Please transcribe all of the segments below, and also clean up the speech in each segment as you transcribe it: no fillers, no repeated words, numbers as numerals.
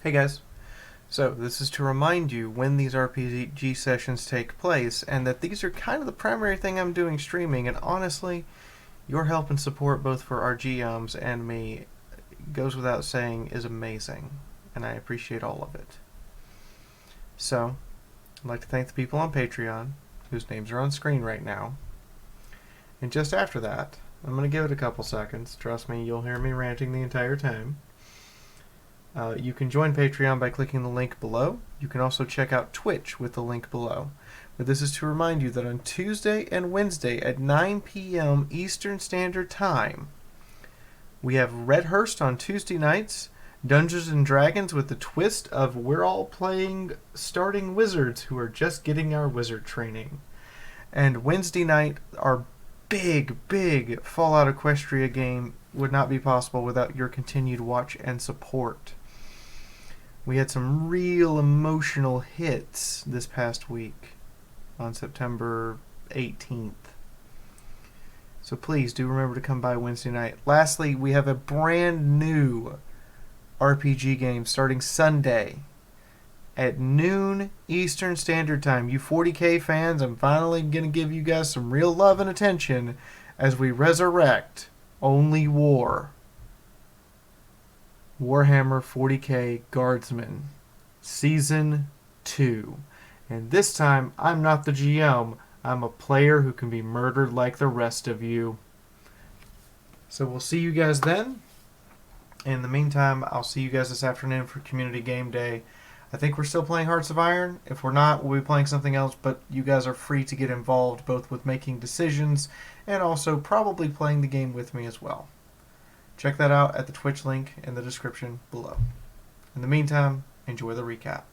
Hey guys. So, this is to remind you when these RPG sessions take place, and that these are kind of the primary thing I'm doing streaming, and honestly, your help and support both for our GMs and me goes without saying is amazing, and I appreciate all of it. So, I'd like to thank the people on Patreon, whose names are on screen right now. And just after that, I'm going to give it a couple seconds. Trust me, you'll hear me ranting the entire time. You can join Patreon by clicking the link below. You can also check out Twitch with the link below. But this is to remind you that on Tuesday and Wednesday at 9 p.m. Eastern Standard Time, we have Redhurst on Tuesday nights, Dungeons and Dragons with the twist of we're all playing starting wizards who are just getting our wizard training. And Wednesday night, our big Fallout Equestria game would not be possible without your continued watch and support. We had some real emotional hits this past week on September 18th. So please do remember to come by Wednesday night. Lastly, we have a brand new RPG game starting Sunday at noon Eastern Standard Time. You 40K fans, I'm finally going to give you guys some real love and attention as we resurrect Only War. Warhammer 40K Guardsmen, Season 2. And this time, I'm not the GM. I'm a player who can be murdered like the rest of you. So we'll see you guys then. In the meantime, I'll see you guys this afternoon for Community Game Day. I think we're still playing Hearts of Iron. If we're not, we'll be playing something else, but you guys are free to get involved both with making decisions and also probably playing the game with me as well. Check that out at the Twitch link in the description below. In the meantime, enjoy the recap.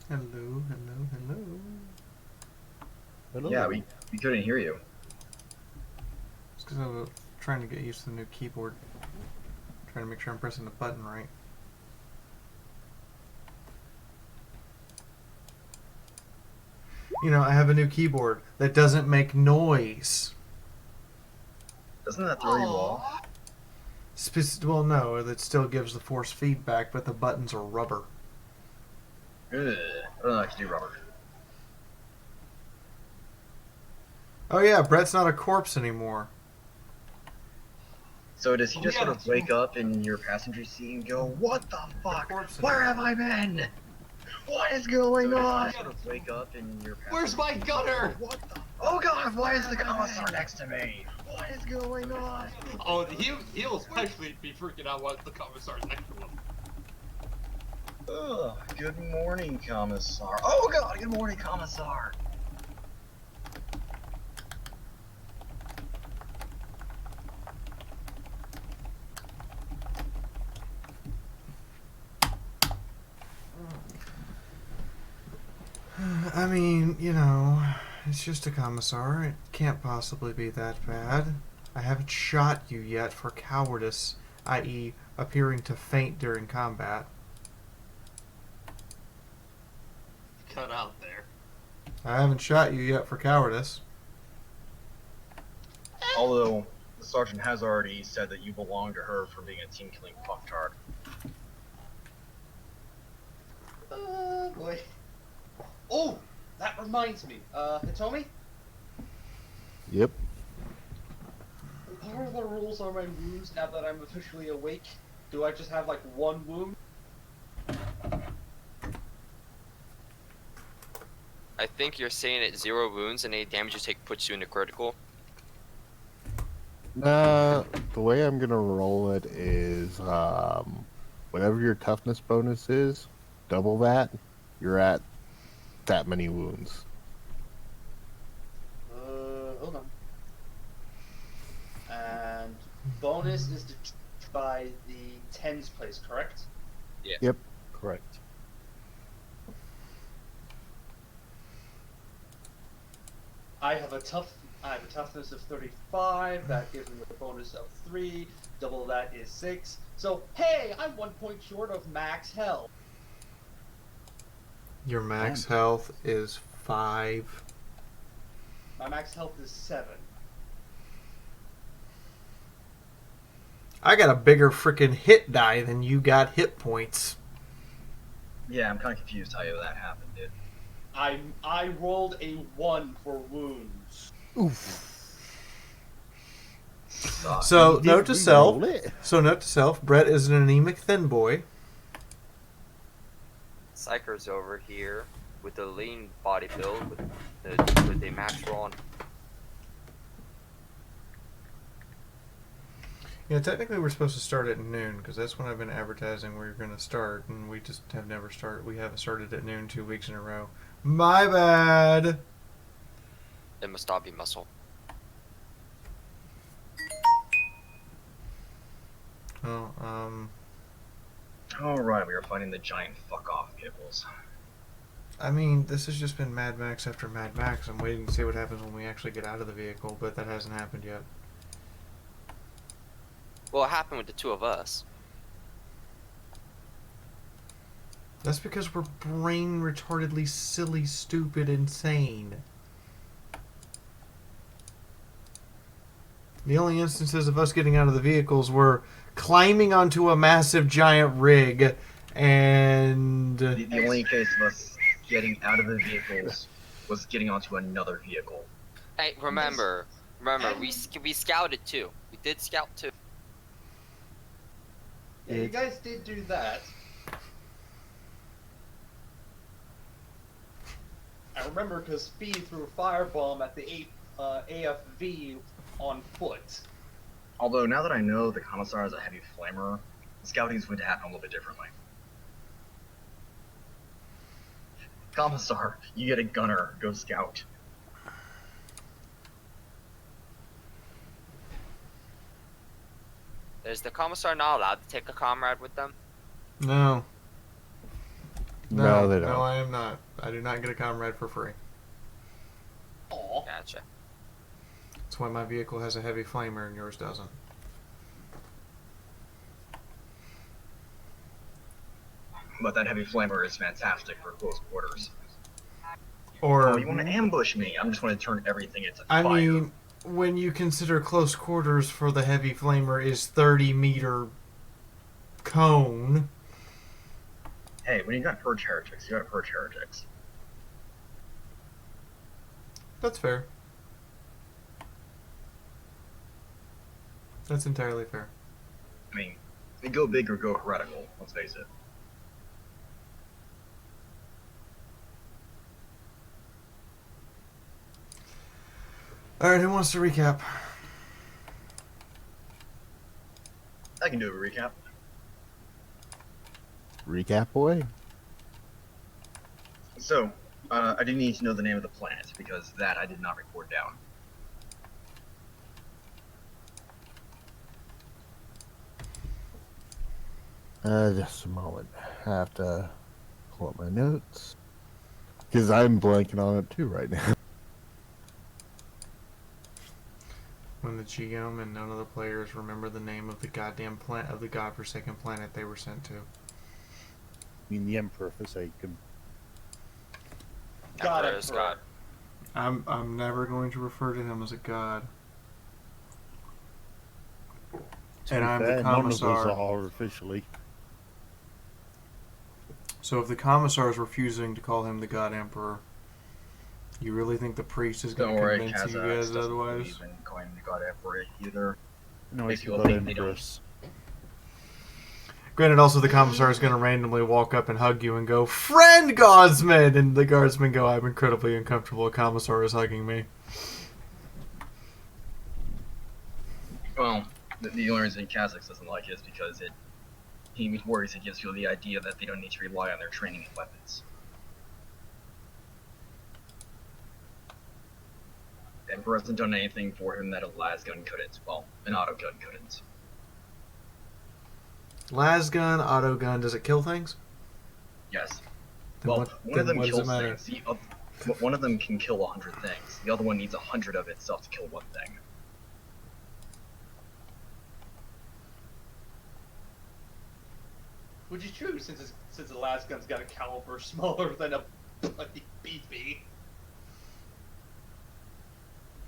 Hello. Hello. Yeah, we couldn't hear you. It's because I was trying to get used to the new keyboard. Trying to make sure I'm pressing the button right. You know, I have a new keyboard that doesn't make noise. Doesn't that throw you off? Well, no, it still gives the force feedback, but the buttons are rubber. Ugh, I don't like to do rubber. Oh yeah, Brett's not a corpse anymore. So does he just sort of wake up in your passenger seat and go, "What the fuck? Where have I been? What is going on?" Sort of wake up in your Where's my gunner? What the? Oh god, why is the commissar next to me? What is going on? Oh, he'll especially be freaking out what the commissar's next to him. Ugh, good morning, commissar. Oh god, good morning, commissar. I mean, you know, it's just a commissar. It can't possibly be that bad. I haven't shot you yet for cowardice, i.e. appearing to faint during combat. Cut out there. I haven't shot you yet for cowardice. Although the sergeant has already said that you belong to her for being a team-killing fucktard. Boy. Oh, that reminds me. Hitomi? Yep. What are the rules on my wounds now that I'm officially awake? Do I just have like one wound? I think you're saying at 0 wounds and any damage you take puts you into critical. The way I'm gonna roll it is, whatever your toughness bonus is, double that, you're at that many wounds. Hold on. And bonus is determined by the tens place, correct? Yeah. Yep, correct. I have a toughness of 35. That gives me a bonus of 3. Double that is 6. So hey, I'm 1 point short of max health. Your max health is 5. My max health is 7. I got a bigger freaking hit die than you got hit points. Yeah, I'm kind of confused how that happened, dude. I rolled a 1 for wounds. Oof. Suck. So You note did to self. re-roll it. So note to self. Brett is an anemic thin boy. Psyker's over here with a lean body build with a max roll on. Yeah, technically we're supposed to start at noon because that's when I've been advertising we're going to start, and we just have never started. We haven't started at noon 2 weeks in a row. My bad. It must not be muscle. Oh, Alright, we are fighting the giant fuck-off vehicles. I mean, this has just been Mad Max after Mad Max. I'm waiting to see what happens when we actually get out of the vehicle, but that hasn't happened yet. Well, it happened with the two of us. That's because we're brain retardedly silly, stupid, insane. The only instances of us getting out of the vehicles were climbing onto a massive giant rig and... The only case of us getting out of the vehicles was getting onto another vehicle. Hey, remember, we scouted too. We did scout too. Yeah, you guys did do that. I remember because Speed threw a firebomb at the AFV on foot. Although, now that I know the Commissar is a heavy flamer, scouting is going to happen a little bit differently. Commissar, you get a gunner, go scout. Is the commissar not allowed to take a comrade with them? No. No, they don't. No, I am not. I do not get a comrade for free. Aw. Gotcha. That's why my vehicle has a heavy flamer and yours doesn't. But that heavy flamer is fantastic for close quarters. Or, Oh, you want to ambush me? I'm just going to turn everything into I fire. mean, when you consider close quarters for the heavy flamer is 30-meter cone. Hey, when you got purge heretics, you got purge heretics. That's fair. That's entirely fair. I mean, they go big or go heretical, let's face it. Alright, who wants to recap? I can do a recap. Recap away. So, I didn't need to know the name of the planet, because that I did not record down. Just a moment. I have to pull up my notes. Because I'm blanking on it too right now. When the GM and none of the players remember the name of the goddamn planet of the godforsaken planet they were sent to. I mean, the Emperor forsaken. God, Emperor is Emperor. God. I'm never going to refer to him as a god. To And be I'm fair, the none of us commissar. are officially. So if the commissar is refusing to call him the god emperor, you really think the priest is going Don't to worry, convince you Kazakh guys doesn't otherwise? believe in calling the god emperor either. No, Makes it's people the think they don't. Empress. Granted, also the commissar is going to randomly walk up and hug you and go, "Friend guardsman!" And the guardsmen go, "I'm incredibly uncomfortable. A commissar is hugging me." Well, the only reason Kazakh doesn't like it is because he worries it gives people the idea that they don't need to rely on their training and weapons. Emperor hasn't done anything for him that a las gun couldn't. Well, an auto gun couldn't. Las gun, auto gun, does it kill things? Yes. Then Well, what, one of them what does it kills matter? things. One of them can kill 100 things. The other one needs 100 of itself to kill one thing. Which is true, since the last gun's got a caliber smaller than a bloody BB.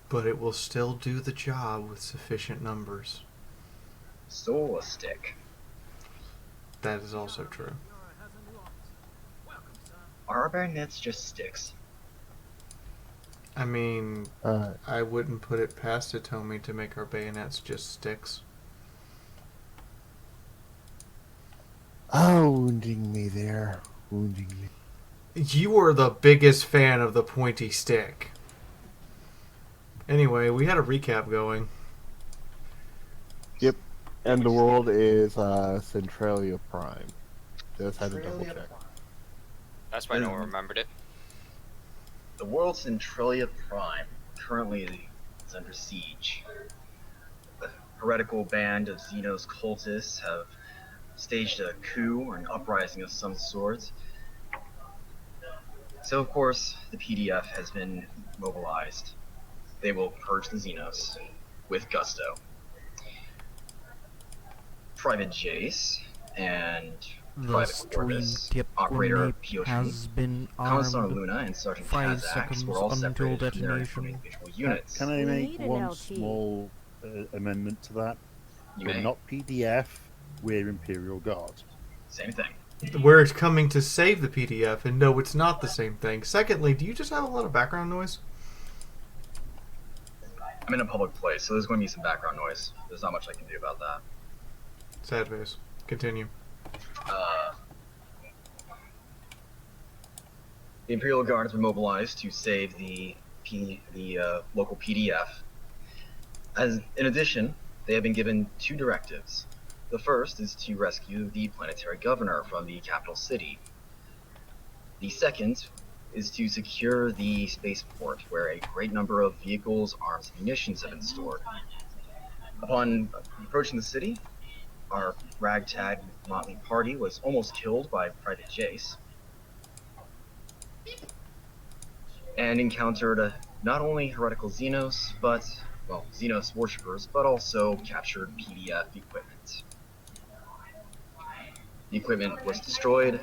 But it will still do the job with sufficient numbers. stole a stick. That is also true. Are our bayonets just sticks? I mean, Uh, I wouldn't put it past Atomi to make our bayonets just sticks. oh, wounding me there. Wounding me. You are the biggest fan of the pointy stick. Anyway, we had a recap going. Yep. And the world is Centralia Prime. Just had to double check. That's why no one remembered it. The world Centralia Prime currently is under siege. The heretical band of Xenos cultists have staged a coup or an uprising of some sort. So of course, the PDF has been mobilized. They will purge the Xenos with gusto. Private Jace and The Private stream Corvus, tip Operator coordinate Piotr, has been Commissar armed. Luna, and Sergeant 5 Kazax seconds were all until separated from their detonation. individual units. Can I We make need an one LT. small amendment to that? You We're may. not PDF, we're Imperial Guard. Same thing. We're coming to save the PDF, and no, it's not the same thing. Secondly, do you just have a lot of background noise? I'm in a public place, so there's going to be some background noise. There's not much I can do about that. Sad face. Continue. The Imperial Guard has been mobilized to save the local PDF. In addition, they have been given 2 directives. The first is to rescue the planetary governor from the capital city. The second is to secure the spaceport, where a great number of vehicles, arms, and munitions have been stored. Upon approaching the city, our ragtag motley party was almost killed by Private Jace, and encountered not only heretical Xenos, but, well, Xenos worshippers, but also captured PDF equipment. The equipment was destroyed,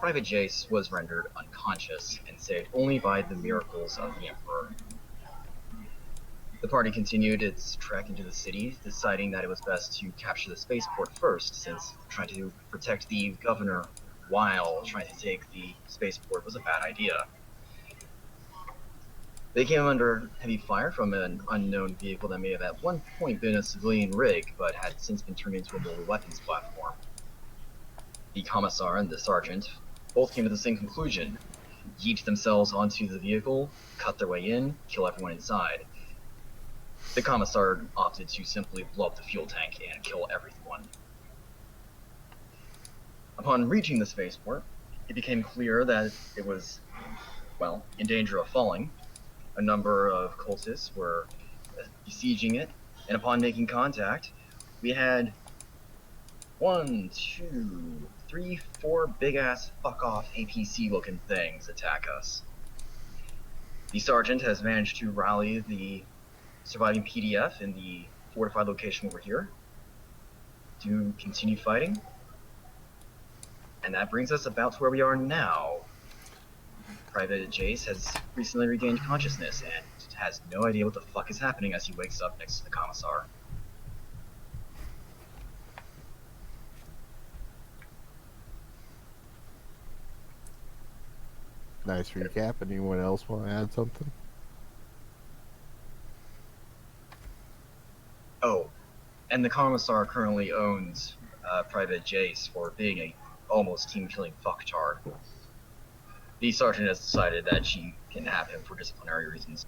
Private Jace was rendered unconscious, and saved only by the miracles of the Emperor. The party continued its trek into the city, deciding that it was best to capture the spaceport first, since trying to protect the governor while trying to take the spaceport was a bad idea. They came under heavy fire from an unknown vehicle that may have at one point been a civilian rig, but had since been turned into a mobile weapons platform. The Commissar and the Sergeant both came to the same conclusion: yeet themselves onto the vehicle, cut their way in, kill everyone inside. The Commissar opted to simply blow up the fuel tank and kill everyone. Upon reaching the spaceport, it became clear that it was, well, in danger of falling. A number of cultists were besieging it, and upon making contact, we had 1, 2, 3, 4 big-ass fuck-off APC-looking things attack us. The Sergeant has managed to rally the surviving PDF in the fortified location over here to continue fighting, and that brings us about to where we are now. Private Jace has recently regained consciousness and has no idea what the fuck is happening as he wakes up next to the Commissar. Nice recap. Anyone else want to add something? Oh, and the Commissar currently owns Private Jace for being a almost team-killing fucktard. The Sergeant has decided that she can have him for disciplinary reasons.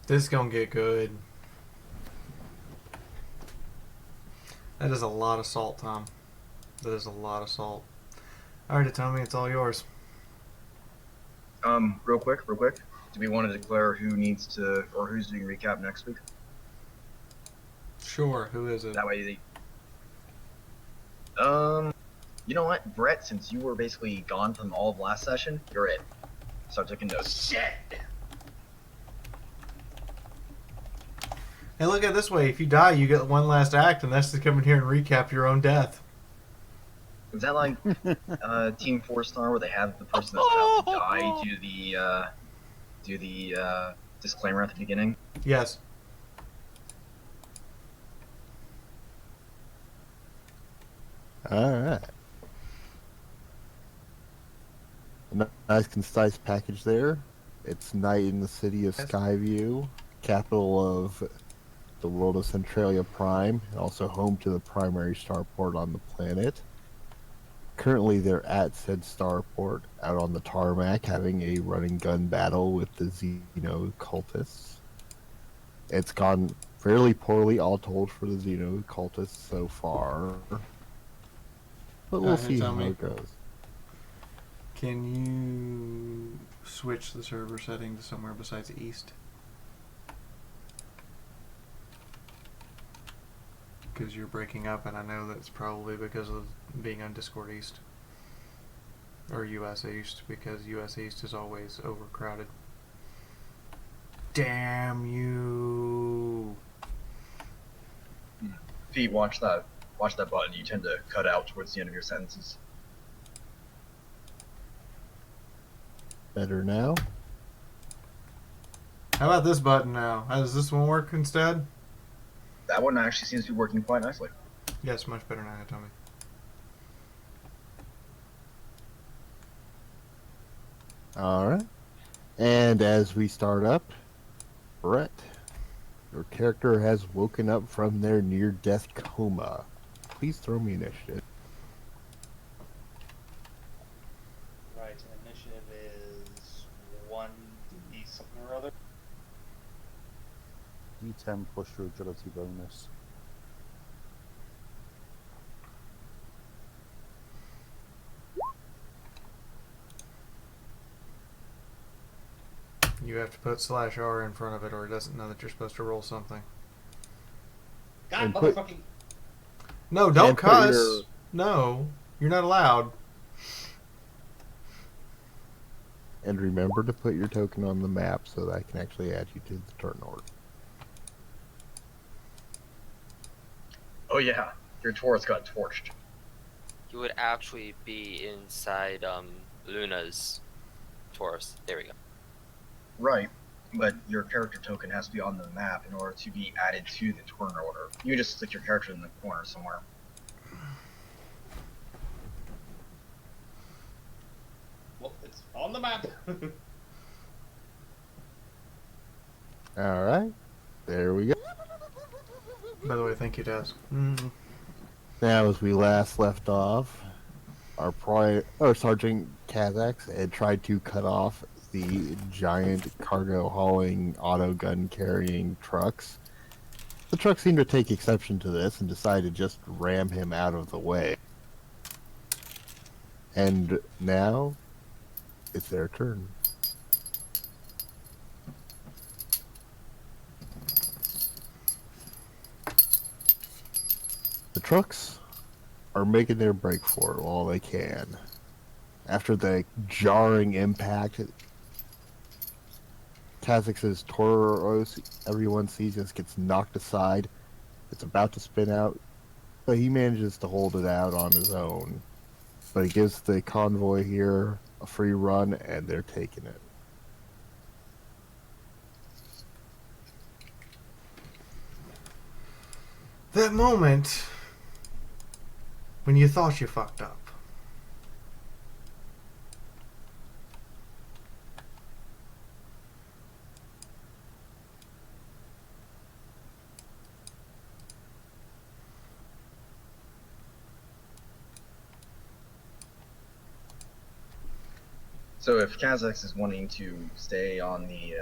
This is gonna get good. That is a lot of salt, Tom. That is a lot of salt. Alright, Tommy, it's all yours. Real quick. Do we want to declare who needs to, or who's doing recap next week? Sure, who is it? That way you know what, Brett, since you were basically gone from all of last session, you're it. Start taking notes. Shit! Hey, look at it this way. If you die, you get one last act, and that's to come in here and recap your own death. Is that like Team 4 Star where they have the person that's about to die due to the do the disclaimer at the beginning? Yes. Alright. Nice concise package there. It's night in the city of Yes. Skyview, capital of the world of Centralia Prime, and also home to the primary starport on the planet. Currently, they're at said starport, out on the tarmac, having a running gun battle with the Xeno cultists. It's gone fairly poorly, all told, for the Xeno cultists so far. But we'll Hey, see how Tommy. it goes. Can you switch the server setting to somewhere besides East? Because you're breaking up, and I know that's probably because of being on Discord East. Or US East, because US East is always overcrowded. Damn you! Pete, watch that button. You tend to cut out towards the end of your sentences. Better now? How about this button now? Does this one work instead? That one actually seems to be working quite nicely. Yes, much better now, Tommy. Alright. And as we start up, Brett, your character has woken up from their near-death coma. Please throw me initiative. Right, initiative is 1d something or other. D10 plus your agility bonus. You have to put /R in front of it, or it doesn't know that you're supposed to roll something. God, And put- motherfucking. No, don't And put cuss! your- No, you're not allowed. And remember to put your token on the map so that I can actually add you to the turn order. Oh yeah, your Taurus got torched. You would actually be inside Luna's Taurus. There we go. Right, but your character token has to be on the map in order to be added to the turn order. You just stick your character in the corner somewhere. Well, it's on the map. Alright. There we go. By the way, thank you, Daz. Now, as we last left off, our Sergeant Kazax had tried to cut off the giant cargo hauling auto gun carrying trucks. The truck seemed to take exception to this and decided to just ram him out of the way. And now it's their turn. The trucks are making their break for it while they can. After the jarring impact, Kazakh's Tauros, everyone sees this, gets knocked aside. It's about to spin out, but he manages to hold it out on his own. But he gives the convoy here a free run, and they're taking it. That moment when you thought you fucked up. So if Kazax is wanting to stay on the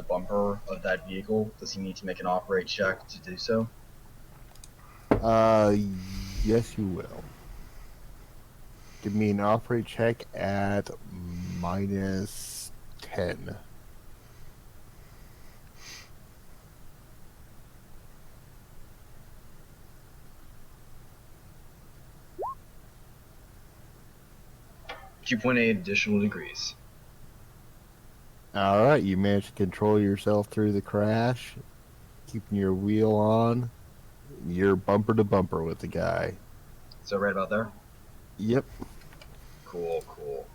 bumper of that vehicle, does he need to make an operate check to do so? Yes, you will. Give me an operate check at -10. (2.8 additional degrees). Alright, you managed to control yourself through the crash, keeping your wheel on. You're bumper to bumper with the guy. So right about there? Yep. Cool, cool.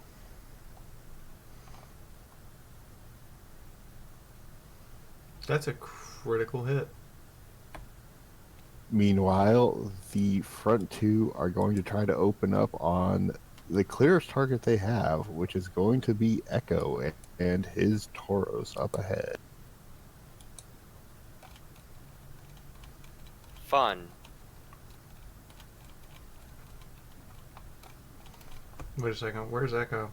That's a critical hit. Meanwhile, the front two are going to try to open up on the clearest target they have, which is going to be Echo and his Tauros up ahead. Fun. Wait a second. Where's Echo?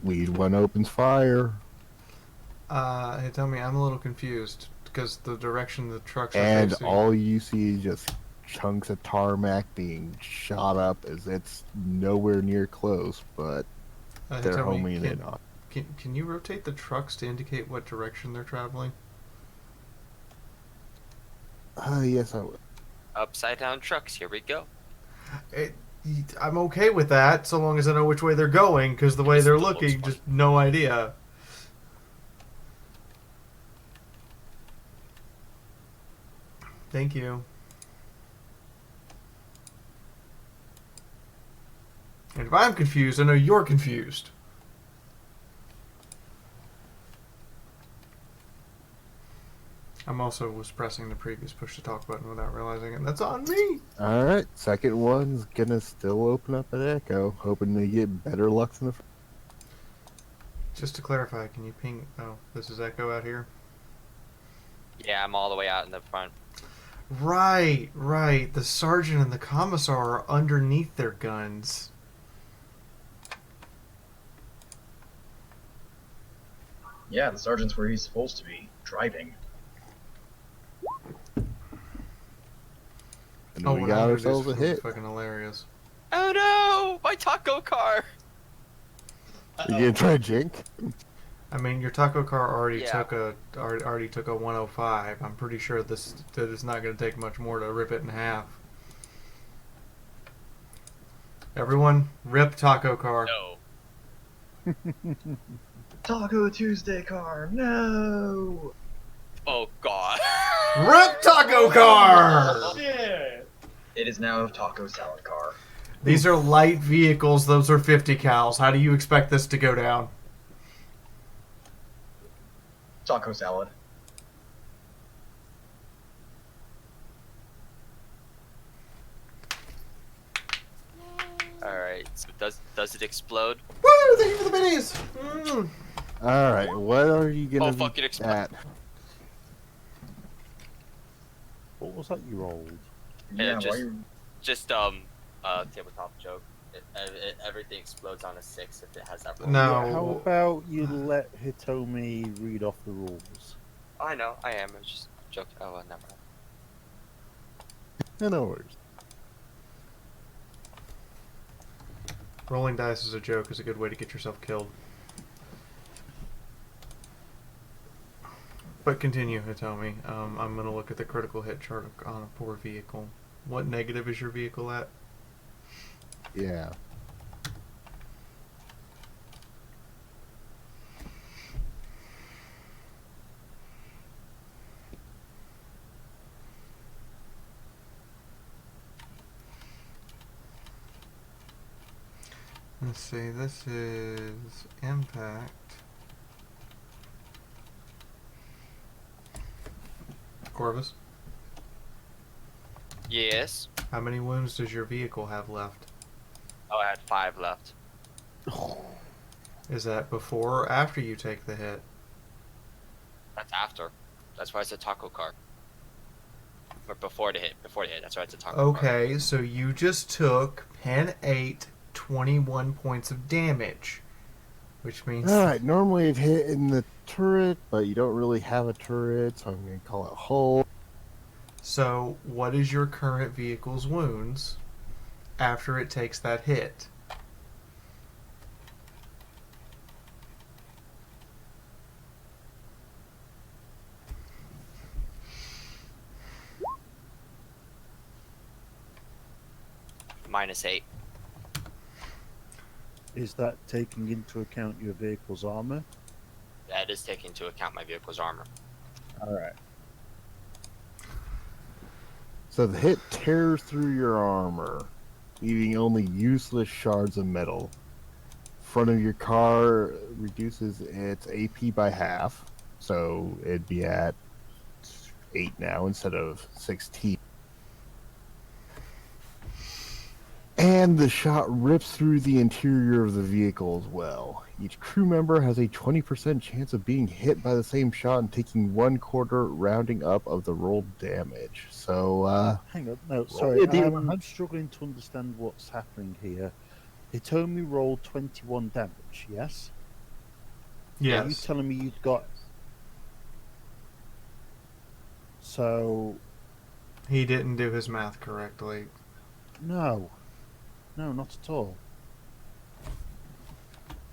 Lead one opens fire, Hey, tell me, I'm a little confused because the direction the trucks are and facing. all you see is just chunks of tarmac being shot up as it's nowhere near close, but Hey, they're tell me, homing in on. can you rotate the trucks to indicate what direction they're traveling? Yes, I will. Upside down trucks. Here we go. I'm okay with that so long as I know which way they're going because the way It's they're the most looking, fun. just no idea. Thank you. And if I'm confused, I know you're confused. I'm also was pressing the previous push to talk button without realizing it, and that's on me. All right, second one's gonna still open up at Echo, hoping to get better luck than the first. Just to clarify, can you ping? Oh, this is Echo out here. Yeah, I'm all the way out in the front. Right. The sergeant and the commissar are underneath their guns. Yeah, the sergeant's where he's supposed to be, driving. And Oh, we what got I would do ourselves a is hit. fucking hilarious. Oh no! My taco car! You gonna try jink? I mean, your taco car already Yeah. already took a 105. I'm pretty sure that it's not going to take much more to rip it in half. Everyone, rip taco car. No. Taco Tuesday car, no! Oh god. Rip taco car. Shit! It is now taco salad car. These are light vehicles. Those are 50 cals. How do you expect this to go down? Taco salad. Alright, so does it explode? Woo! Thank you for the minis. All right, what are you gonna Oh, be fucking explode. at? What was that you rolled? Yeah, Yeah, just- why you... Just tabletop joke. Everything explodes on a 6 if it has that roll. No. Yeah, how about you let Hitomi read off the rules? I know, I am. I'm just joking. Oh, well, never mind. No worries. Rolling dice as a joke is a good way to get yourself killed. But continue, Hitomi. I'm going to look at the critical hit chart on a poor vehicle. What negative is your vehicle at? Yeah. Let's see, this is impact. Corvus, Yes. how many wounds does your vehicle have left? Oh, I had 5 left. Is that before or after you take the hit? That's after. That's why it's a taco car. Or before the hit. That's why it's a taco car. Okay, so you just took pen 8, 21 points of damage. Which means... All right. Normally it'd hit in the turret, but you don't really have a turret, so I'm gonna call it hull. So, what is your current vehicle's wounds after it takes that hit? -8. Is that taking into account your vehicle's armor? That is taking into account my vehicle's armor. Alright. So the hit tears through your armor. leaving only useless shards of metal. Front of your car reduces its AP by half, so it'd be at 8 now instead of 16. And the shot rips through the interior of the vehicle as well. Each crew member has a 20% chance of being hit by the same shot and taking 1/4 rounding up of the rolled damage. So, Hang on, no, roll sorry. me a D100. I'm struggling to understand what's happening here. Hitomi rolled 21 damage, yes? Are you Yes. telling me you've got... So, He didn't do his math correctly. no. No, not at all.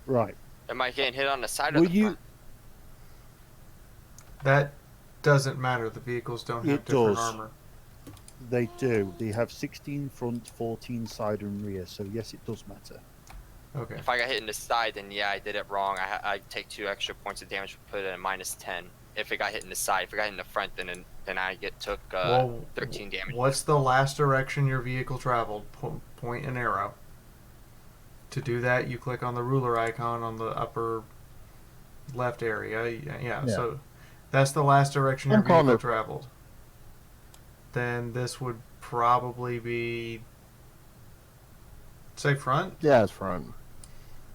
Right. Am I getting hit on the side Were or the you... front? That doesn't matter. The vehicles don't have It different does. armor. They do. They have 16 front, 14 side and rear, so yes, it does matter. Okay. If I got hit in the side, then yeah, I did it wrong. I take 2 extra points of damage, put it at -10. If it got hit in the side, if it got hit in the front, then I took Well, 13 damage. what's the last direction your vehicle traveled? Point an arrow. To do that, you click on the ruler icon on the upper left area. Yeah. So that's the last direction your I'm calling vehicle it- traveled. Then this would probably be, say, front. Yeah, it's front.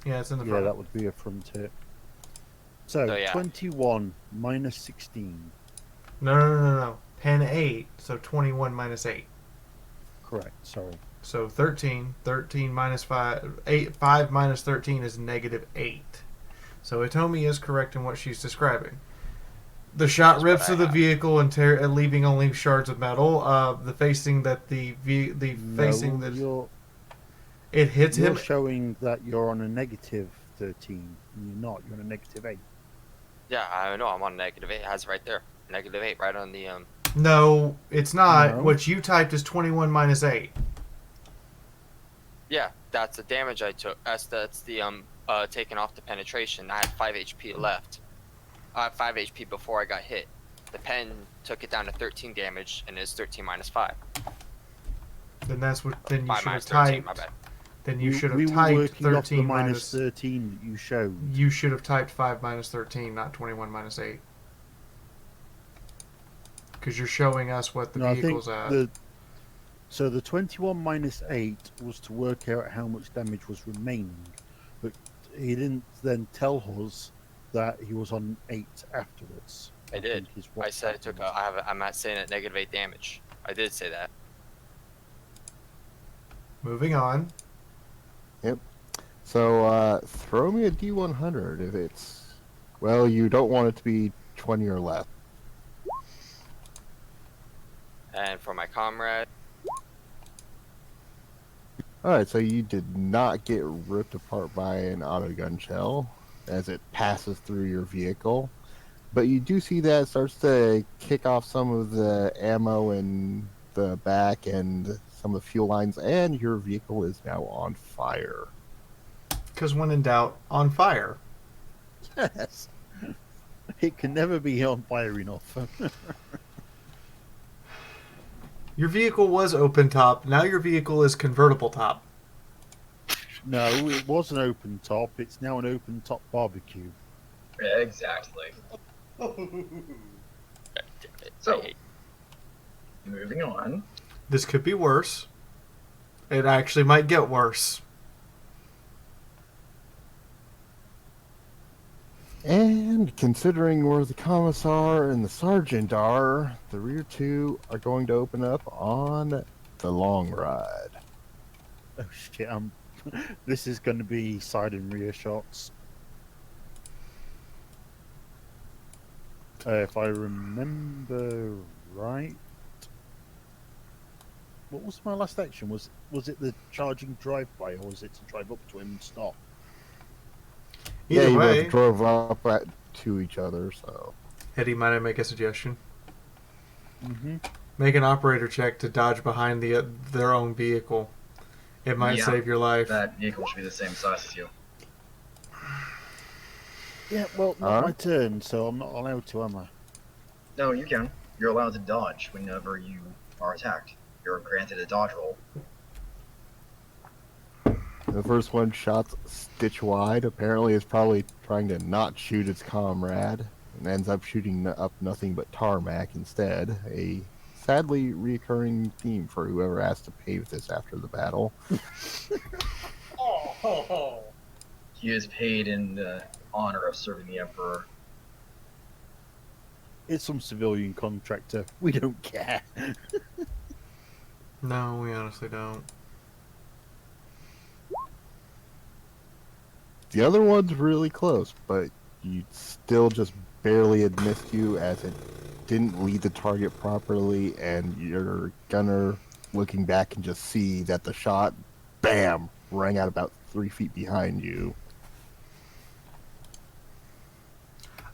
Yeah, it's in the Yeah, front. that would be a front hit. So, So, yeah. 21 minus 16. No. Pen 8. So 21 minus 8. Correct, sorry. So 13. 13 minus 5. 5 minus 13 is -8. So Itomi is correct in what she's describing. The shot That's rips what I through the have. vehicle and leaving only shards of metal. The facing that facing No, that it hits you're him. showing that you're on a negative 13. And you're not. You're on a negative 8. Yeah, I know. I'm on -8. It has it right there. -8 right on the No, it's not. No. What you typed is 21 minus 8. Yeah, that's the damage I took. That's the taking off the penetration. I had 5 HP left. I had 5 HP before I got hit. The pen took it down to 13 damage, and it's 13 minus 5. Then that's what. Then you 5 should have minus 13. typed. My bad. Then you should we have were typed working off the 13 minus minus. 13 that you showed. You should have typed 5 minus 13, not 21 minus 8. Because you're showing us what the No, I think vehicle's at. so the 21 minus 8 was to work out how much damage was remaining, but he didn't then tell us that he was on 8 afterwards. I did. think is I what said it took. happened. I'm not saying at -8 damage. I did say that. Moving on. So, throw me a D100 if it's... Well, you don't want it to be 20 or less. And for my comrade, Alright, so you did not get ripped apart by an autogun shell as it passes through your vehicle. But you do see that it starts to kick off some of the ammo in the back and some of the fuel lines, and your vehicle is now on fire. Because when in doubt, on fire. Yes. It can never be on fire enough. Your vehicle was open top. Now your vehicle is convertible top. No, it was an open top. It's now an open top barbecue. Exactly. So- I hate- Moving on. This could be worse. It actually might get worse. And considering where the commissar and the sergeant are, the rear two are going to open up on the long ride. Oh shit! This is going to be side and rear shots. If I remember right, what was my last action? Was it the charging drive-by, or was it to drive up to him and stop? Either You way, both drove up to each other, so... Eddie, might I make a suggestion? Mm-hmm. Make an operator check to dodge behind their own vehicle. It might Yeah. save your life. That vehicle should be the same size as you. Yeah, well, not Alright. my turn, so I'm not allowed to, am I? No, you can. You're allowed to dodge whenever you are attacked. You're granted a dodge roll. The first one shot stitch wide. Apparently, it's probably trying to not shoot its comrade and ends up shooting up nothing but tarmac instead. A sadly recurring theme for whoever has to pave this after the battle. Oh, He is paid in the honor of serving the Emperor. It's some civilian contractor. We don't care. No, we honestly don't. The other one's really close, but you still just barely had missed you as it didn't lead the target properly, and your gunner looking back can just see that the shot, bam, rang out about 3 feet behind you.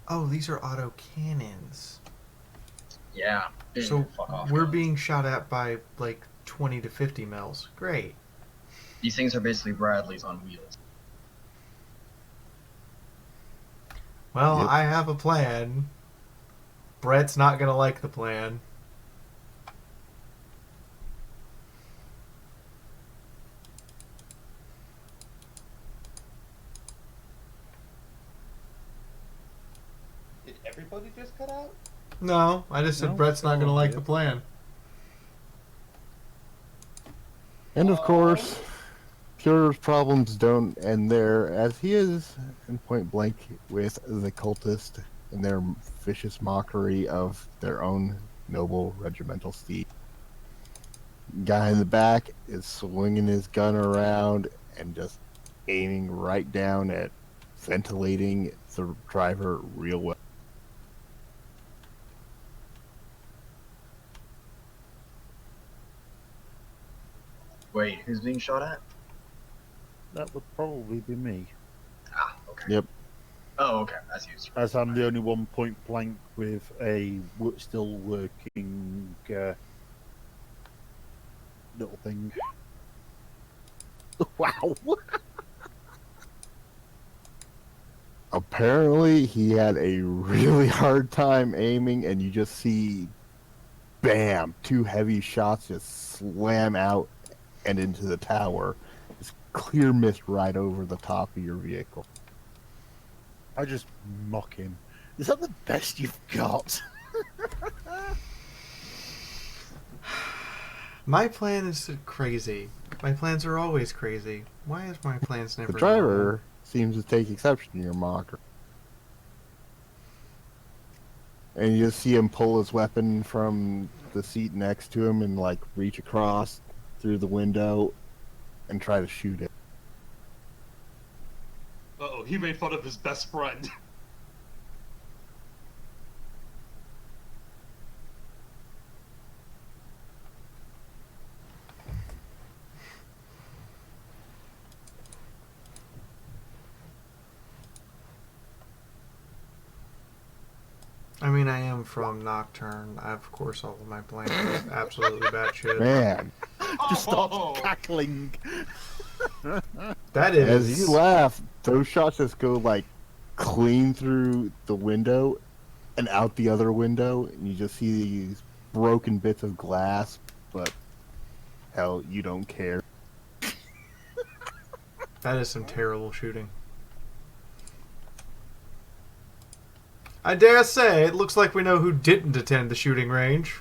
Oh, these are auto cannons. Yeah. So Fuck off. we're guns. being shot at by like 20 to 50 mils. Great. These things are basically Bradleys on wheels. Well, Yep. I have a plan. Brett's not gonna like the plan. did everybody just cut out? No, I just said No, Brett's not gonna like yeah. the plan. And of course, Pure's problems don't end there, as he is in point blank with the cultist in their vicious mockery of their own noble regimental steed. Guy in the back is swinging his gun around and just aiming right down at ventilating the driver real well. Wait, who's being shot at? That would probably be me, Ah, okay. Yep. Oh, okay. That's used. as I'm the only one point blank with a still working little thing. Wow. Apparently, he had a really hard time aiming, and you just see, bam, 2 heavy shots just slam out and into the tower. Just clear mist right over the top of your vehicle. I just mock him. Is that the best you've got? My plan is crazy. My plans are always crazy. Why is my plans never The normal? driver seems to take exception to your mocker. And you just see him pull his weapon from the seat next to him and, like, reach across through the window and try to shoot it. Uh-oh, he made fun of his best friend. I mean, I am from Nocturne. Of course, all of my plans are absolutely batshit. Man, Just starts Oh. cackling. That as is. you laugh, those shots just go, like, clean through the window and out the other window, and you just see these broken bits of glass, but hell, you don't care. That is some terrible shooting. I dare say, it looks like we know who didn't attend the shooting range.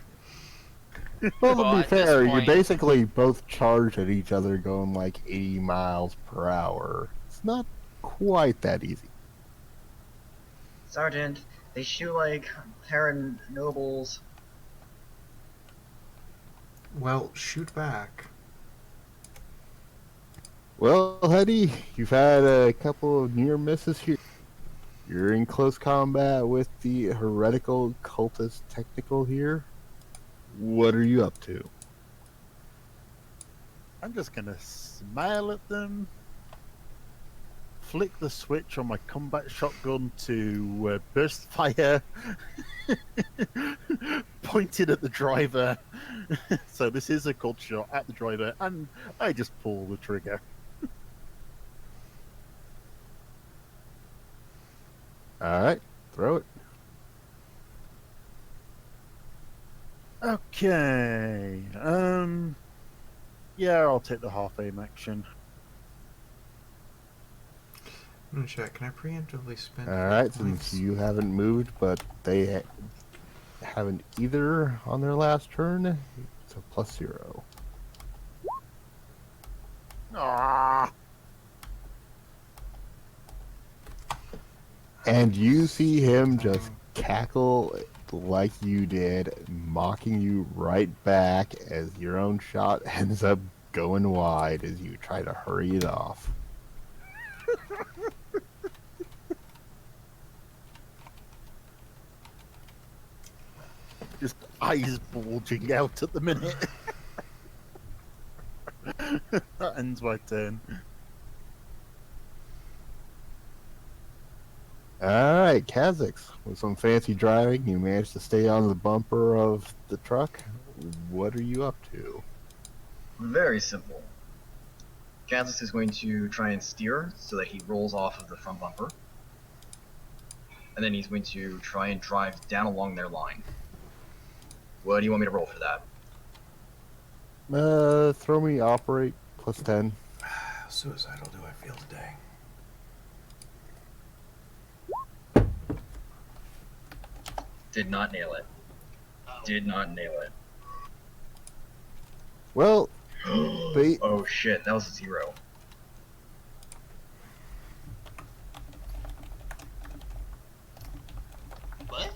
Well, Well, to be at this fair, you point- basically both charge at each other going like 80 miles per hour. It's not quite that easy. Sergeant, they shoot like Terran nobles. Well, shoot back. Well, Hetty, you've had a couple of near misses here. You're in close combat with the heretical cultist technical here. What are you up to? I'm just gonna smile at them, flick the switch on my combat shotgun to burst fire, pointed at the driver. So this is a cold shot at the driver, and I just pull the trigger. Alright, throw it. Okay. Yeah, I'll take the half aim action. I'm gonna check. Can I preemptively spend? Alright, points? since you haven't moved, but they haven't either on their last turn, it's a +0. Ah, And you see him just cackle like you did, mocking you right back as your own shot ends up going wide as you try to hurry it off. just eyes bulging out at the minute. That ends my turn. Alright, Kazakhs, with some fancy driving, you managed to stay on the bumper of the truck. What are you up to? Very simple. Kansas is going to try and steer so that he rolls off of the front bumper. And then he's going to try and drive down along their line. What do you want me to roll for that? Throw me operate, +10. How suicidal do I feel today? Did not nail it. Did not nail it. Well, they Oh shit, that was a 0. What?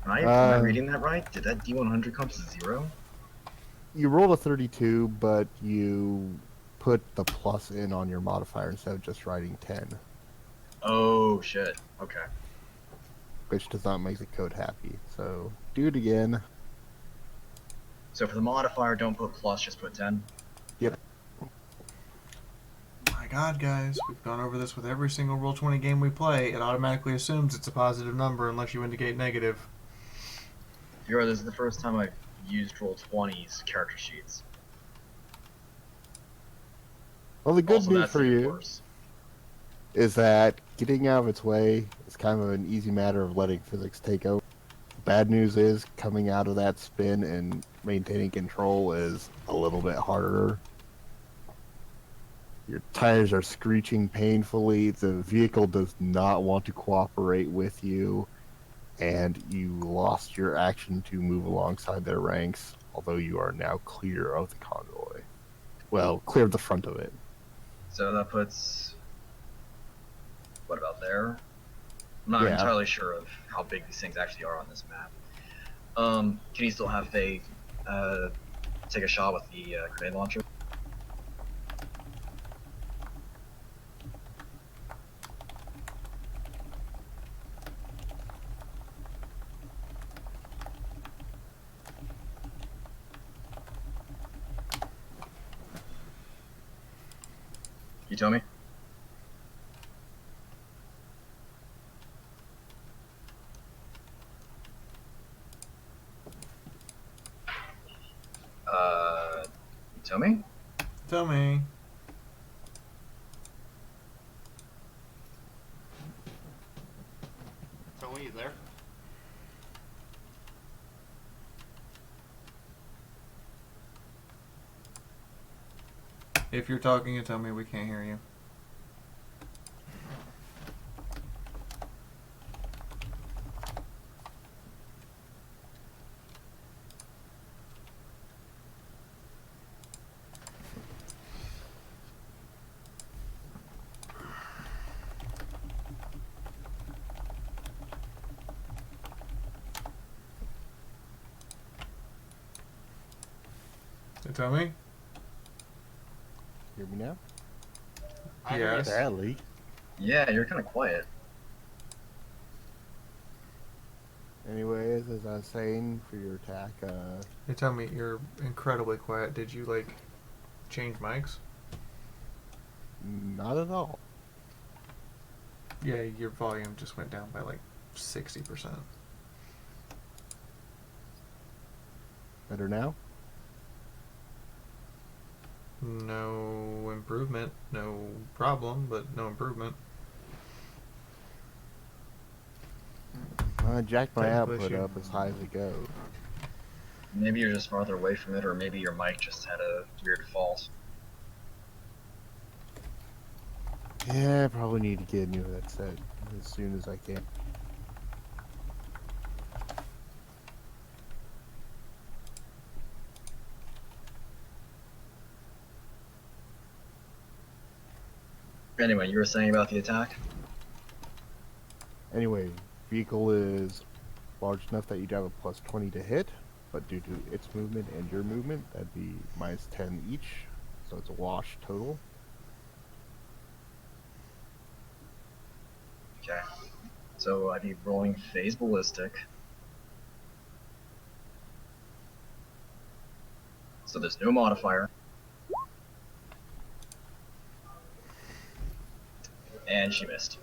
Am I reading that right? Did that D100 come to 0? you rolled a 32, but you put the plus in on your modifier instead of just writing 10, Oh shit. Okay. which does not make the code happy. So do it again. So for the modifier, don't put plus, just put 10. My God, guys, we've gone over this with every single Roll20 game we play. It automatically assumes it's a positive number unless you indicate negative. Fiaura, this is the first time I've used Roll20's character sheets. Well, the good Also, news that's for even you worse. is that getting out of its way is kind of an easy matter of letting physics take over. Bad news is coming out of that spin and maintaining control is a little bit harder. Your tires are screeching painfully, the vehicle does not want to cooperate with you, and you lost your action to move alongside their ranks, although you are now clear of the convoy. Well, clear of the front of it. So that puts... What about there? I'm not Yeah. entirely sure of how big these things actually are on this map. Can you still have Faye take a shot with the grenade launcher? You tell me? You tell me? Tell me. Tony, you there? If you're talking, you tell me we can't hear you. You tell me? Hear me now? I hear Yes. you. Barely. Yeah, you're kind of quiet. Anyways, as I was saying, for your attack, You tell me you're incredibly quiet. Did you, like, change mics? not at all. Yeah, your volume just went down by, like, 60%. Better now? No improvement. No problem, but no improvement. Jack my Technical output issue. up as high as it goes. Maybe you're just farther away from it, or maybe your mic just had a weird fault. Yeah, I probably need to get a new headset as soon as I can. Anyway, you were saying about the attack? Anyway, vehicle is large enough that you'd have a plus 20 to hit, but due to its movement and your movement, that'd be minus 10 each. So it's a wash total. Okay. So I'd be rolling phase ballistic. So there's no modifier. And she missed.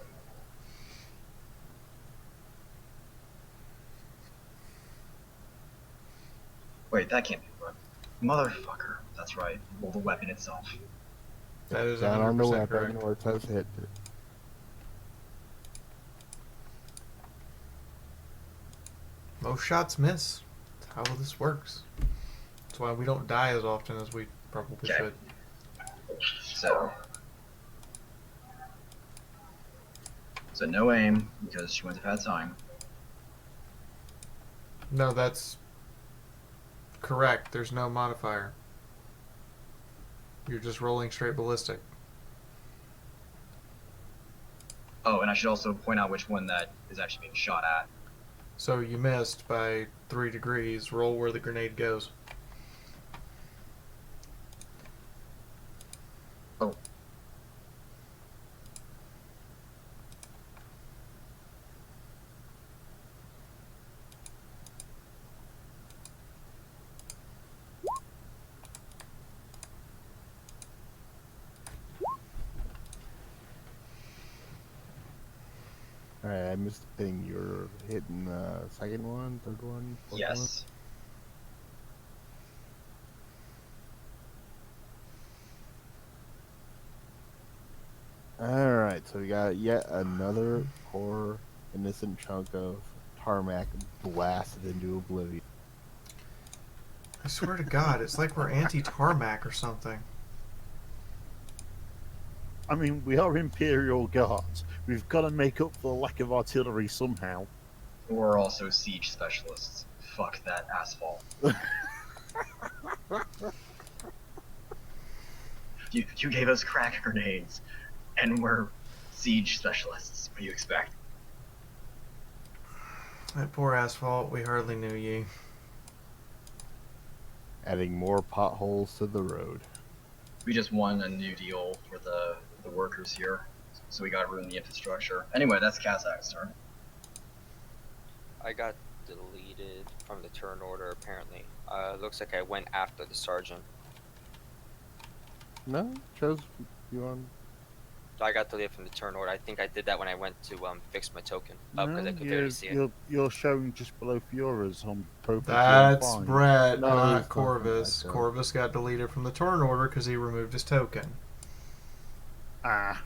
Wait, that can't be right. Motherfucker. That's right. Roll the weapon itself. That is Down on the 100% weapon correct. where it says hit. Most shots miss. That's how this works. That's why we don't die as often as we probably Okay. should. So no aim, because she wouldn't have had time. No, that's correct. There's no modifier. You're just rolling straight ballistic. Oh, and I should also point out which one that is actually being shot at. So you missed by 3 degrees. Roll where the grenade goes. Oh. Alright, I missed the thing. You're hitting the second one, third one, fourth Yes. one? Alright, so we got yet another poor innocent chunk of tarmac blasted into oblivion. I swear to God, it's like we're anti-tarmac or something. I mean, we are Imperial Guards. We've got to make up for the lack of artillery somehow. We're also siege specialists. Fuck that asphalt. You gave us crack grenades, and we're siege specialists. What do you expect? That poor asphalt, we hardly knew ye. Adding more potholes to the road. We just won a new deal for the workers here, so we gotta ruin the infrastructure. Anyway, that's Kazakh's turn. I got deleted from the turn order apparently. Looks like I went after the sergeant. No, chose you on. I got deleted from the turn order. I think I did that when I went to fix my token. Oh, because No, I could barely see it. you're showing just below Fiaura's on profile. That's 5. Brett, No, not he's not Corvus. from that, Corvus got deleted from the turn order because he removed his token. Ah,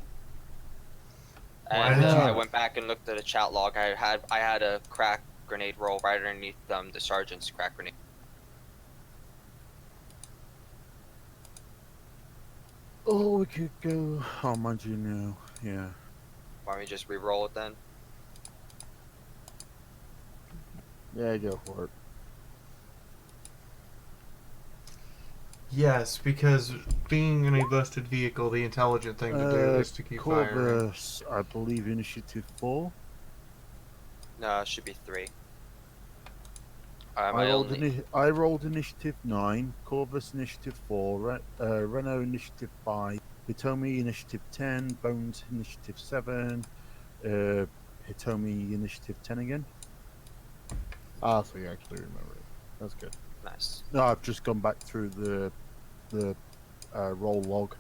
Why And did you- I went back and looked at the chat log. I had a crack grenade roll right underneath the sergeant's crack grenade. oh, we could go. Oh, mind you now. Yeah. Why don't we just re-roll it then? Yeah, go for it. Yes, because being in a busted vehicle, the intelligent thing to do is to keep firing. Corvus, I believe initiative 4. No, it should be 3. I rolled initiative 9, Corvus initiative 4, Renault initiative 5, Hitomi initiative 10, Bones initiative 7, Hitomi initiative 10 again. Ah, so you actually remember it. That's good. Nice. No, I've just gone back through the roll log.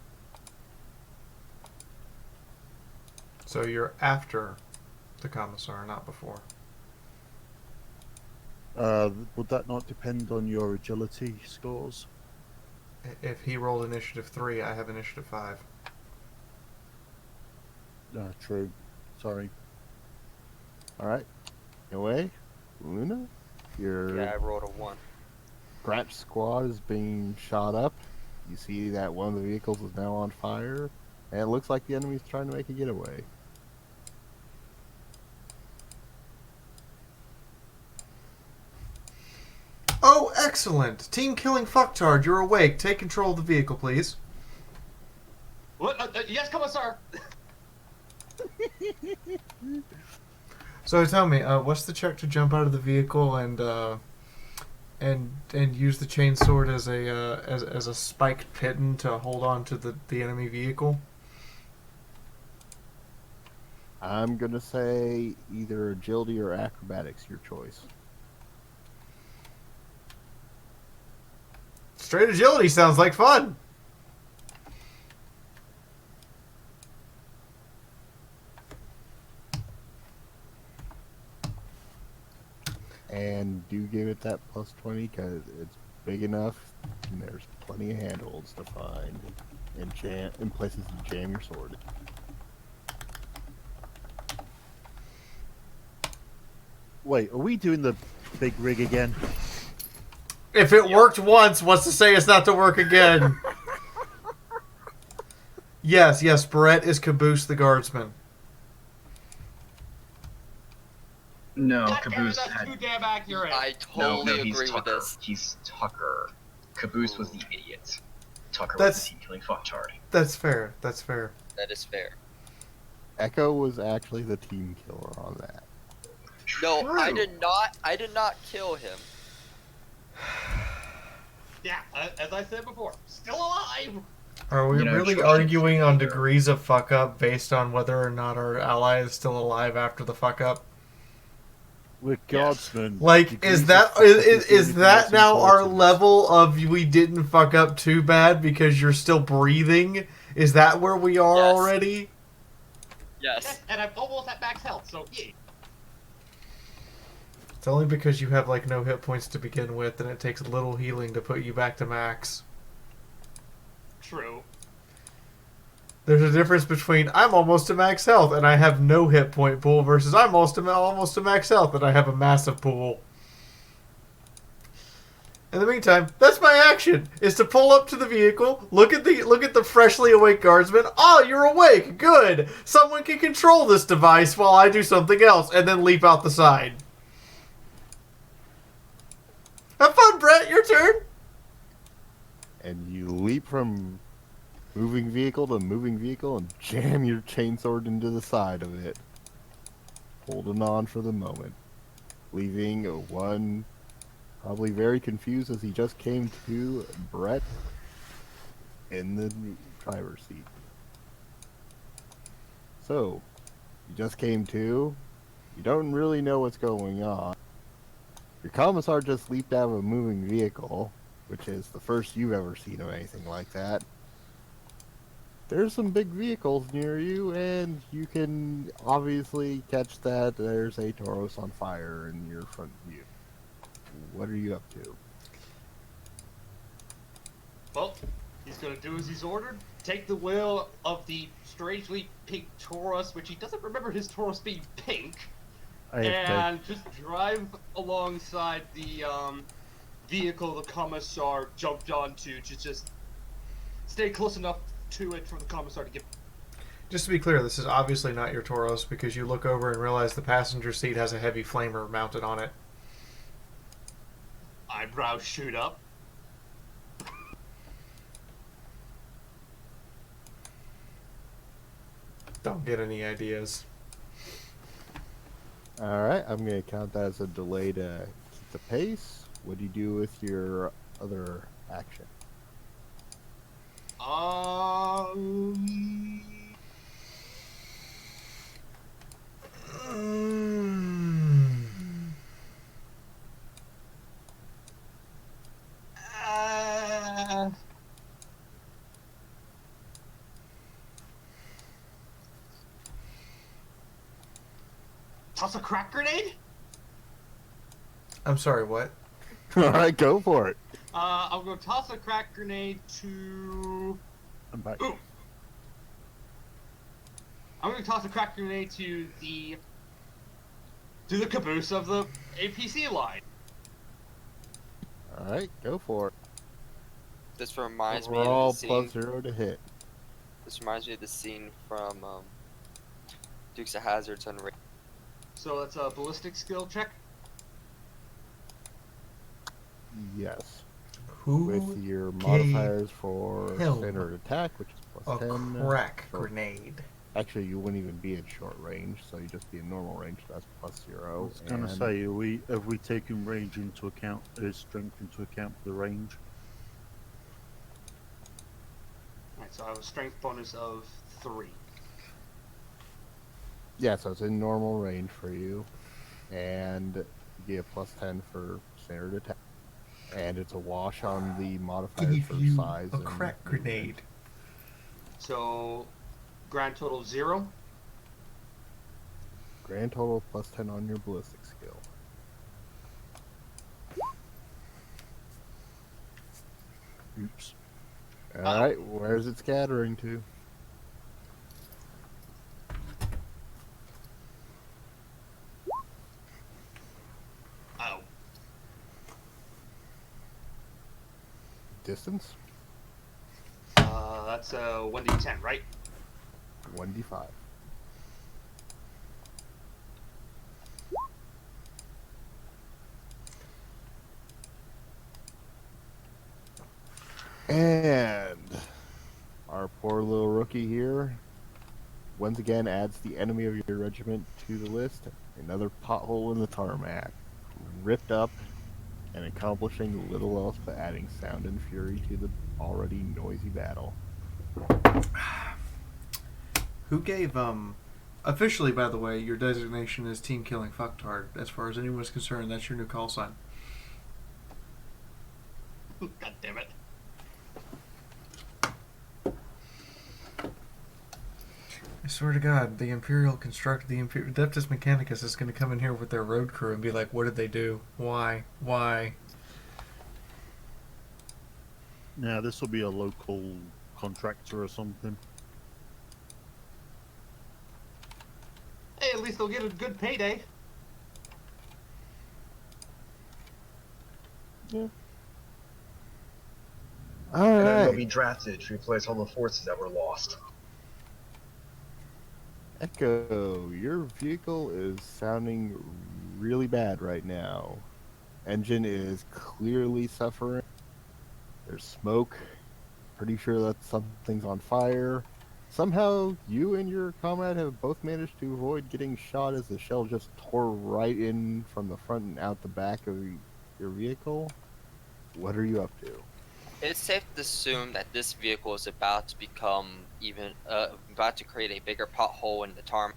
So you're after the commissar, not before. Would that not depend on your agility scores? If he rolled initiative 3, I have initiative 5. True. Sorry. Alright. Away. Luna? Your Yeah, I rolled a 1. Gratch squad is being shot up. You see that one of the vehicles is now on fire. And it looks like the enemy's trying to make a getaway. Oh, excellent! Team killing fucktard, you're awake. Take control of the vehicle, please. What? Yes, Commissar. So tell me, what's the check to jump out of the vehicle and use the chainsword as a spiked piton to hold on to the enemy vehicle? I'm gonna say either agility or acrobatics, your choice. Straight agility sounds like fun. And do give it that plus 20 because it's big enough and there's plenty of handholds to find and places to jam your sword. Wait, are we doing the big rig again? If it worked once, what's to say it's not to work again? Yes, Brett is Caboose the Guardsman. No, God damn it, Caboose that's had. too damn accurate. I No, totally he's agree with Tucker. this. He's Tucker. Caboose was the idiot. Tucker That's- was the team killing fucktard. That's fair. That's fair. That is fair. Echo was actually the team killer on that. No, I True. did not. I did not kill him. Yeah, as I said before, still alive. Are we You know, really George arguing on either. degrees of fuck up based on whether or not our ally is still alive after the fuck up? We're guardsmen. Like, Degrees is of that fuck up the is only that thing now that's our important. level of we didn't fuck up too bad because you're still breathing? Is that where we are Yes. already? Yes. And I'm almost at max health, so yeah. It's only because you have like no hit points to begin with, and it takes little healing to put you back to max. True. There's a difference between I'm almost to max health and I have no hit point pool versus I'm almost to max health and I have a massive pool. In the meantime, that's my action: is to pull up to the vehicle, look at the freshly awake guardsman. Oh, you're awake. Good. Someone can control this device while I do something else, and then leap out the side. Have fun, Brett. Your turn. And you leap from moving vehicle to moving vehicle and jam your chainsword into the side of it, holding on for the moment, leaving one probably very confused as he just came to, Brett, in the driver's seat. So, you just came to, you don't really know what's going on. Your commissar just leaped out of a moving vehicle, which is the first you've ever seen of anything like that. There's some big vehicles near you, and you can obviously catch that there's a Tauros on fire in your front view. What are you up to? Well, he's gonna do as he's ordered. Take the wheel of the strangely pink Taurus, which he doesn't remember his Taurus being pink, and just drive alongside the vehicle the commissar jumped onto to just stay close enough to it for the commissar to get. Just to be clear, this is obviously not your Tauros because you look over and realize the passenger seat has a heavy flamer mounted on it. Eyebrows shoot up. Don't get any ideas. Alright, I'm going to count that as a delay to keep the pace. What do you do with your other action? Toss a crack grenade? I'm sorry, what? Alright, go for it. I'm gonna toss a crack grenade to. I'm back. Ooh. I'm gonna toss a crack grenade to the caboose of the APC line. Alright, go for it. This reminds me Overall, of the scene. plus 0 to hit. This reminds me of the scene from Dukes of Hazzard's on. So that's a ballistic skill check. Yes. Who With your gave modifiers for him standard attack, which is a plus 10. crack So grenade? actually, you wouldn't even be in short range, so you'd just be in normal range. So that's plus I 0. was going to and say, have we taken range into account, strength into account for the range? Alright, so I have a strength bonus of 3. Yeah, so it's in normal range for you, and you get plus 10 for standard attack, and it's a wash on the modifiers Gave for you size a and crack movement. grenade. So, grand total 0. Grand total plus 10 on your ballistic skill. Oops. All right, where's it scattering to? Oh. Distance? That's a 1d10, right? 1d5. And our poor little rookie here once again adds the enemy of your regiment to the list. Another pothole in the tarmac. Ripped up and accomplishing little else but adding sound and fury to the already noisy battle. Who gave officially, by the way, your designation is Team Killing Fucktard. As far as anyone's concerned, that's your new call sign. God damn it. I swear to God, the Adeptus Mechanicus is going to come in here with their road crew and be like, "What did they do? Why? Why?" Now, this will be a local contractor or something. Hey, at least they'll get a good payday. Yeah. And then they'll Alright. be drafted to replace all the forces that were lost. Echo, your vehicle is sounding really bad right now. Engine is clearly suffering. There's smoke. Pretty sure that something's on fire. Somehow, you and your comrade have both managed to avoid getting shot as the shell just tore right in from the front and out the back of your vehicle. What are you up to? It's safe to assume that this vehicle is about to become about to create a bigger pothole in the tarmac.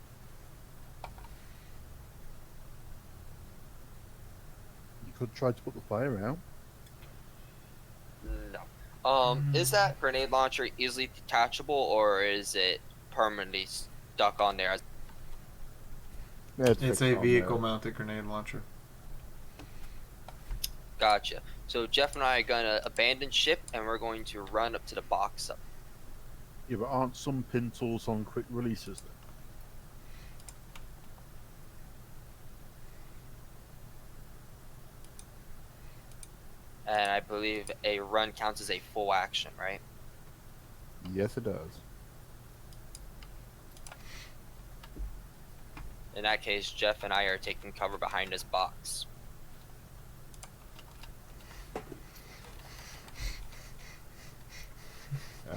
You could try to put the fire out. No. Is that grenade launcher easily detachable, or is it permanently stuck on there? It's fixed a on vehicle-mounted grenade launcher. Gotcha. So Jeff and I are gonna abandon ship, and we're going to run up to the box up. Yeah, but aren't some pin tools on quick releases then? And I believe a run counts as a full action, right? there. Yes, it does. In that case, Jeff and I are taking cover behind this box.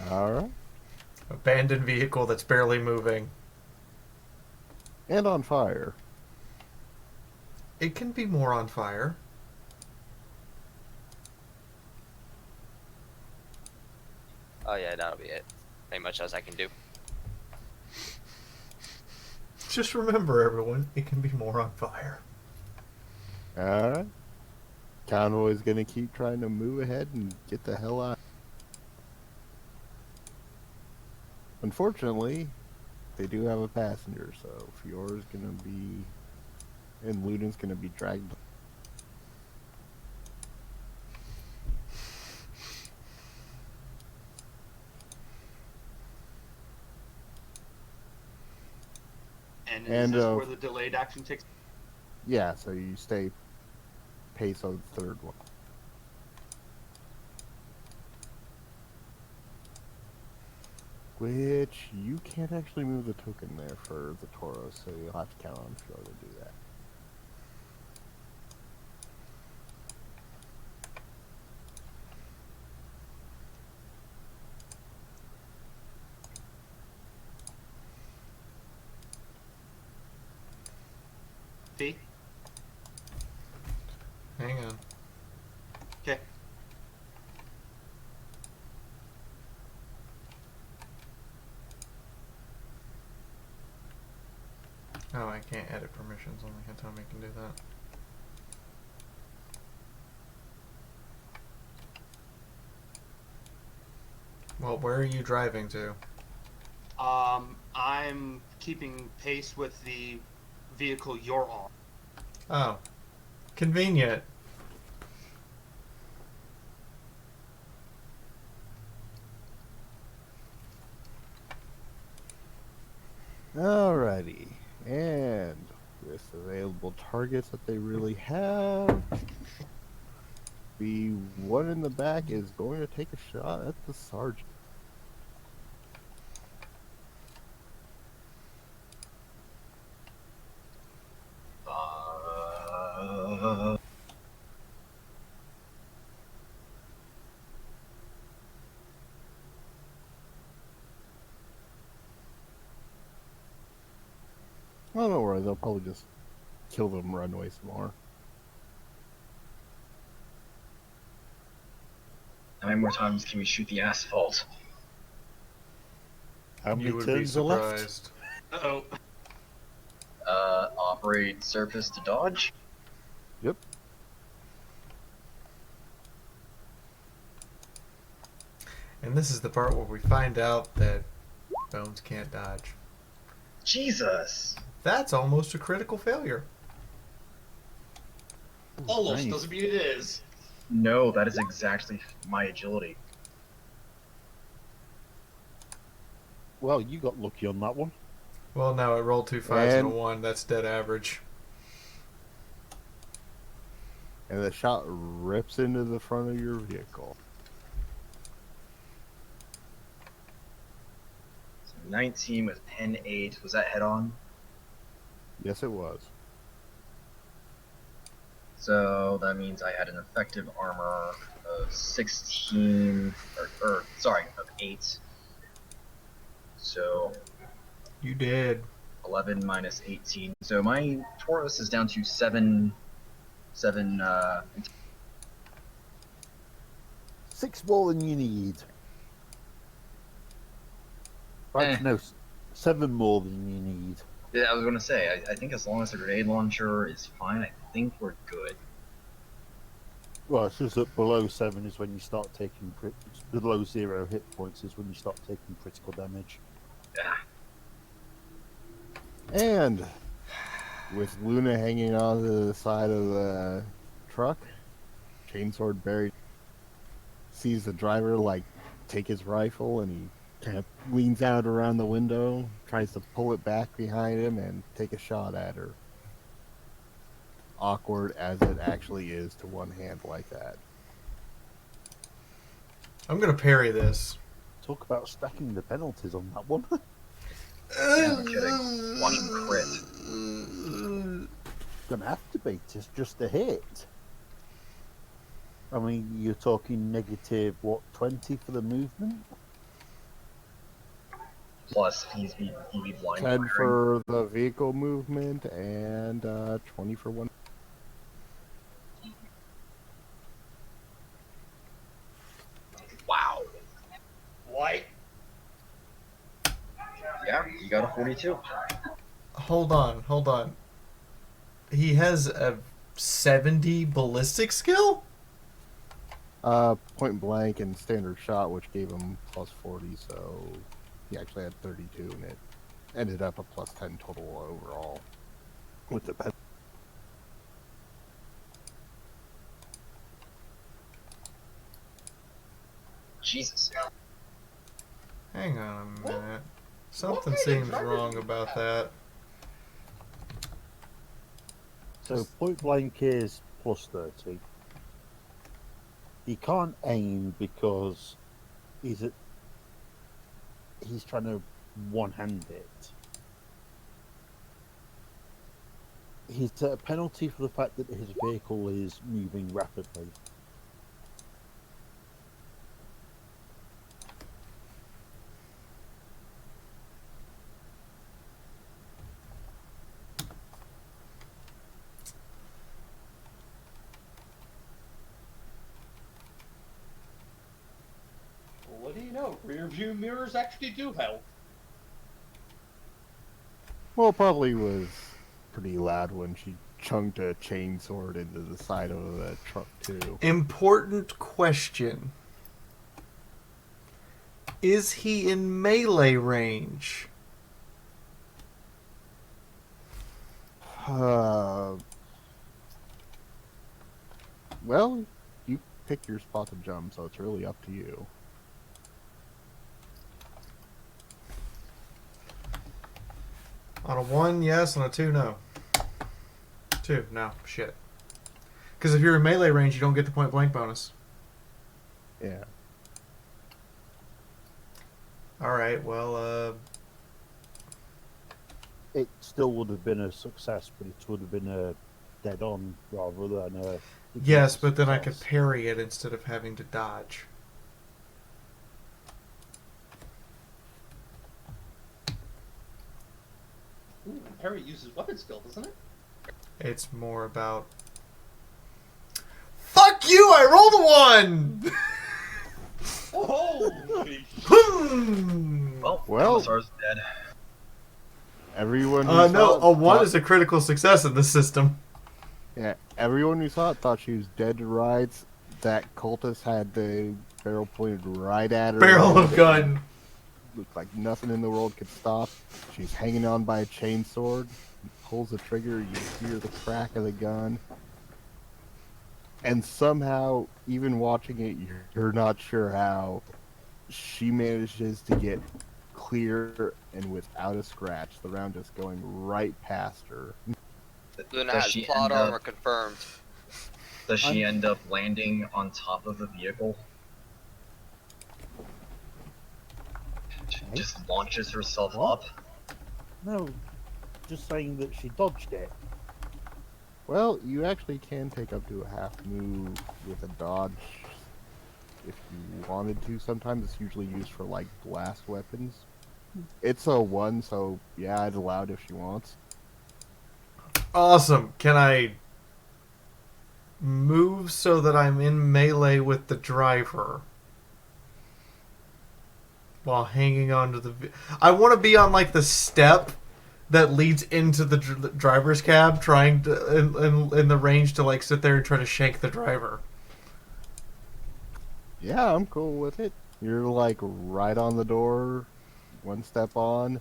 Alright. Abandoned vehicle that's barely moving. And on fire. It can be more on fire. Oh yeah, that'll be it. Pretty much as I can do. Just remember, everyone, it can be more on fire. Alright. Convoy's gonna keep trying to move ahead and get the hell out. Unfortunately, they do have a passenger, so Fiora's gonna be... and Ludin's gonna be dragged. And, And, is this where the delayed action takes? Yeah, so you stay pace on the third one. Which you can't actually move the token there for the Tauros, so you'll have to count on Fiaura to do that. Fee? Hang on. Okay. Oh, I can't edit permissions. Only Hitomi can do that. Well, where are you driving to? I'm keeping pace with the vehicle you're on. Oh, convenient. Alrighty, and with available targets that they really have, the one in the back is going to take a shot at the sergeant. Oh, don't worry, they'll probably just kill them, run away some more. How many more times can we shoot the asphalt? How many You would be turns are left? surprised. Uh-oh. Operate surface to dodge? Yep. And this is the part where we find out that Bones can't dodge. Jesus! That's almost a critical failure. Almost Nice. doesn't mean it is. No, that is exactly my agility. Well, you got lucky on that one. Well, no, it rolled 2 5s and a And- 1. That's dead average. And the shot rips into the front of your vehicle. So 19 with pen 8. Was that head on? Yes, it was. So that means I had an effective armor of 16, of 8. So You did. 11 minus 18. So my Taurus is down to 7. 6 more than you need. Right, no, 7 more than you need. Yeah, I was going to say, I think as long as the grenade launcher is fine, I think we're good. Well, it's just that below 7 is when you start taking below 0 hit points is when you start taking critical damage. Yeah. And with Luna hanging onto the side of the truck, chainsword buried, sees the driver like take his rifle, and he kind of leans out around the window, tries to pull it back behind him and take a shot at her. Awkward as it actually is to one hand like that. I'm gonna parry this. Talk about stacking the penalties on that one. Yeah, no kidding. Watch him crit. Gonna have to be. It's just a hit. I mean, you're talking negative, what, 20 for the movement? Plus, he's be blind 10 firing. for the vehicle movement and 20 for one. Wow. What? Yeah, you got a 42. Hold on. He has a 70 ballistic skill? Point blank and standard shot, which gave him plus 40, so he actually had 32, and it ended up a plus 10 total overall with the pen. Jesus. Hang on a minute. Something seems wrong about that. So point blank is plus 30. He can't aim because he's at he's trying to one-hand it. He's at a penalty for the fact that his vehicle is moving rapidly. What do you know? Rear view mirrors actually do help. Well, probably was pretty loud when she chunked a chainsword into the side of the truck, too. Important question. Is he in melee range? Well, you pick your spot to jump, so it's really up to you. On a 1, yes. On a 2, no. 2, no. Shit. Because if you're in melee range, you don't get the point blank bonus. Yeah. Alright, well, It still would have been a success, but it would have been a dead-on rather than a... yes, but then I could success. parry it instead of having to dodge. Ooh, Harry uses weapon skill, doesn't it? It's more about... Fuck you! I rolled a 1! Holy Well, Commissar's dead. Everyone who no, saw it a 1 thought- is a critical success in this system. Yeah, everyone who saw it thought she was dead to rights. That cultist had the barrel pointed right at her. Barrel of gun. Looked like nothing in the world could stop. She's hanging on by a chainsword. He pulls the trigger, you hear the crack of the gun. And somehow, even watching it, you're not sure how she manages to get clear and without a scratch. The round just going right past her. Luna Does has she plot end up- armor confirmed. Does she end up landing on top of the vehicle? Just launches herself up? No, just saying that she dodged it. Well, you actually can take up to a half move with a dodge if you wanted to. Sometimes it's usually used for like blast weapons. It's a 1, so yeah, I'd allow it if she wants. Awesome. Can I move so that I'm in melee with the driver while hanging onto the... I want to be on like the step that leads into the driver's cab, trying to in the range to like sit there and try to shank the driver. Yeah, I'm cool with it. You're like right on the door, one step on,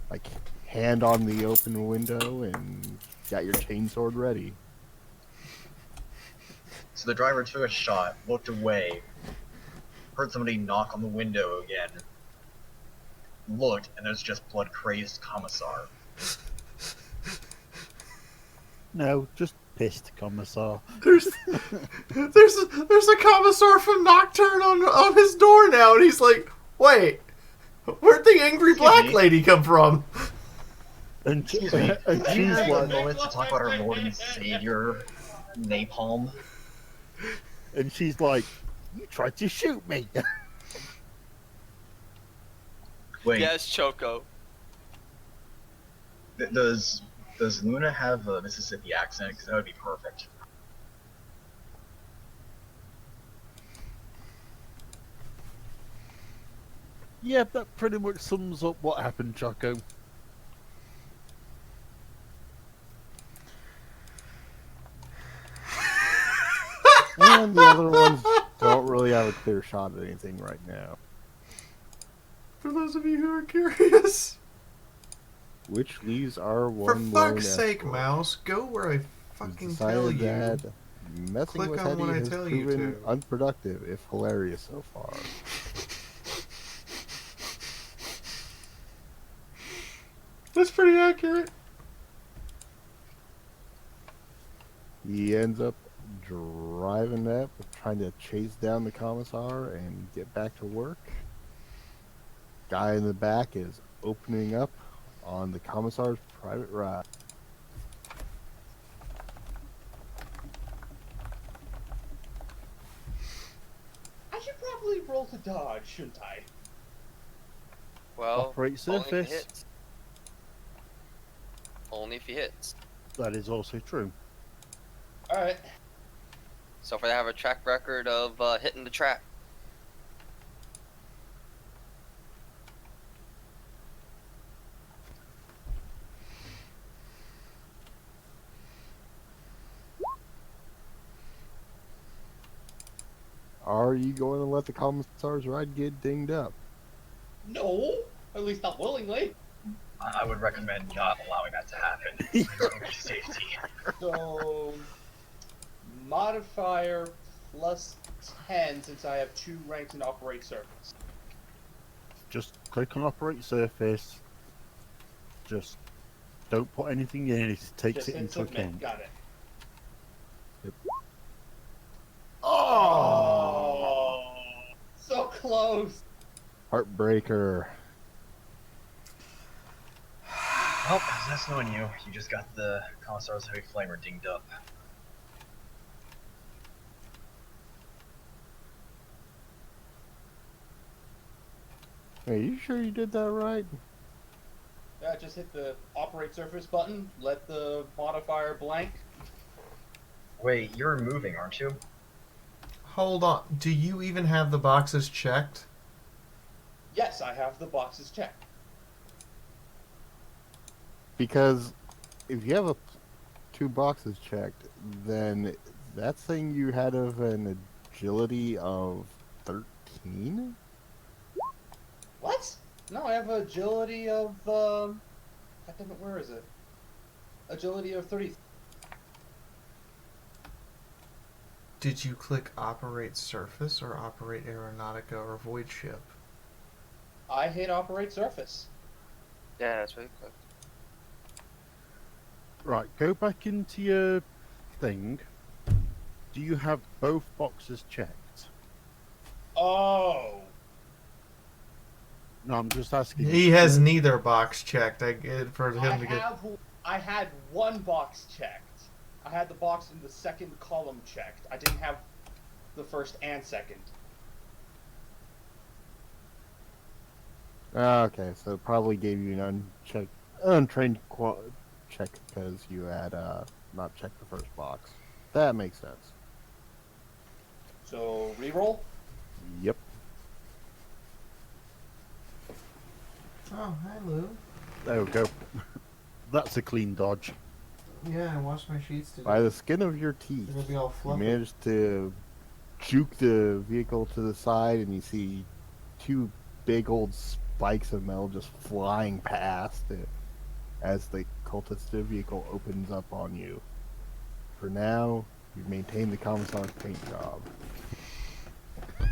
like hand on the open window, and got your chainsword ready. So the driver took a shot, looked away, heard somebody knock on the window again, looked, and there's just blood-crazed Commissar. No, just pissed, Commissar. There's a commissar from Nocturne on his door now, and he's like, wait, where'd the angry black me. lady come from? And, Excuse me, and do you she's have a like, moment to talk about our Lord and Savior, Napalm? you tried to shoot me. Wait, Yes, Choco. does Luna have a Mississippi accent? Because that would be perfect. Yeah, that pretty much sums up what happened, Choco. And the other ones don't really have a clear shot at anything right now. For those of you who are curious. Which leaves our For one fuck's lone sake, escort, Mouse, go where I who's fucking tell decided you. that messing Click with on when Hetty I has tell you proven to. unproductive, if hilarious so far. That's pretty accurate. He ends up driving up, trying to chase down the commissar and get back to work. guy in the back is opening up on the commissar's private ride. I should probably roll to dodge, shouldn't I? Well, Operate only if he surface. hits. Only if he hits. That is also true. Alright. So if I have a track record of hitting the track. Are you going to let the commissar's ride get dinged up? No! At least not willingly. I would recommend not allowing that to happen for your safety. So, modifier plus 10 since I have 2 ranks in operate surface. Just click on operate surface. Just don't put anything in, it takes Just it hit into submit. account. Got it. Yep. Oh! So close! Heartbreaker. Well, that's knowing you. You just got the Commissar's Heavy Flamer dinged up. Are you sure you did that right? Yeah, just hit the operate surface button, let the modifier blank. Wait, you're moving, aren't you? Hold on. Do you even have the boxes checked? Yes, I have the boxes checked. Because if you have 2 boxes checked, then that's saying you had of an agility of 13? What? No, I have agility of, God damn it, where is it? Agility of 30. Did you click operate surface or operate aeronautica or void ship? I hit operate surface. Yeah, that's really quick. Right, go back into your thing. Do you have both boxes checked? Oh! No, I'm just asking. He has neither box checked. For him to get. I had 1 box checked. I had the box in the second column checked. I didn't have the first and second. Okay, so it probably gave you an untrained check because you had not checked the first box. That makes sense. So, reroll? Yep. Oh, hi Lou. There we go. That's a clean dodge. Yeah, I washed my sheets today. By the skin of your teeth, It'll be all you fluffy. managed to juke the vehicle to the side, and you see 2 big old spikes of metal just flying past it as the cultist vehicle opens up on you. For now, you've maintained the commissar's paint job.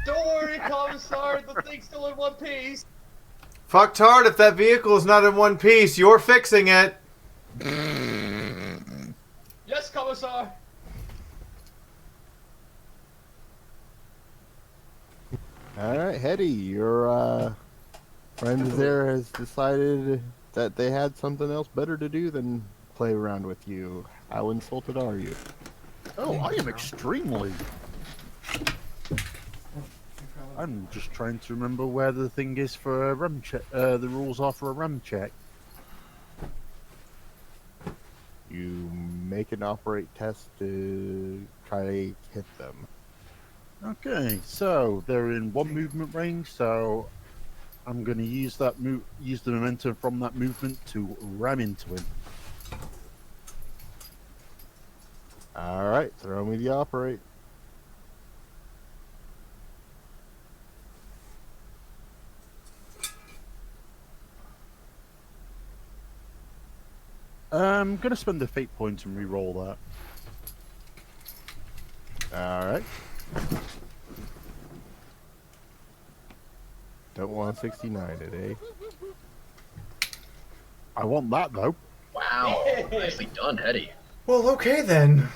Don't worry, Commissar, the thing's still in one piece. Fucktard, if that vehicle is not in one piece, you're fixing it. Yes, Commissar. Alright, Hetty, your friend there has decided that they had something else better to do than play around with you. How insulted are you? Oh, I am extremely. I'm just trying to remember where the thing is for a ram check. The rules are for a ram check. You make an operate test to try to hit them. Okay, so they're in 1 movement range, so I'm going to use that use the momentum from that movement to ram into him. Alright, throw me the operate. I'm going to spend a fate point and re-roll that. Alright. Don't want 69 today. I want that though, Wow, nicely done, Hetty. Well, okay then.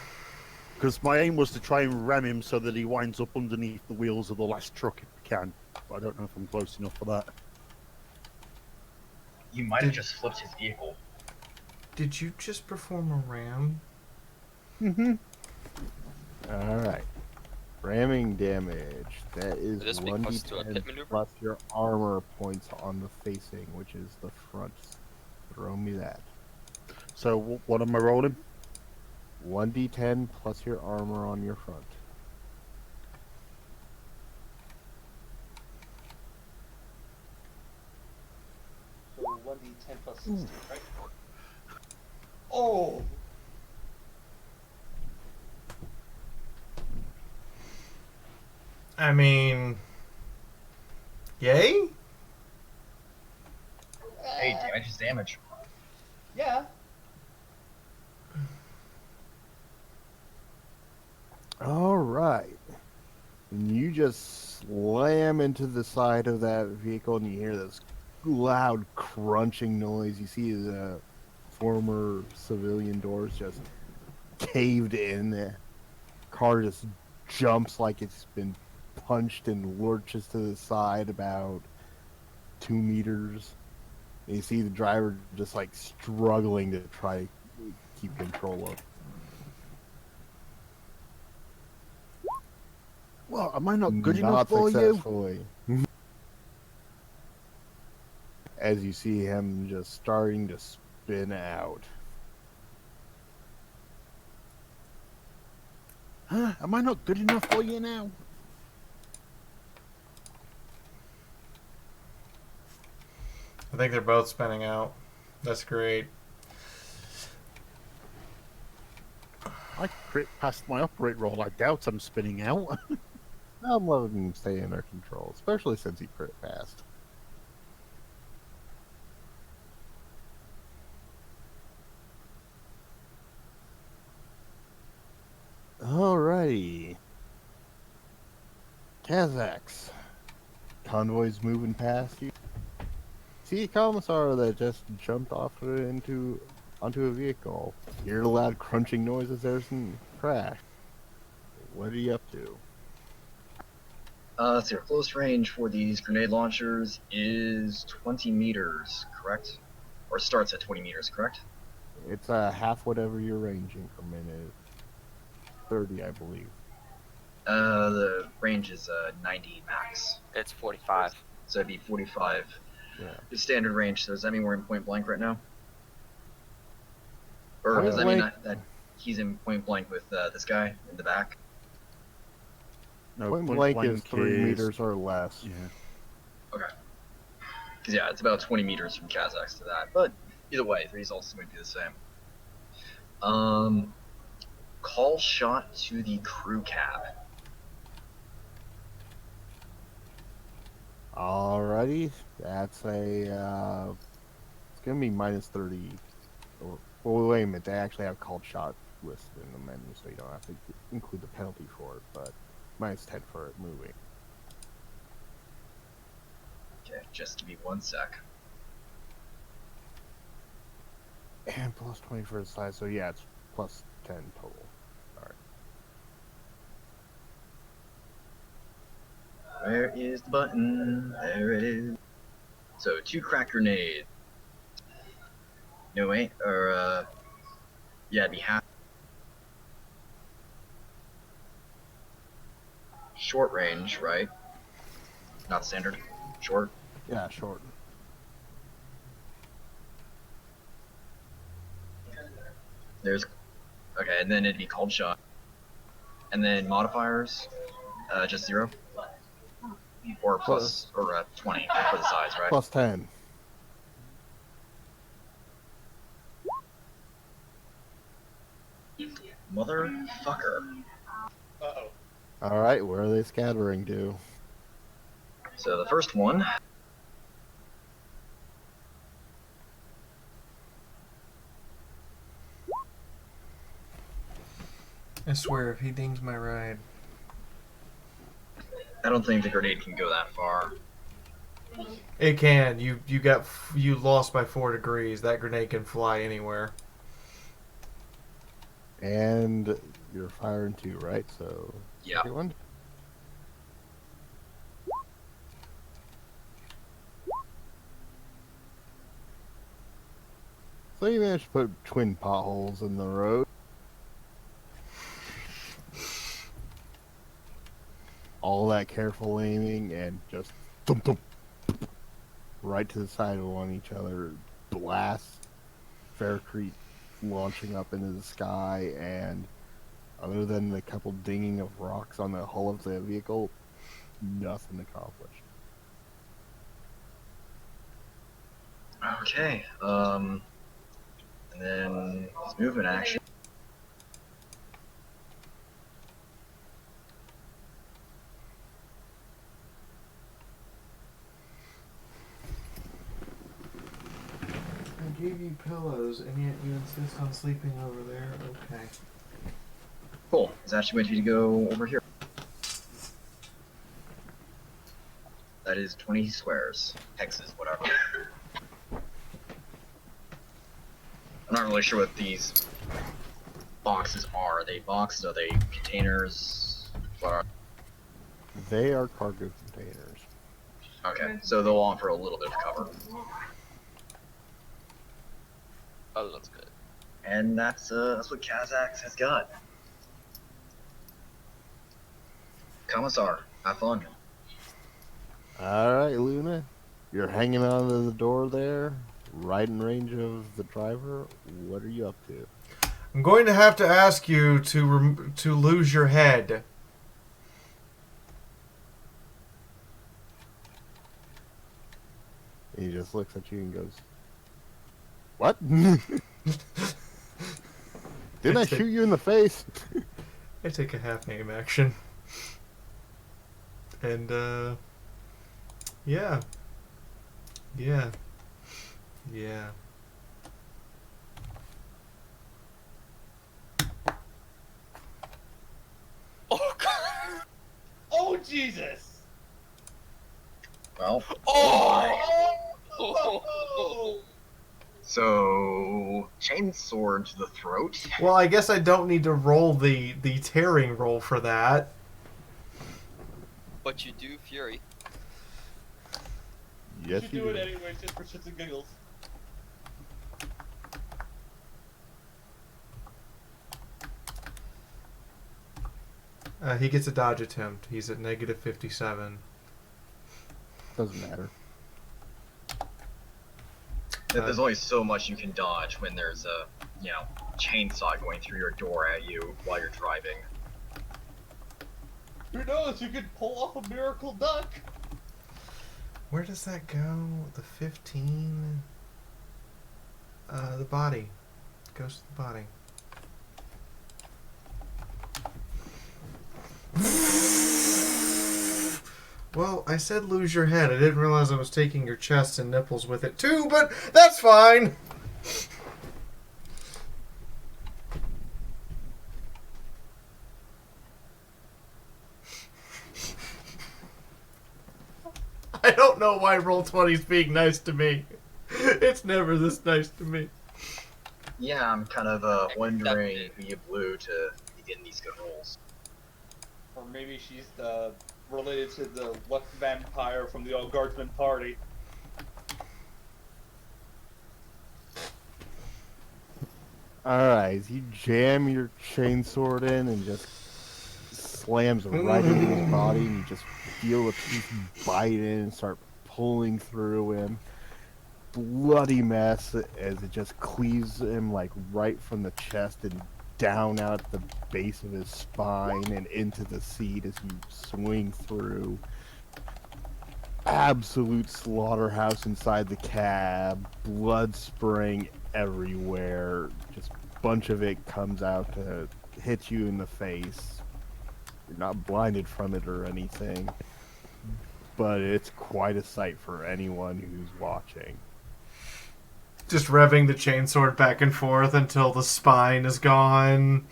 because my aim was to try and ram him so that he winds up underneath the wheels of the last truck if I can. But I don't know if I'm close enough for that. You might have just flipped his vehicle. Did you just perform a ram? Mm-hmm. Alright. Ramming damage. That is Would this be close to a 1d10 pit maneuver? plus your armor points on the facing, which is the front. Throw me that. So what am I rolling? 1d10 plus your armor on your front. So 1d10 plus 16, right? Oh! I mean, yay? Hey, damage is damage. Yeah. Alright. And you just slam into the side of that vehicle and you hear this loud crunching noise. You see the former civilian doors just caved in. The car just jumps like it's been punched and lurches to the side about 2 meters. And you see the driver just like struggling to try to keep control of. Well, am I not good enough Not for you? successfully. As you see him just starting to spin out. Huh? Am I not good enough for you now? I think they're both spinning out. That's great. I crit past my operate roll. I doubt I'm spinning out. I'm letting him stay in their control, especially since he crit passed. Alrighty. Kazakhs. Convoy's moving past you. See a commissar that just jumped off onto a vehicle. Hear the loud crunching noises, there's some crash. What are you up to? So your close range for these grenade launchers is 20 meters, correct? Or starts at 20 meters, correct? It's half whatever your range increment is. 30, I believe. The range is 90 max. It's 45. So it'd be 45. Yeah. The standard range, so does that mean we're in point blank right now? Or Point does that mean blank. that he's in point blank with this guy in the back? No, Point blank is 3 meters or less. Yeah. Okay. Because, yeah, it's about 20 meters from Kazakhs to that. But either way, the results would be the same. Call shot to the crew cab. Alrighty, that's a, it's gonna be minus 30. Well, wait a minute, they actually have called shot listed in the menu, so you don't have to include the penalty for it, but minus 10 for it moving. Okay, just give me 1 sec. And plus 20 for the size, so yeah, it's plus 10 total. Where is the button? There it is. So 2 crack grenades. No wait, or yeah, it'd be half. Short range, right? Not standard. Short. Yeah, short. There's okay, and then it'd be called shot. And then modifiers, just 0. Or plus, or 20 for the size, right? Plus 10. Motherfucker. Uh-oh. Alright, where are they scattering to? So the first one. I swear, if he dings my ride. I don't think the grenade can go that far. It can. You lost by 4 degrees. That grenade can fly anywhere. And you're firing 2, right? So, Yeah. second one? So you managed to put twin potholes in the road. All that careful aiming and just thump, thump, right to the side of one each other. Blast, Faircrete launching up into the sky, and other than the couple dinging of rocks on the hull of the vehicle, nothing accomplished. Okay. And then his movement action. I gave you pillows, and yet you insist on sleeping over there? Okay. Cool. He's actually going to go over here. That is 20 squares, hexes, whatever. I'm not really sure what these boxes are. Are they boxes? Are they containers? What are? They are cargo containers. Okay, so they'll offer a little bit of cover. Oh, that's good. And that's what Kazakhs has got. Commissar, have fun. Alright, Luna. You're hanging on to the door there, right in range of the driver. What are you up to? I'm going to have to ask you to lose your head. He just looks at you and goes, "What? Didn't I shoot you in the face?" I take a half aim action. And, yeah. Yeah. Yeah. Oh god. Oh Jesus! Well, Oh. so chainsword to the throat. Well, I guess I don't need to roll the tearing roll for that. But you do Fury. You Yes, should you do it do. anyway, just for shits and giggles. He gets a dodge attempt. He's at negative 57. Doesn't matter. There's only so much you can dodge when there's a, chainsaw going through your door at you while you're driving. Who knows? You could pull off a miracle duck. Where does that go? The 15? The body. Goes to the body. Well, I said lose your head. I didn't realize I was taking your chest and nipples with it too, but that's fine! I don't know why Roll20's being nice to me. It's never this nice to me. Yeah, I'm kind of wondering who you blew to be getting these good rolls. Or maybe she's related to the left vampire from the old guardsman party. Alright, you jam your chainsword in and just slams right into his body, and you just feel the teeth bite in and start pulling through him. Bloody mess as it just cleaves him like right from the chest and down out the base of his spine and into the seat as you swing through. Absolute slaughterhouse inside the cab, blood spraying everywhere. Just a bunch of it comes out to hit you in the face. You're not blinded from it or anything, but it's quite a sight for anyone who's watching. Just revving the chainsword back and forth until the spine is gone.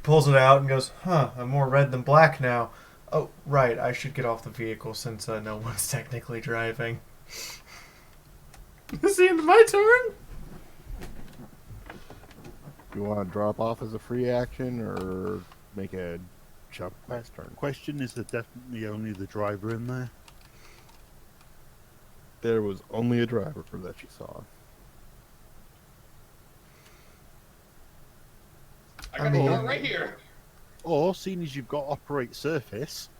Pulls it out and goes, huh, I'm more red than black now. Oh, right, I should get off the vehicle since no one's technically driving. Is it my turn? You want to drop off as a free action or make a jump quest turn? Question: is there definitely only the driver in there? There was only a driver that she saw. I I got mean- a car right here. Or, seeing as you've got operate surface,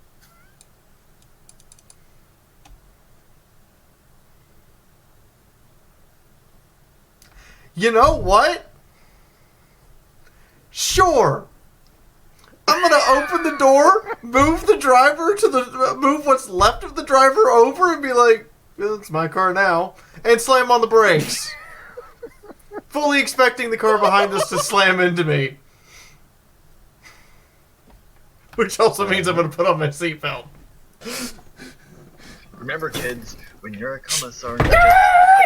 You know what? Sure. I'm gonna open the door, move the driver to the move what's left of the driver over, and be like, "It's my car now," and slam on the brakes, fully expecting the car behind us to slam into me. Which also means I'm gonna put on my seatbelt. Remember, kids, when you're a commissar and you just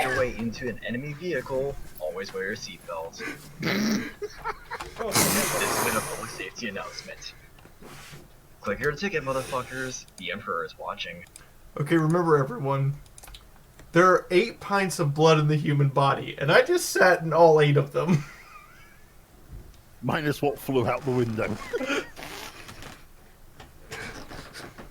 put your way into an enemy vehicle, always wear your seatbelt. This has been a public safety announcement. Click your ticket, motherfuckers. The Emperor is watching. Okay, remember everyone. There are 8 pints of blood in the human body, and I just sat in all 8 of them. minus what flew out the window.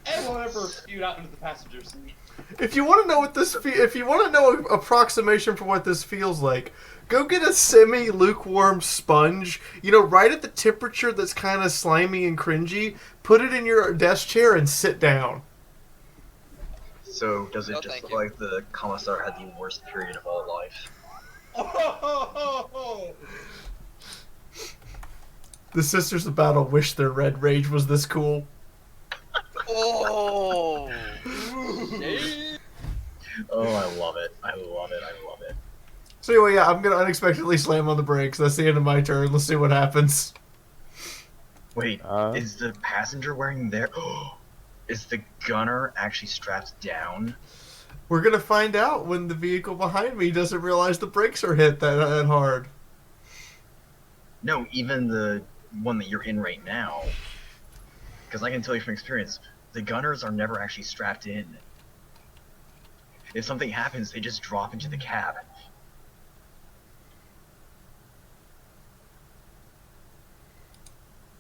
And whatever spewed out into the passenger seat. If you want to know what this, if you want to know an approximation for what this feels like, go get a semi-lukewarm sponge. You know, right at the temperature that's kind of slimy and cringy. Put it in your desk chair and sit down. So, does it No, just thank look you. like the commissar had the worst period of all life? Oh, The Sisters of Battle wish their red rage was this cool. Oh. Oh, I love it. I love it. I love it. So anyway, yeah, I'm gonna unexpectedly slam on the brakes. That's the end of my turn. Let's see what happens. Wait, is the passenger wearing their... Is the gunner actually strapped down? We're gonna find out when the vehicle behind me doesn't realize the brakes are hit that hard. No, even the one that you're in right now. Because I can tell you from experience, the gunners are never actually strapped in. If something happens, they just drop into the cab.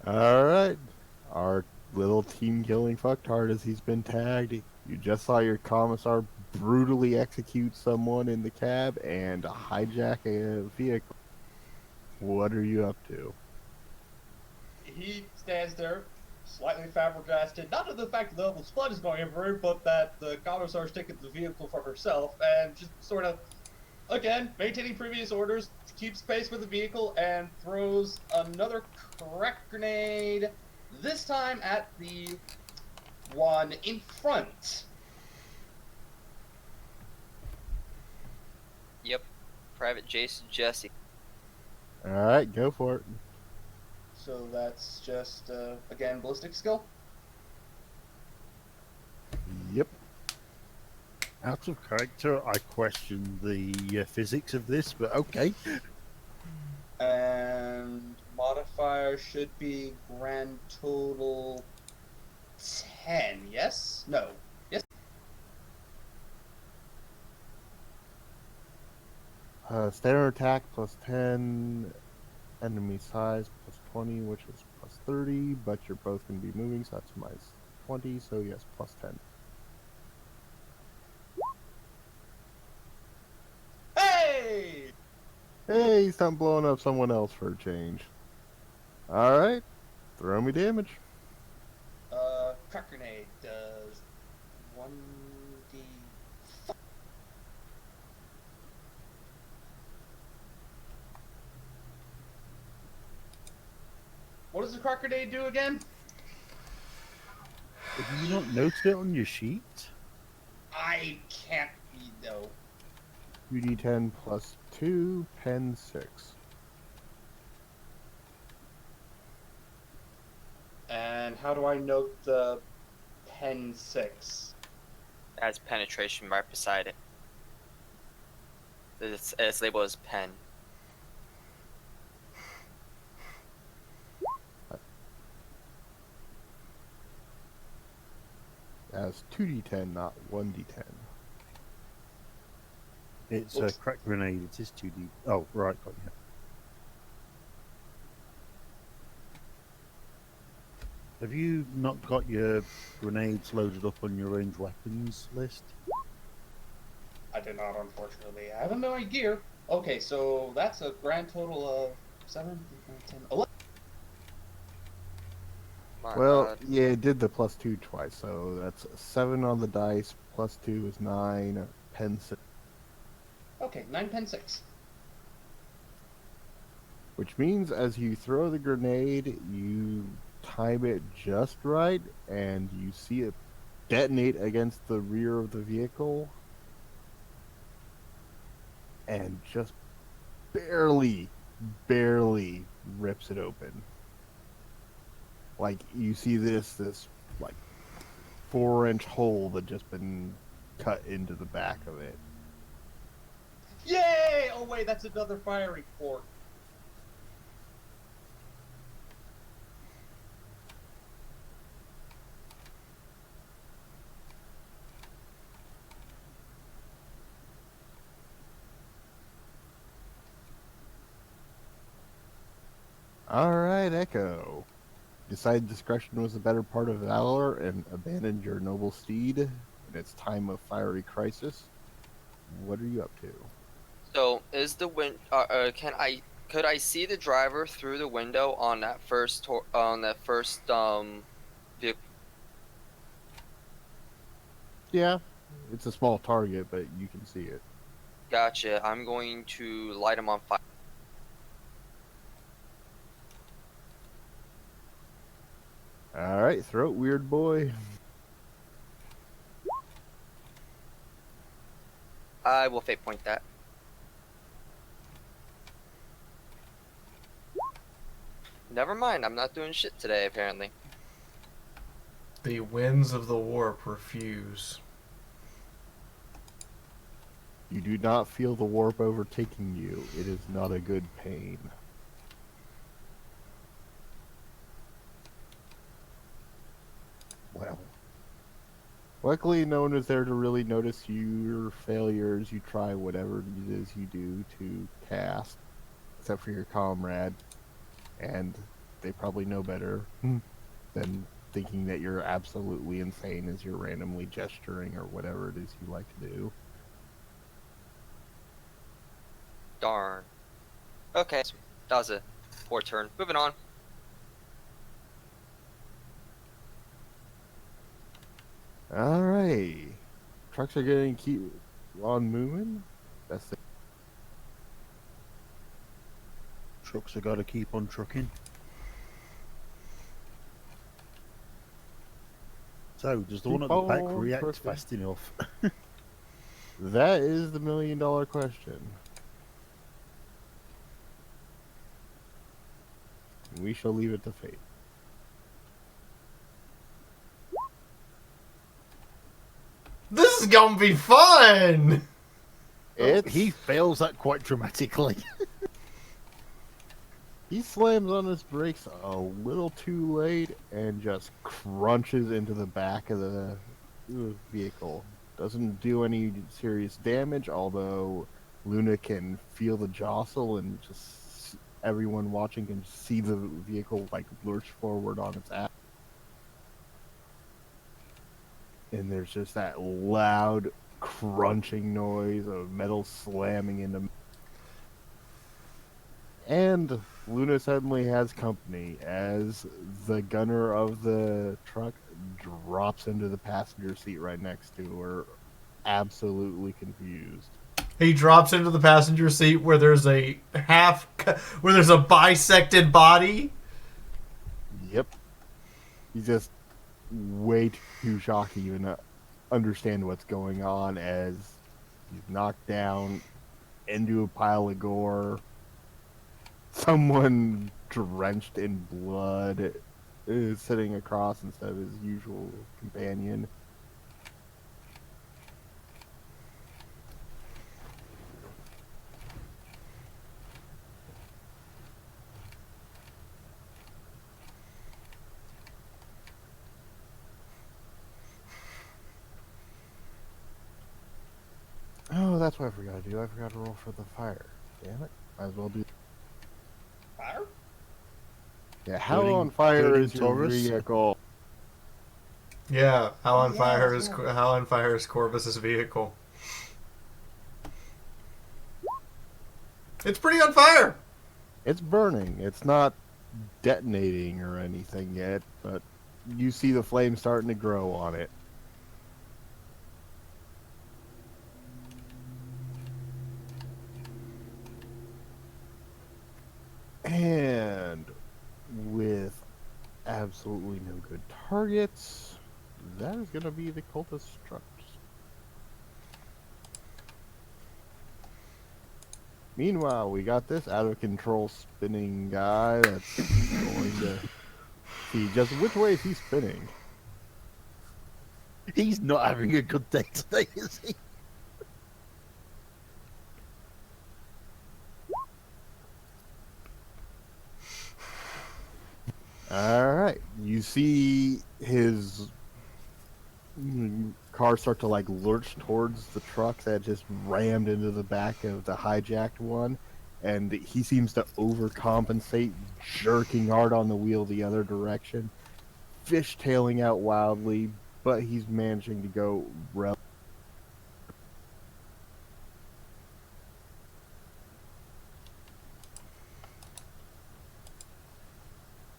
Alright. Our little team killing fucktard as he's been tagged. You just saw your commissar brutally execute someone in the cab and hijack a vehicle. What are you up to? he stands there, slightly flabbergasted, not at the fact that the double blood is going everywhere, but that the commissar is taking the vehicle for herself, and just sort of, again, maintaining previous orders, keeps pace with the vehicle, and throws another crack grenade, this time at the one in front. Yep. Private Jason Jesse. Alright, go for it. So that's just, again, ballistic skill. Yep. Out of character, I question the physics of this, but okay. And modifier should be grand total 10, yes? No. Yes? Standard attack plus 10, enemy size plus 20, which is plus 30, but you're both going to be moving, so that's minus 20, so yes, plus 10. Hey! Hey, he's not blowing up someone else for a change. Alright, throw me damage. Crack grenade does 1d. What does the crack grenade do again? Have you not noted it on your sheet? I can't read though. 2d10 plus 2, pen 6. And how do I note the pen 6? Has penetration right beside it. It's labeled as pen. That's 2d10, not 1d10. It's a Oops. crack grenade. It is 2D. Oh, right, got you. Have you not got your grenades loaded up on your ranged weapons list? I did not, unfortunately. I haven't been my gear. Okay, so that's a grand total of 7, 8, 9, 10, 11. My Well, God. yeah, it did the +2 twice, so that's 7 on the dice. +2 is 9. Pen 6. Okay, 9, pen 6. Which means as you throw the grenade, you time it just right, and you see it detonate against the rear of the vehicle, and just barely rips it open. Like, you see this like 4-inch hole that just been cut into the back of it. Yay! Oh wait, that's another firing port. Alright, Echo. Decide discretion was the better part of valor and abandoned your noble steed in its time of fiery crisis. What are you up to? So is the could I see the driver through the window on that first vehicle? Yeah, it's a small target, but you can see it. Gotcha. I'm going to light him on fire. Alright, throat weird boy. I will fate point that. Never mind, I'm not doing shit today, apparently. The winds of the warp refuse. You do not feel the warp overtaking you. It is not a good pain. Well. Luckily, no one is there to really notice your failures. You try whatever it is you do to cast, except for your comrade. And they probably know better than thinking that you're absolutely insane as you're randomly gesturing or whatever it is you like to do. Darn. Okay, that was a poor turn. Moving on. Alright. Trucks are going to keep on moving. That's the... Trucks have got to keep on trucking. So, does the one at the back Keep on react trucking. fast enough? That is the million-dollar question. We shall leave it to fate. This is gonna be fun! He fails that quite dramatically. He slams on his brakes a little too late and just crunches into the back of the vehicle. Doesn't do any serious damage, although Luna can feel the jostle and just everyone watching can see the vehicle like lurch forward on its ass. And there's just that loud crunching noise of metal slamming into. And Luna suddenly has company as the gunner of the truck drops into the passenger seat right next to her, absolutely confused. He drops into the passenger seat where there's a where there's a bisected body. Yep. He's just way too shocked to even understand what's going on as he's knocked down into a pile of gore. Someone drenched in blood is sitting across instead of his usual companion. Oh, that's what I forgot to do. I forgot to roll for the fire. Damn it. Might as well do. Fire? Yeah, how Burning- on fire burning is your Taurus? vehicle? Yeah, how on Yeah, fire that's is right. how on fire is Corvus's vehicle? It's pretty on fire! It's burning. It's not detonating or anything yet, but you see the flame starting to grow on it. And with absolutely no good targets, that is going to be the cultist structs. Meanwhile, we got this out of control spinning guy that's going to see just which way is he spinning. He's not having a good day today, is he? Alright, you see his car start to like lurch towards the truck that just rammed into the back of the hijacked one, and he seems to overcompensate, jerking hard on the wheel the other direction, fishtailing out wildly, but he's managing to go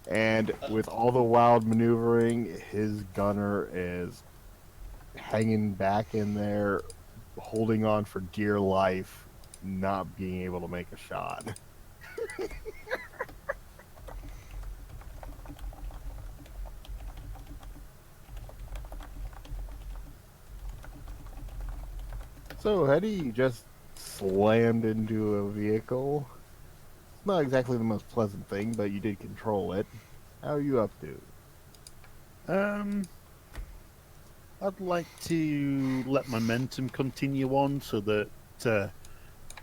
and with all the wild maneuvering, his gunner is hanging back in there, holding on for dear life, not being able to make a shot. So, Hetty just slammed into a vehicle. Not exactly the most pleasant thing, but you did control it. How are you up to? I'd like to let momentum continue on so that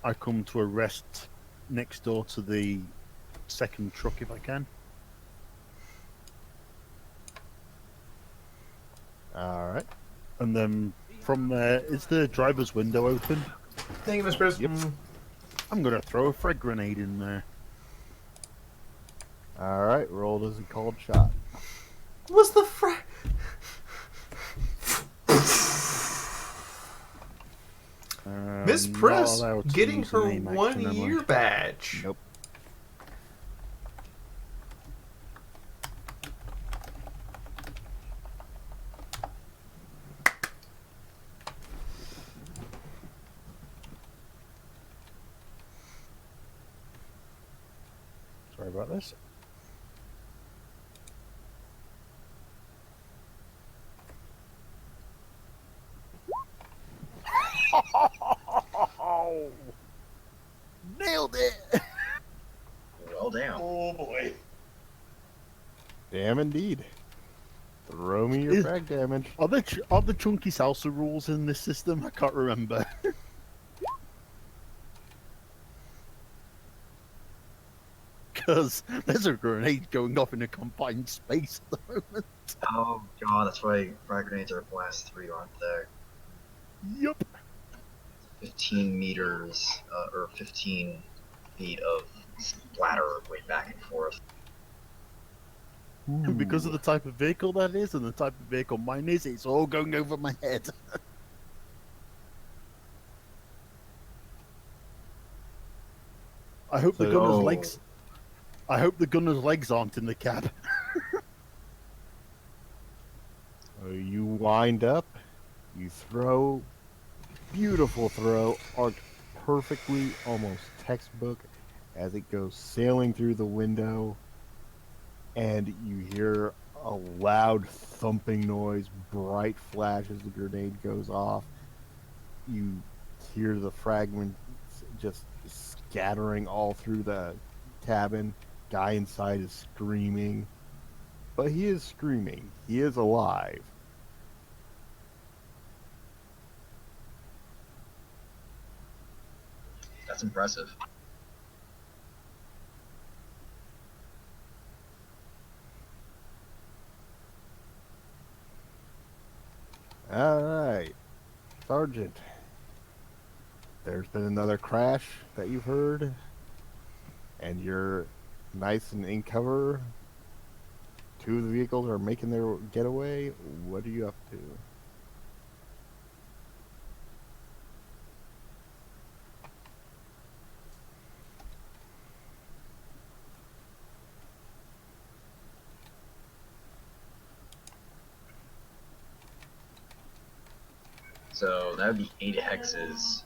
I come to a rest next door to the second truck if I can. Alright. And then from there, is the driver's window open? Thank you, Mr. Chris. Yep. I'm going to throw a frag grenade in there. Alright, rolled as a called shot. What's the Miss Not Press allowed to getting use her an aim action, 1 am I? year badge. Nope. Sorry about this. Nailed it! Well, damn. Oh boy. Damn indeed. Throw me your Is- frag damage. Are the chunky salsa rules in this system? I can't remember. Because there's a grenade going off in a confined space at the moment. Oh god, that's why frag grenades are blast 3, aren't they? Yup. 15 meters, or 15 feet of splatter way back and forth. And because of the type of vehicle that is and the type of vehicle mine is, it's all going over my head. I hope the So- gunner's legs. I hope the gunner's legs aren't in the cab. You wind up, you throw, beautiful throw, arced perfectly, almost textbook, as it goes sailing through the window, and you hear a loud thumping noise, bright flash as the grenade goes off. You hear the fragments just scattering all through the cabin. Guy inside is screaming, but he is screaming. He is alive. That's impressive. All right, Sergeant. There's been another crash that you've heard, and you're nice and in cover. 2 of the vehicles are making their getaway. What are you up to? So that would be 8 hexes.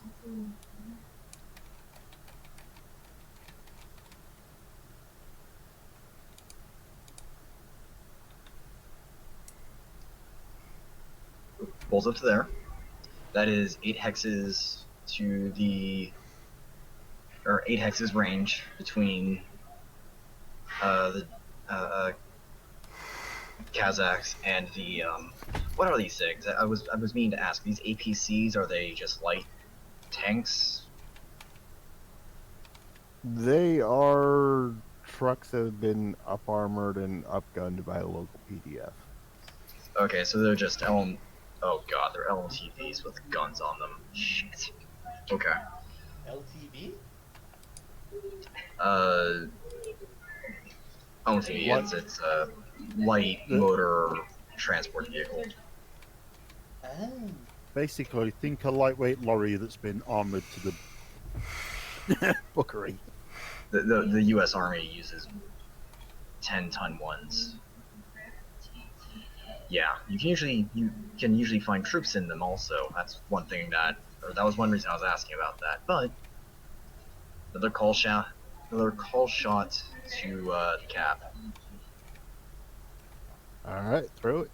Pulls up to there. That is 8 hexes to the, or 8 hexes range between the Kazakhs and the what are these things? I was meaning to ask. These APCs, are they just light tanks? They are trucks that have been up armored and upgunned by a local PDF. Okay, so they're just oh god, they're LMTVs with guns on them. Shit. Okay. LTV? LMTV, it's a light motor transport vehicle. Oh. Basically, think a lightweight lorry that's been armored to the bookery. The U.S. Army uses 10-ton ones. Yeah, you can usually find troops in them. Also, that's one thing that was one reason I was asking about that. But another call shot to the cap. All right, throw it.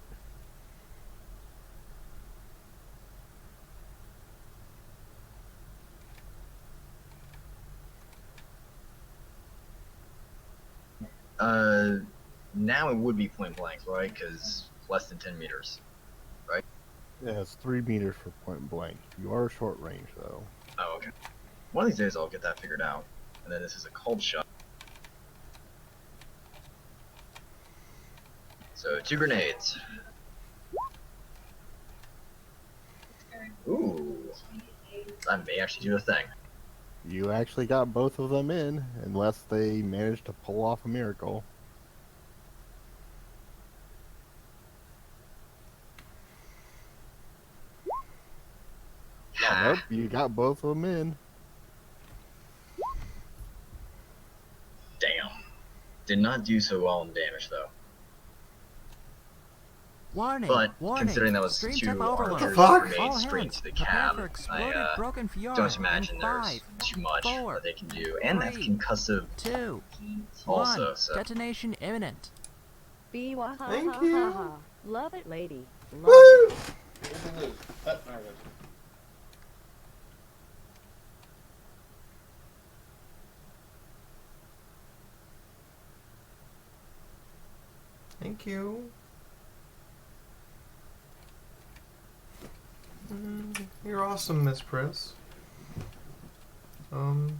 Now it would be point blank, right? Because less than 10 meters. Yeah, it's 3 meters for point blank. You are short range though. Oh, okay. One of these days I'll get that figured out. And then this is a cold shot. So 2 grenades. Ooh, that may actually do a thing. You actually got both of them in, unless they managed to pull off a miracle. Nope, you got both of them in. Damn. Did not do so well in damage though. Warning, But warning. considering that was Stream 2 tip overload. archers Fuck? grenades All straight hands, to the prepare cab, for exploded I broken Fiaura don't imagine in there's 5, too much 4, that they can do. And that's 3, concussive 2, also, 1. so Detonation imminent. Thank you. Love it, lady. Love Woo! it. Alright, good. Thank you. You're awesome, Miss Press. Thank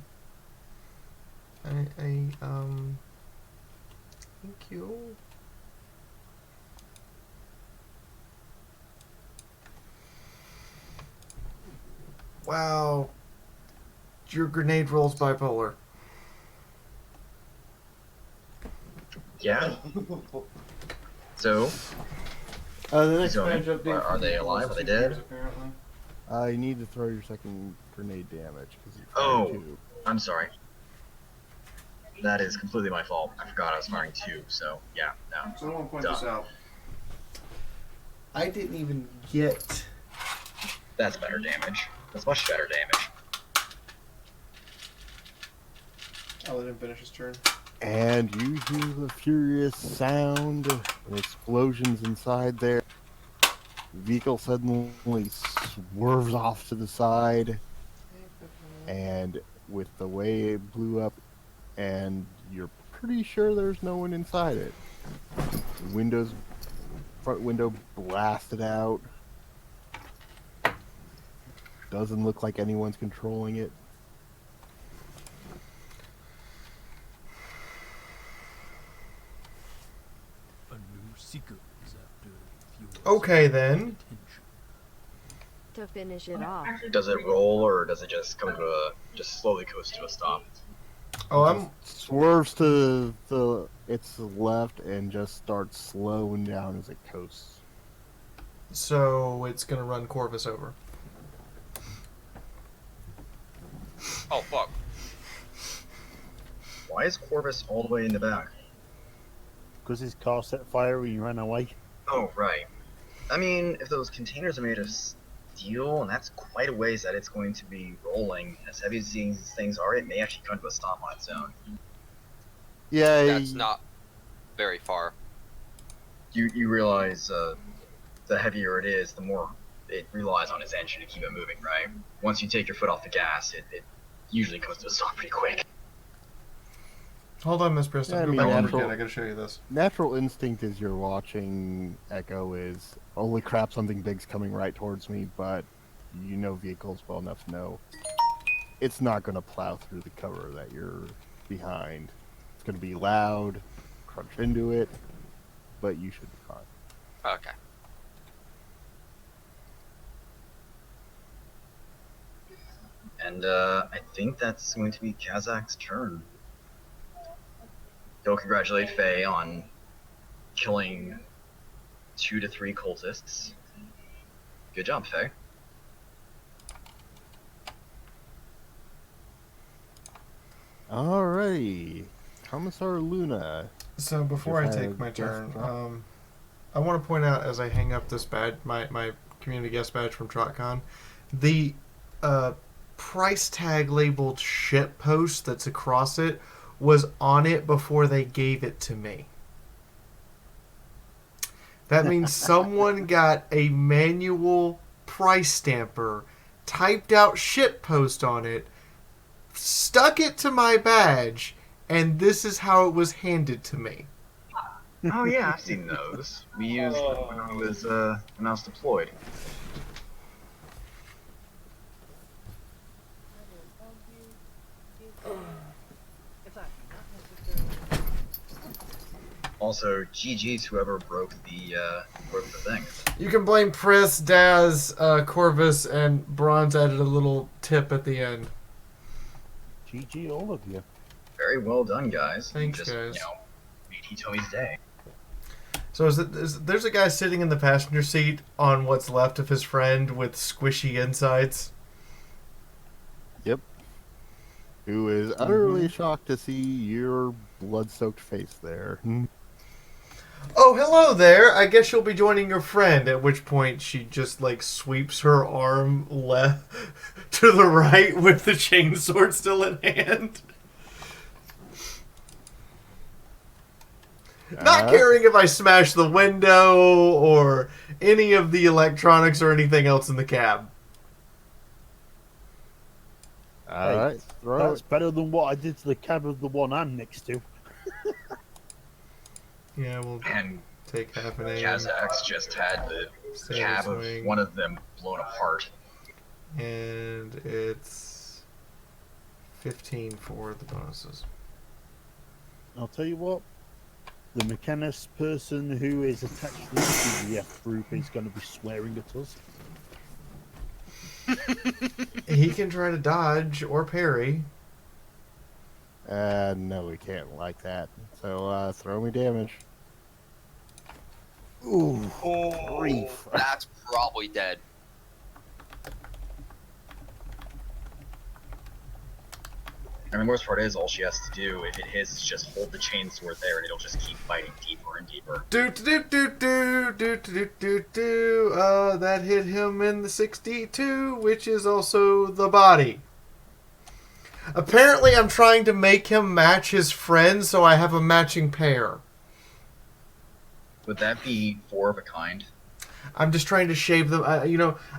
you. Wow. Your grenade roll's bipolar. yeah. So The next So, badge update. are they alive? Are they dead? Apparently. You need to throw your second grenade damage. You Oh. fired 2. I'm sorry. That is completely my fault. I forgot I was firing 2. So yeah, no. So I want to point Duh. this out. I didn't even get. That's better damage. That's much better damage. I'll let him finish his turn. And you hear the furious sound and explosions inside there. The vehicle suddenly swerves off to the side, and with the way it blew up, and you're pretty sure there's no one inside it. The front window blasted out. Doesn't look like anyone's controlling it. Okay then. To finish it off. Does it roll or does it just come to just slowly coast to a stop? Oh, I'm. Swerves to its left and just starts slowing down as it coasts. So it's gonna run Corvus over. Oh fuck. Why is Corvus all the way in the back? Because his car set fire when he ran away. Oh, right. I mean, if those containers are made of deal, and that's quite a ways that it's going to be rolling. As heavy as these things are, it may actually come to a stop on its own. Yeah, That's not very far. You realize the heavier it is, the more it relies on its engine to keep it moving, right? Once you take your foot off the gas, it usually comes to a stop pretty quick. Hold on, Miss Bristol. Yeah, I Go mean, back to the natural- kid. I gotta show you this. natural instinct as you're watching Echo is, holy crap, something big's coming right towards me, but you know vehicles well enough to know it's not going to plow through the cover that you're behind. It's going to be loud, crunch into it, but you should be fine. Okay. And I think that's going to be Kazak's turn. He'll congratulate Faye on killing 2 to 3 cultists. Good job, Faye. Alrighty. Commissar Luna. So before I Just had take a my guest turn, drop. I want to point out as I hang up this badge, my community guest badge from TrotCon, the price tag labeled ship post that's across it was on it before they gave it to me. That means someone got a manual price stamper, typed out ship post on it, stuck it to my badge, and this is how it was handed to me. Oh yeah, I've seen those. We used them when I was deployed. Also, GG's whoever broke the thing. You can blame Pris, Daz, Corvus, and Bronze added a little tip at the end. GG, all of you. Very well done, guys. Thanks, Just, guys. made Hitomi's day. So there's a guy sitting in the passenger seat on what's left of his friend with squishy insides. Yep. Who is utterly shocked to see your blood-soaked face there. Oh, hello there. I guess you'll be joining your friend. At which point she just like sweeps her arm left to the right with the chainsword still in hand. Not caring if I smash the window or any of the electronics or anything else in the cab. Alright, throw That's it. better than what I did to the cab of the one I'm next to. Yeah, we'll And take half an aim. Kazak's just had the Saber cab swing. of one of them blown apart. And it's 15 for the bonuses. I'll tell you what, the mechanist person who is attached to the CVF group is going to be swearing at us. He can try to dodge or parry. No, we can't like that. So, throw me damage. Ooh, grief. That's probably dead. And the worst part is, all she has to do, if it hits, is just hold the chainsword there, and it'll just keep fighting deeper and deeper. That hit him in the 62, which is also the body. Apparently, I'm trying to make him match his friend, so I have a matching pair. Would that be 4 of a kind? I'm just trying to shave them.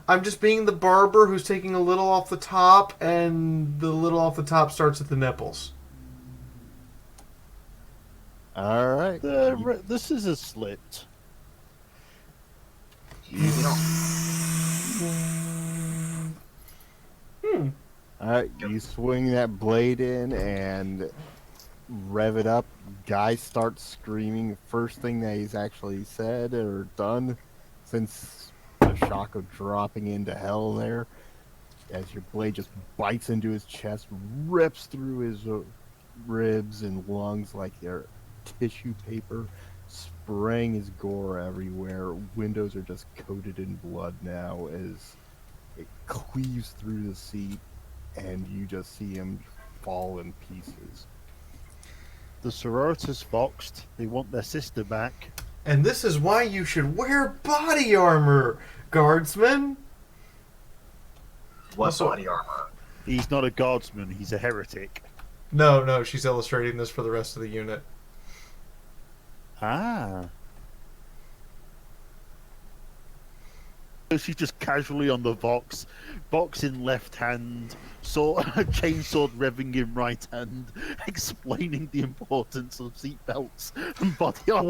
I'm just being the barber who's taking a little off the top, and the little off the top starts at the nipples. Alright. This is a slit. Alright, you swing that blade in and rev it up. Guy starts screaming. First thing that he's actually said or done since the shock of dropping into hell there, as your blade just bites into his chest, rips through his ribs and lungs like they're tissue paper, spraying his gore everywhere. Windows are just coated in blood now as it cleaves through the seat, and you just see him fall in pieces. The sororitas foxed. They want their sister back. And this is why you should wear body armor, guardsmen. What Also- body armor? He's not a guardsman, he's a heretic. No, she's illustrating this for the rest of the unit. Ah. So she's just casually on the box in left hand, chainsword revving in right hand, explaining the importance of seatbelts and body armor.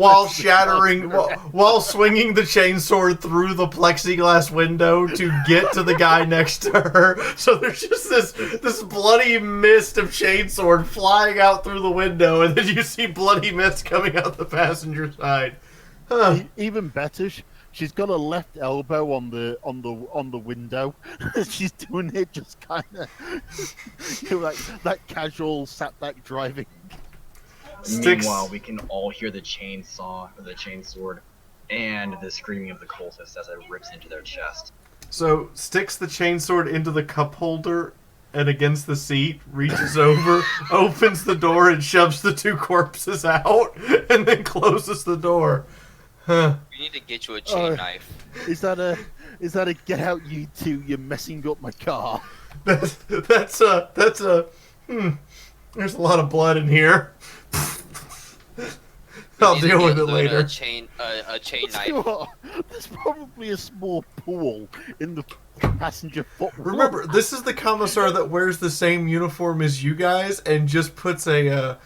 While swinging the chainsword through the plexiglass window to get to the guy next to her. So there's just this bloody mist of chainsword flying out through the window, and then you see bloody mist coming out the passenger side. Huh. Even better, she's got a left elbow on the window. She's doing it just kind of, like that casual sat back driving. Meanwhile, we can all hear the chainsword, and the screaming of the cultists as it rips into their chest. So sticks the chainsword into the cup holder and against the seat, reaches over, opens the door, and shoves the two corpses out, and then closes the door. Huh. We need to get you a chain knife. Is that a get out you two? You're messing up my car. That's a. There's a lot of blood in here. I'll We need to deal with get it Luna later. A chain knife. There's probably a small pool in the passenger footwell. Remember, this is the commissar that wears the same uniform as you guys and just puts a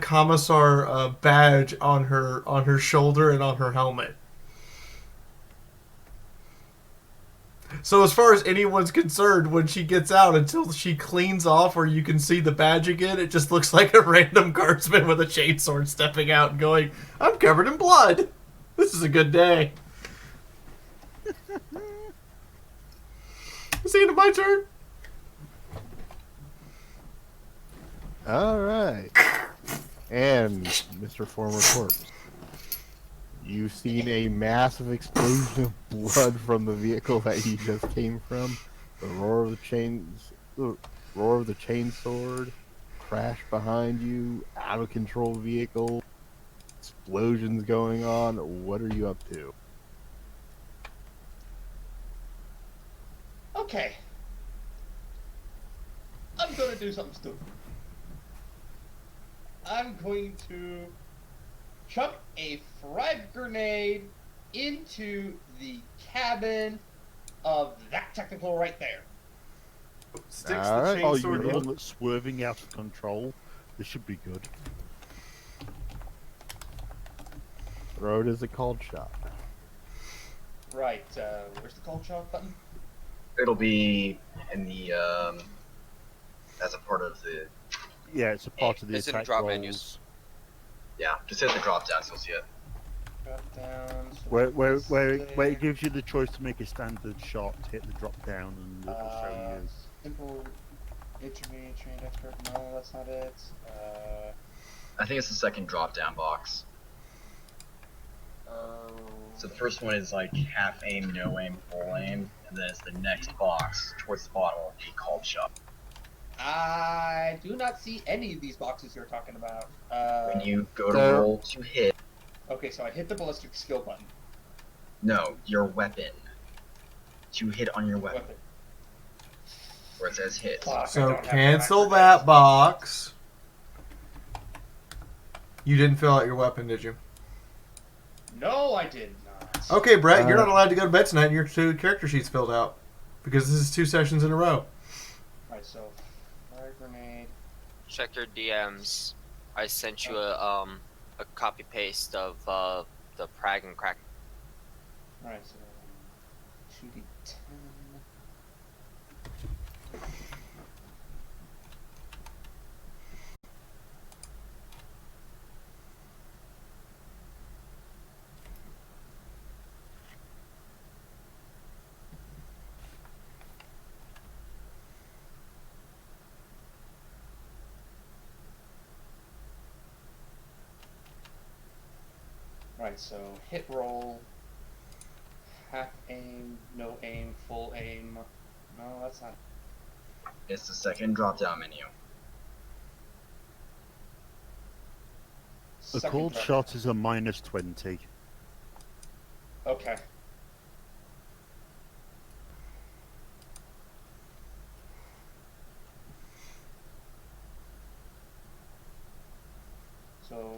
commissar badge on her shoulder and on her helmet. So as far as anyone's concerned, when she gets out, until she cleans off or you can see the badge again, it just looks like a random guardsman with a chainsword stepping out and going, "I'm covered in blood. This is a good day." It's the end of my turn. All right. And Mr. Former Corpse, you've seen a massive explosion of blood from the vehicle that you just came from. The roar of the chainsword, crash behind you, out of control vehicle, explosions going on. What are you up to? Okay. I'm gonna do something stupid. I'm going to chuck a frag grenade into the cabin of that technical right there. Sticks All the right. Oh, chainsword you're the in. one that's swerving out of control. This should be good. Throw it as a called shot. Right, where's the call shot button? It'll be in the as a part of the Yeah, it's a part of the It's in the attack drop rolls. menus. just hit the drop down so you'll see it. Drop down. So Where it's it gives you the choice to make a standard shot, hit the drop down, and it'll show you. Simple, intermediate, trained expert. No, that's not it. I think it's the second drop down box. Oh. So the first one is like half aim, no aim, full aim, and then it's the next box towards the bottom will be called shot. I do not see any of these boxes you're talking about. When you go to So- roll to hit, Okay, so I hit the ballistic skill button. no, your weapon. To hit on your weapon, Weapon. where it says hit. Fuck, I So don't have cancel the that box. You didn't fill out your weapon, did you? No, I did not. Okay, Brett, you're Uh, not allowed to go to bed tonight, and your 2 character sheets filled out. Because this is 2 sessions in a row. Alright, so fire grenade. Check your DMs. I sent you a copy paste of the Prag and Crack. Alright, so 2d10. Right, so hit roll, half aim, no aim, full aim. No, that's not. It's the second drop down menu. A Second cold drop. shot is a -20. Okay. So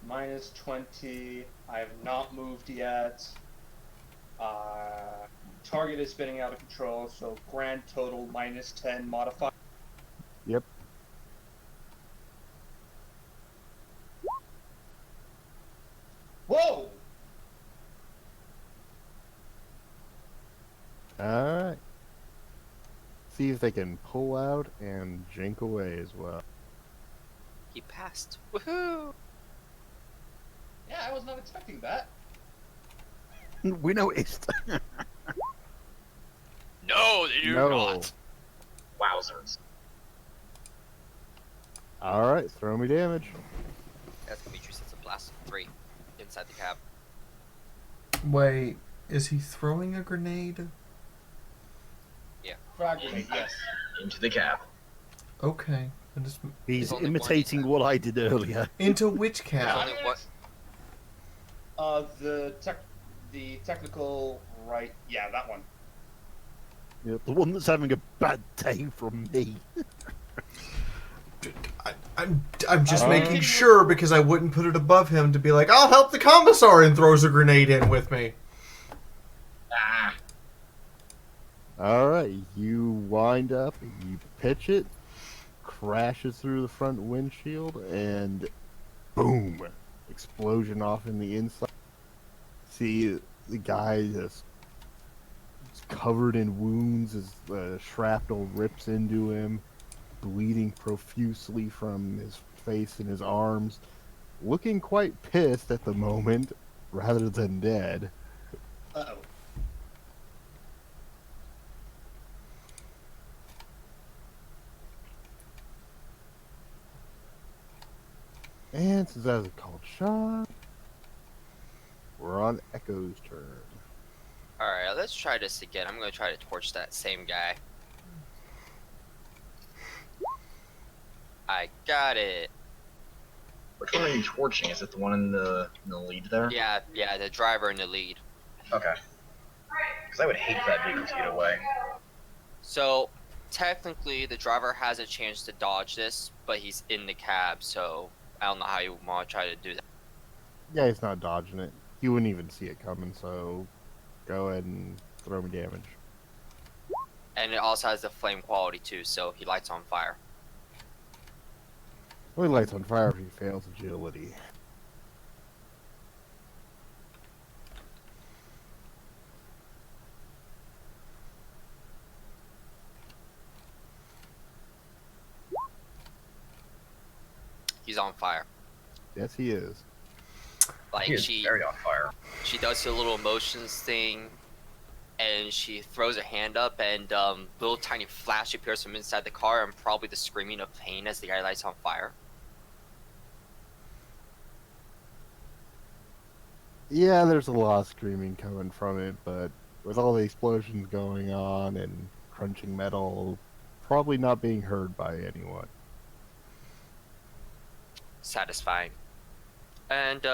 minus 20. I have not moved yet. Target is spinning out of control, so grand total minus 10 modifier. Yep. Whoa! Alright. See if they can pull out and jink away as well. He passed. Woohoo! Yeah, I was not expecting that. We noticed. No, they do No. not. Wowzers. Alright, throw me damage. That's gonna be true since a blast of 3 inside the cab. Wait, is he throwing a grenade? Frag grenade, yes. Into the cab. Okay. I just... He's only imitating one. what I did earlier. Into which There's cab? only one. The technical right. Yeah, that one. Yeah, the one that's having a bad day from me. I'm just Uh, making sure because I wouldn't put it above him to be like, I'll help the commissar, and throws a grenade in with me. Ah. Alright, you wind up, you pitch it, crashes through the front windshield, and boom! Explosion off in the inside. See the guy just covered in wounds as the shrapnel rips into him, bleeding profusely from his face and his arms, looking quite pissed at the moment rather than dead. Uh-oh. And since that was a called shot, we're on Echo's turn. Alright, let's try this again. I'm gonna try to torch that same guy. I got it. Which one are you torching? Is it the one in the lead there? Yeah, the driver in the lead. Okay. Because I would hate for that vehicle to get away. So, technically, the driver has a chance to dodge this, but he's in the cab, so I don't know how you want to try to do that. Yeah, he's not dodging it. He wouldn't even see it coming, so go ahead and throw me damage. And it also has the flame quality too, so he lights on fire. Only lights on fire if he fails agility. He's on fire. Yes, he is. Like He is she very on fire. does the little emotions thing, and she throws her hand up, and little tiny flash appears from inside the car, and probably the screaming of pain as the guy lights on fire. Yeah, there's a lot of screaming coming from it, but with all the explosions going on and crunching metal, probably not being heard by anyone. Satisfying. And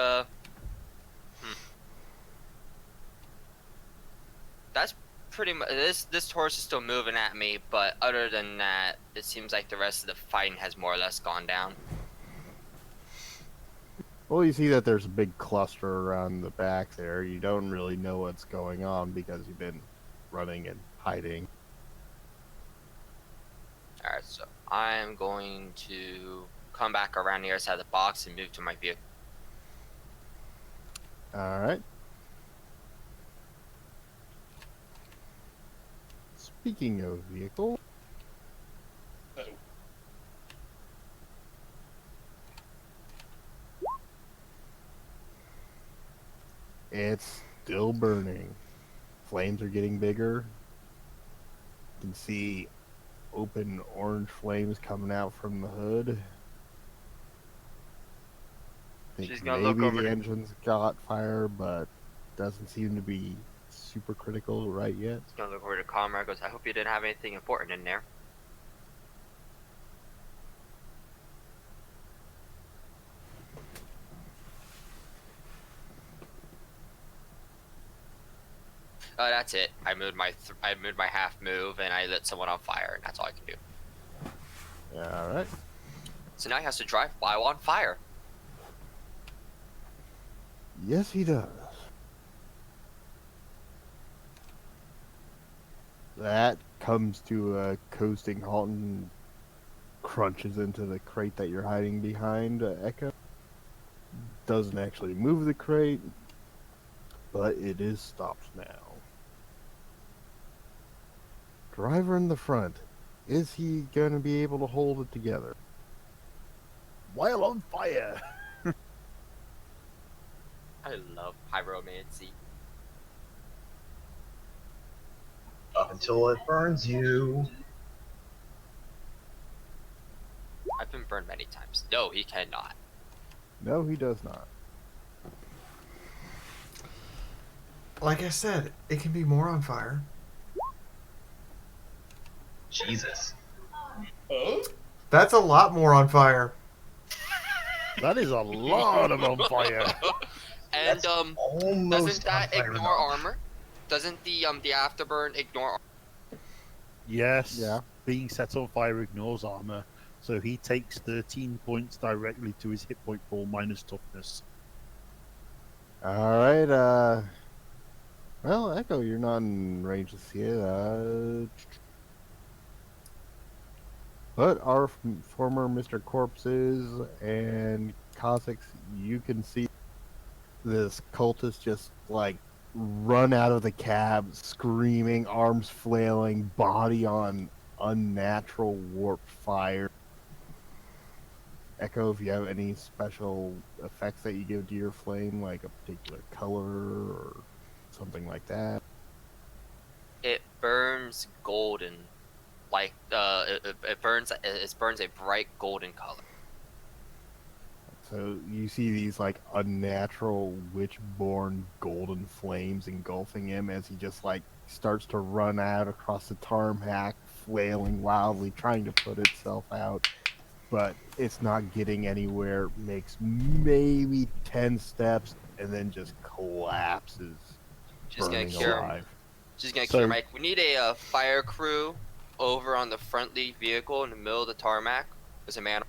that's pretty much this horse is still moving at me, but other than that, it seems like the rest of the fighting has more or less gone down. Well, you see that there's a big cluster around the back there. You don't really know what's going on because you've been running and hiding. Alright, so I'm going to come back around the other side of the box and move to my vehicle. Alright. Speaking of vehicle, Uh-oh. it's still burning. Flames are getting bigger. You can see open orange flames coming out from the hood. I She's think gonna look maybe over the to- engine's got fire, but doesn't seem to be super critical right yet. He's gonna look over to Comrade, goes, I hope you didn't have anything important in there. That's it. I moved my half move and I lit someone on fire, and that's all I can do. Alright. So now he has to drive while on fire. Yes, he does. That comes to a coasting halt and crunches into the crate that you're hiding behind, Echo. Doesn't actually move the crate, but it is stopped now. Driver in the front. Is he going to be able to hold it together? While on fire. I love pyromancy. Up until it burns you. I've been burned many times. No, he cannot. No, he does not. Like I said, it can be more on fire. Jesus. Oh? That's a lot more on fire. That is a lot of on fire. And That's almost doesn't that on fire ignore enough. armor? Doesn't the afterburn ignore armor? Yes. Yeah. Being set on fire ignores armor, so he takes 13 points directly to his hit point pool minus toughness. Alright, well, Echo, you're not in range to see it. But our former Mr. Corpses and Cossacks, you can see this cultist just, like, run out of the cab, screaming, arms flailing, body on unnatural warped fire. Echo, if you have any special effects that you give to your flame, like a particular color or something like that. It burns golden, like it burns a bright golden color. So you see these like unnatural witch-born golden flames engulfing him as he just like starts to run out across the tarmac, flailing wildly, trying to put itself out. But it's not getting anywhere, makes maybe 10 steps, and then just collapses, Just gonna burning cure. alive. Just gonna So- cure Mike. We need a fire crew over on the front lead vehicle in the middle of the tarmac. There's a man.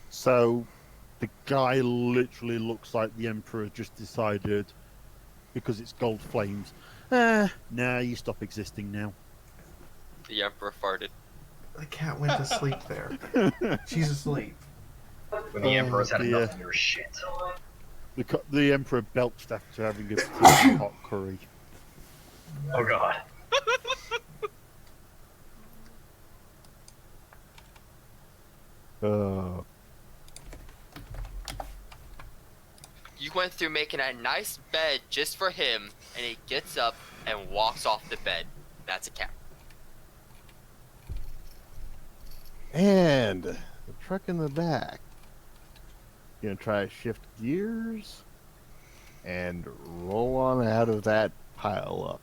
So the guy literally looks like the Emperor just decided, because it's gold flames, nah, you stop existing now. The Emperor farted. The cat went to sleep there. She's asleep. When the Emperor's had dear. enough of your shit. The Emperor belched after having a particularly hot curry. Oh god. Uh, You went through making a nice bed just for him, and he gets up and walks off the bed. That's a cat. and the truck in the back. Gonna try to shift gears and roll on out of that pile up.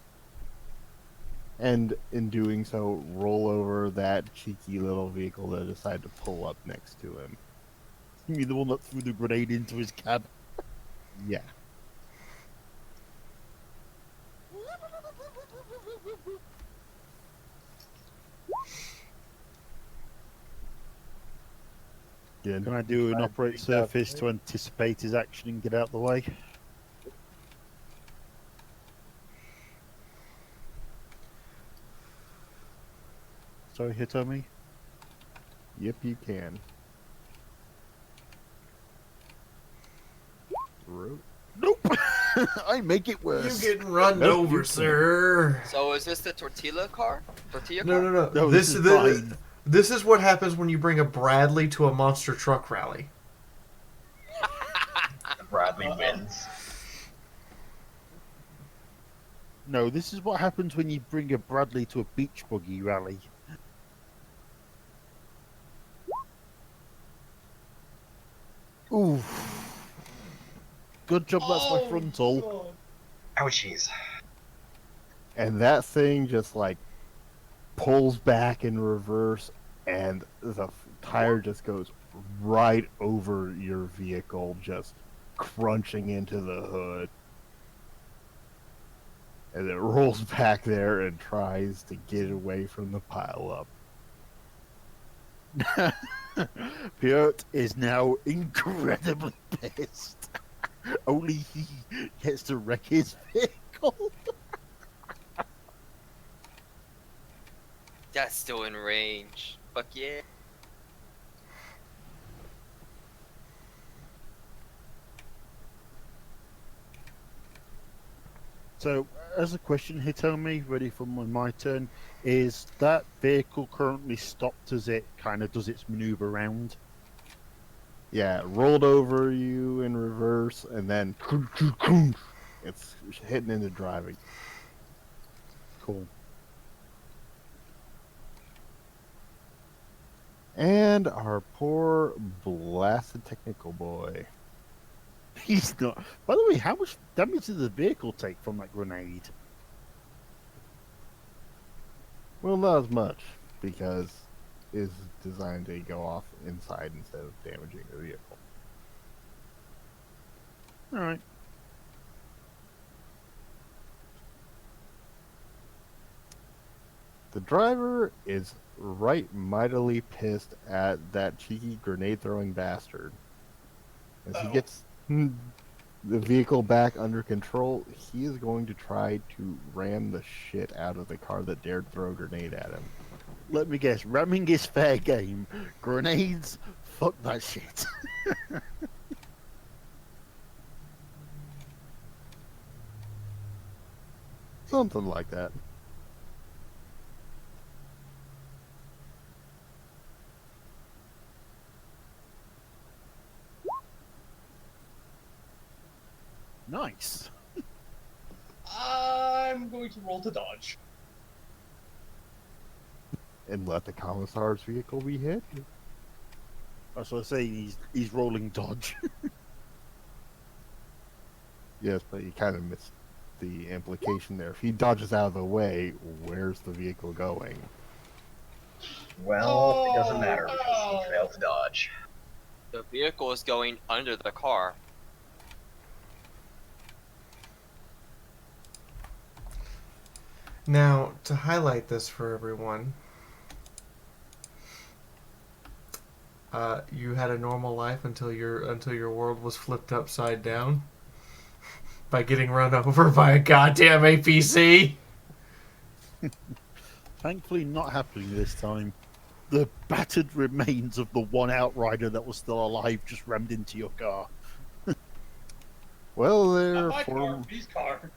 And in doing so, roll over that cheeky little vehicle that decided to pull up next to him. You mean the one that threw the grenade into his cab? Yeah. Again, Can I do an try to operate pick up- surface to anticipate his action and get out of the way? Sorry, Hitomi? Yep, you can. Nope! I make it worse. You getting run Nope, over, you sir. So is this the tortilla car? Tortilla No, car? no, no. No, this this is is fine. this is what happens when you bring a Bradley to a monster truck rally. Bradley wins. No, this is what happens when you bring a Bradley to a beach buggy rally. Ooh. Good job that's my frontal. God. Ouchies. And that thing just like pulls back in reverse, and the tire just goes right over your vehicle, just crunching into the hood. And it rolls back there and tries to get away from the pile up. Piotr is now incredibly pissed. Only he gets to wreck his vehicle. That's still in range. Fuck yeah. So, as a question, Hitomi, ready for my turn, is that vehicle currently stopped as it kind of does its maneuver around? Yeah, it rolled over you in reverse, and then it's hitting into driving. Cool. And our poor blasted technical boy. He's not. By the way, how much damage did the vehicle take from that grenade? Well, not as much, because it's designed to go off inside instead of damaging the vehicle. Alright. The driver is right mightily pissed at that cheeky grenade-throwing bastard. As he gets the vehicle back under control, he is going to try to ram the shit out of the car that dared throw a grenade at him. Let me guess, ramming is fair game. Grenades? Fuck that shit. Something like that. Nice. I'm going to roll to dodge. And let the commissar's vehicle be hit? That's what I say, he's rolling dodge. Yes, but you kind of missed the implication there. If he dodges out of the way, where's the vehicle going? Well, it doesn't matter because Oh, he failed to dodge. The vehicle is going under the car. Now, to highlight this for everyone, you had a normal life until your world was flipped upside down by getting run over by a goddamn APC. Thankfully not happening this time. The battered remains of the one outrider that was still alive just rammed into your car. Well, not there, my car, his car.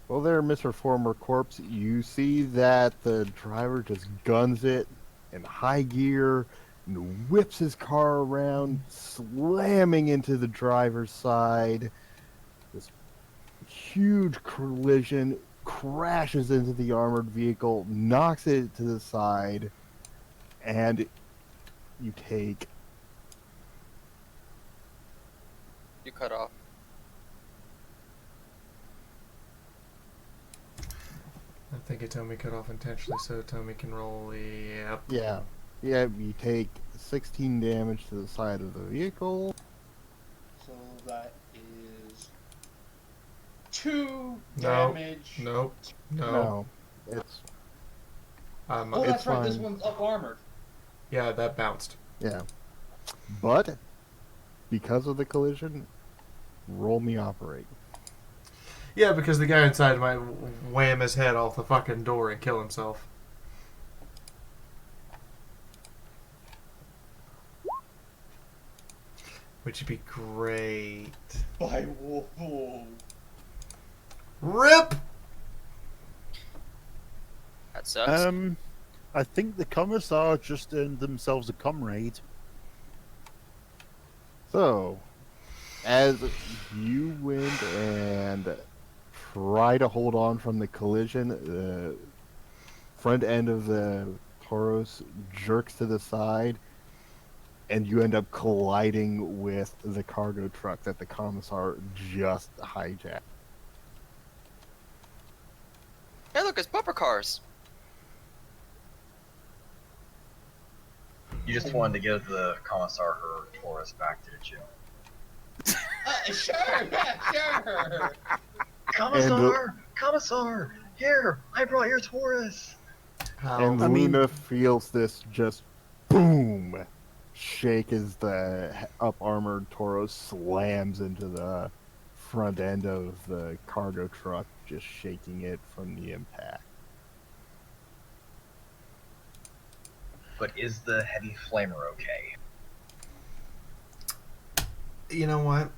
well, there, Mr. Former Corpse. You see that the driver just guns it in high gear and whips his car around, slamming into the driver's side. This huge collision crashes into the armored vehicle, knocks it to the side, and you take You cut off. I think Atomi cut off intentionally so Atomi can roll. Yep. Yeah, you take 16 damage to the side of the vehicle. So that is 2 No, damage. Nope. No. No, it's Oh, It's that's right. This fine. one's up armored. Yeah, that bounced. yeah. But because of the collision, roll me operate. Yeah, because the guy inside might wham his head off the fucking door and kill himself. Which would be great. By wolf. RIP! That sucks. I think the commissar just earned themselves a comrade. So, as you went and try to hold on from the collision, the front end of the Tauros jerks to the side, and you end up colliding with the cargo truck that the commissar just hijacked. Hey, look, it's bumper cars. You just wanted to give the commissar her Taurus back, didn't you? Sure, yeah, sure. Commissar! Commissar! Here! I brought your Taurus! How? And I mean- Luna feels this just boom, shake as the up armored Tauros slams into the front end of the cargo truck, just shaking it from the impact. But is the heavy flamer okay? You know what?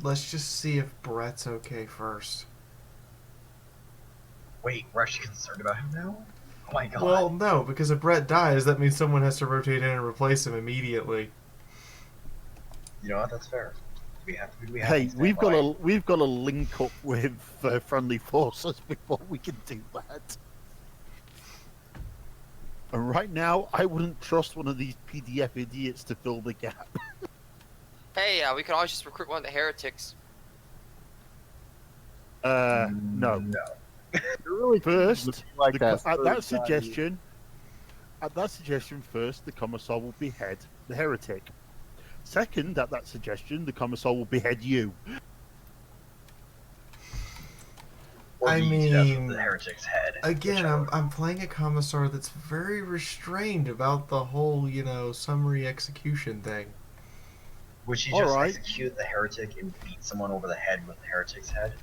Let's just see if Brett's okay first. Wait, we're actually concerned about him now? Oh my god. Well, no, because if Brett dies, that means someone has to rotate in and replace him immediately. You know what? That's fair. We have Hey, to we've got to link up with friendly forces before we can do that. And right now, I wouldn't trust one of these PDF idiots to fill the gap. Hey, we can always just recruit one of the heretics. No. No. You're really First, like that at third that guy. suggestion, first the commissar will behead the heretic. Second, at that suggestion, the commissar will behead you. Or I be death mean, with the heretic's head. Again, whichever. I'm playing a commissar that's very restrained about the whole, summary execution thing. Would she All just right. execute the heretic and beat someone over the head with the heretic's head?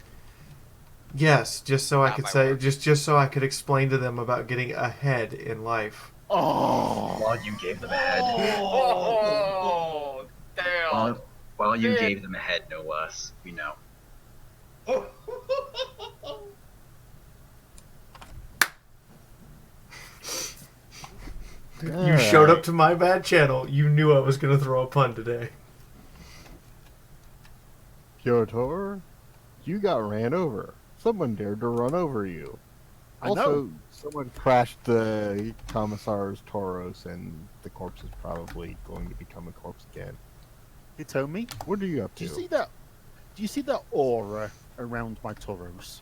Yes, just so I Not could my say, work. just so I could explain to them about getting ahead in life. Oh, While you gave them a head. Oh, damn. While you Man. gave them a head, no less. We know. You showed up to my bad channel. You knew I was going to throw a pun today. Piotr, you got ran over. Someone dared to run over you. I Also, know. someone crashed the commissar's Tauros, and the corpse is probably going to become a corpse again. You told me. What are you up Do to? you see that? Do you see that aura around my Tauros?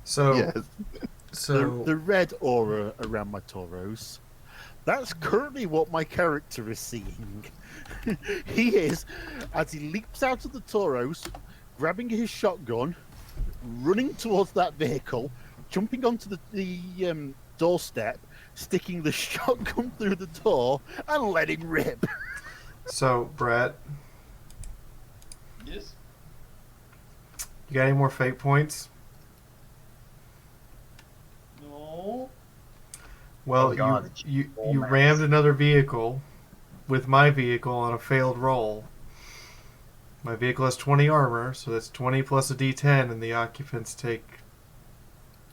So, Yes. The red aura around my Tauros. That's currently what my character is seeing. He is, as he leaps out of the Tauros, grabbing his shotgun, running towards that vehicle, jumping onto the doorstep, sticking the shotgun through the door, and letting rip. So, Brett, Yes. you got any more fate points? No. Well, Oh, God. you Oh, man. rammed another vehicle with my vehicle on a failed roll. My vehicle has 20 armor, so that's 20 plus a d10, and the occupants take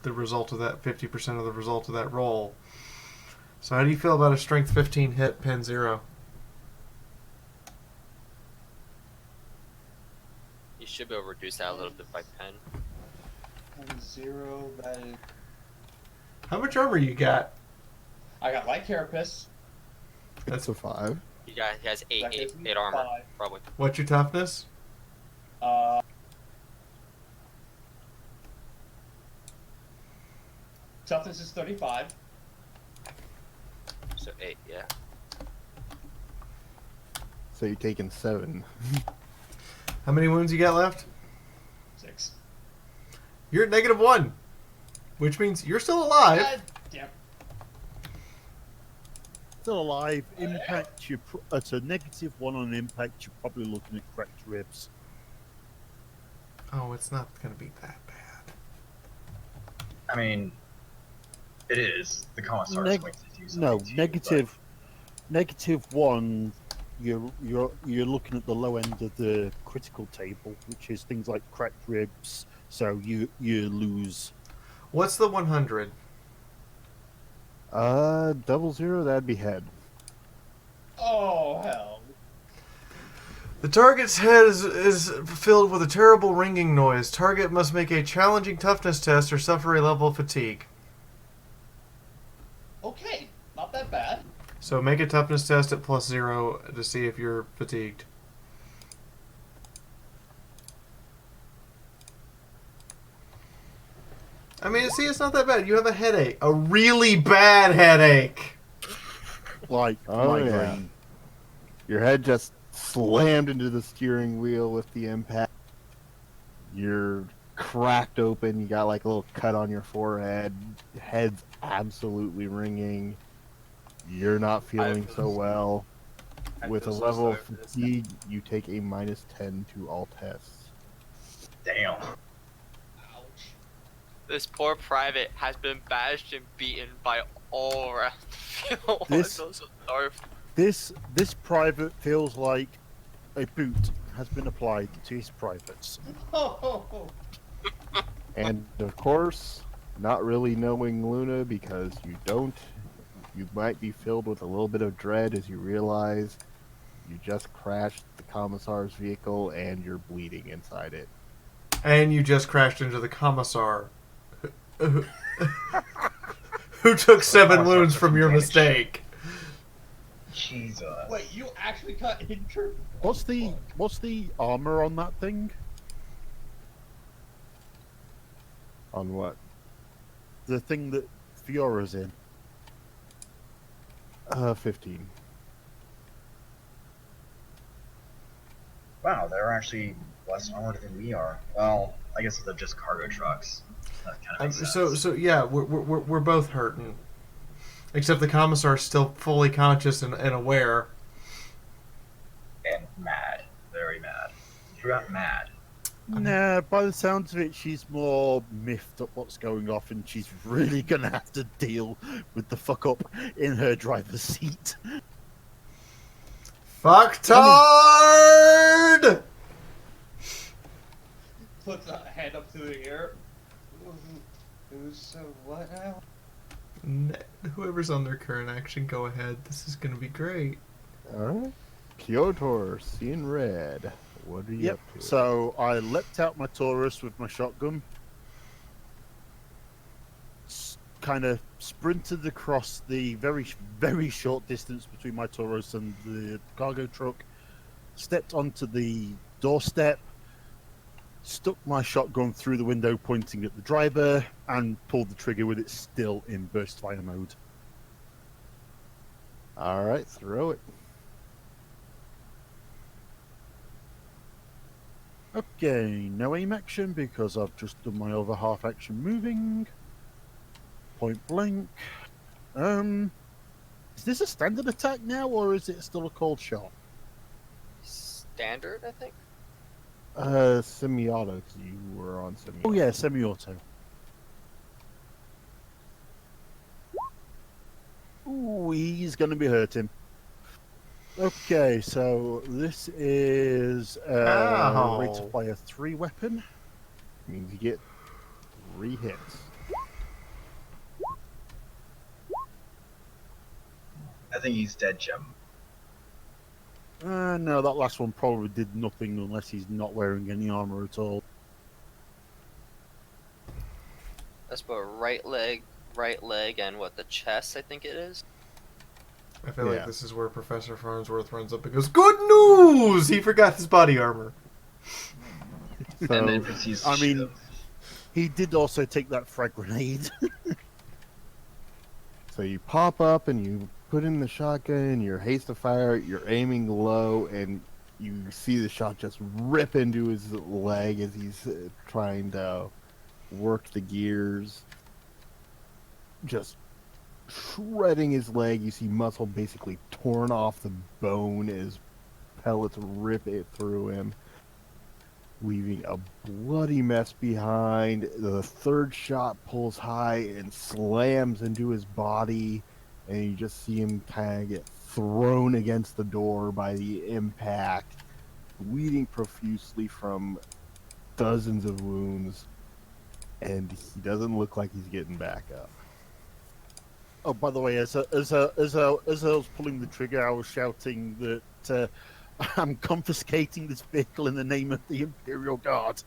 the result of that, 50% of the result of that roll. So how do you feel about a strength 15 hit, pen 0? You should be able to reduce that a little bit by pen. 0, that is... How much armor you got? I got light carapace. That's a 5. He has That gives me 8 armor, 5. probably. What's your toughness? Toughness is 35. So 8, yeah. So you're taking 7. How many wounds you got left? 6. You're at -1, which means you're still alive. God damn. Still alive. Impact, at a -1 on impact, you're probably looking at cracked ribs. Oh, it's not going to be that bad. I mean, it is. The commissar is going to do something No, to you, -1. You're looking at the low end of the critical table, which is things like cracked ribs. So you lose. What's the 100? 00, that'd be head. Oh, hell. The target's head is filled with a terrible ringing noise. Target must make a challenging toughness test or suffer a level of fatigue. Okay, not that bad. So make a toughness test at +0 to see if you're fatigued. I mean, see, it's not that bad. You have a headache. A really bad headache. Like Oh, yeah. migraine. Your head just slammed into the steering wheel with the impact. You're cracked open. You got like a little cut on your forehead. Head's absolutely ringing. You're not feeling so well. I With a feel so level of sorry for this guy. fatigue, you take a -10 to all tests. Damn. Ouch. This poor private has been bashed and beaten by all around the field. This- I feel so sorry for This private feels like a boot has been applied to his privates. Oh, And of course, not really knowing Luna because you don't, you might be filled with a little bit of dread as you realize you just crashed the commissar's vehicle and you're bleeding inside it. And you just crashed into the commissar, who took 7 Commissar wounds took from your damage. mistake. Jesus. wait, you actually got injured? What's the armor on that thing? On what? The thing that Fiaura's in. 15. Wow, they're actually less armored than we are. Well, I guess they're just cargo trucks. That kind of makes sense. So yeah, we're both hurting, except the commissar's still fully conscious and aware. And mad. Very mad. You got mad. Nah, by the sounds of it, she's more miffed at what's going off, and she's really gonna have to deal with the fuck up in her driver's seat. Fucktard! Puts a hand up to the air. So what now? Whoever's on their current action, go ahead. This is gonna be great. Alright. Piotr, seeing red. What are you Yep. up to? So I leapt out my Taurus with my shotgun, kind of sprinted across the very short distance between my Taurus and the cargo truck, stepped onto the doorstep, stuck my shotgun through the window pointing at the driver, and pulled the trigger with it still in burst fire mode. Alright, throw it. Okay, no aim action because I've just done my other half action moving. Point blank. Is this a standard attack now, or is it still a cold shot? standard, I think. Semi-auto, because you were on semi-auto. Oh yeah, semi-auto. Ooh, he's going to be hurting. Okay, so this is Ow. rate of fire 3 weapon. Means you get 3 hits. I think he's dead, Jim. No, that last one probably did nothing unless he's not wearing any armor at all. That's about right leg, and what, the chest, I think it is. I feel like Yeah. this is where Professor Farnsworth runs up and goes, "Good news! He forgot his body armor." And then So, proceeds to I mean- shoot him. He did also take that frag grenade. so you pop up and you put in the shotgun, you're haste to fire, you're aiming low, and you see the shot just rip into his leg as he's trying to work the gears. Just shredding his leg. You see muscle basically torn off the bone as pellets rip it through him, leaving a bloody mess behind. The third shot pulls high and slams into his body, and you just see him kind of get thrown against the door by the impact, bleeding profusely from dozens of wounds, and he doesn't look like he's getting back up. Oh, by the way, as I was pulling the trigger, I was shouting that I'm confiscating this vehicle in the name of the Imperial Guard.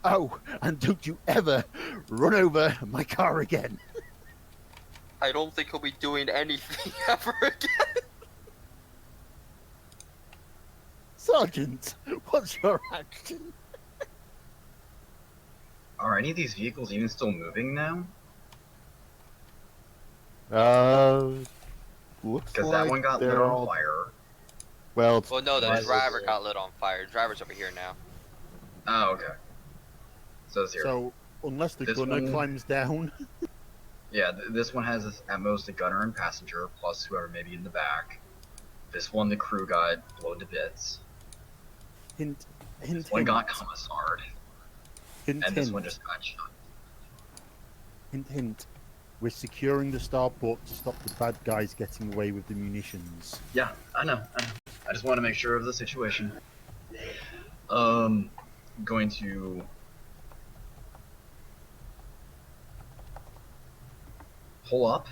Oh, and don't you ever run over my car again. I don't think he'll be doing anything ever again. Sergeant, what's your action? Are any of these vehicles even still moving now? Looks Because like that one got lit they're on all fire. well. It's, Well, no, the Nice. driver got lit on fire. The driver's over here now. Oh, okay. So it's here. So, unless the This gunner one- climbs down. Yeah, this one has at most a gunner and passenger, plus whoever may be in the back. This one, the crew got blown to bits. Hint, This hint, one hint. got commissar'd, Hint, and this hint. one just got shot. Hint, hint. We're securing the starport to stop the bad guys getting away with the munitions. Yeah, I know. I just want to make sure of the situation. Going to pull up.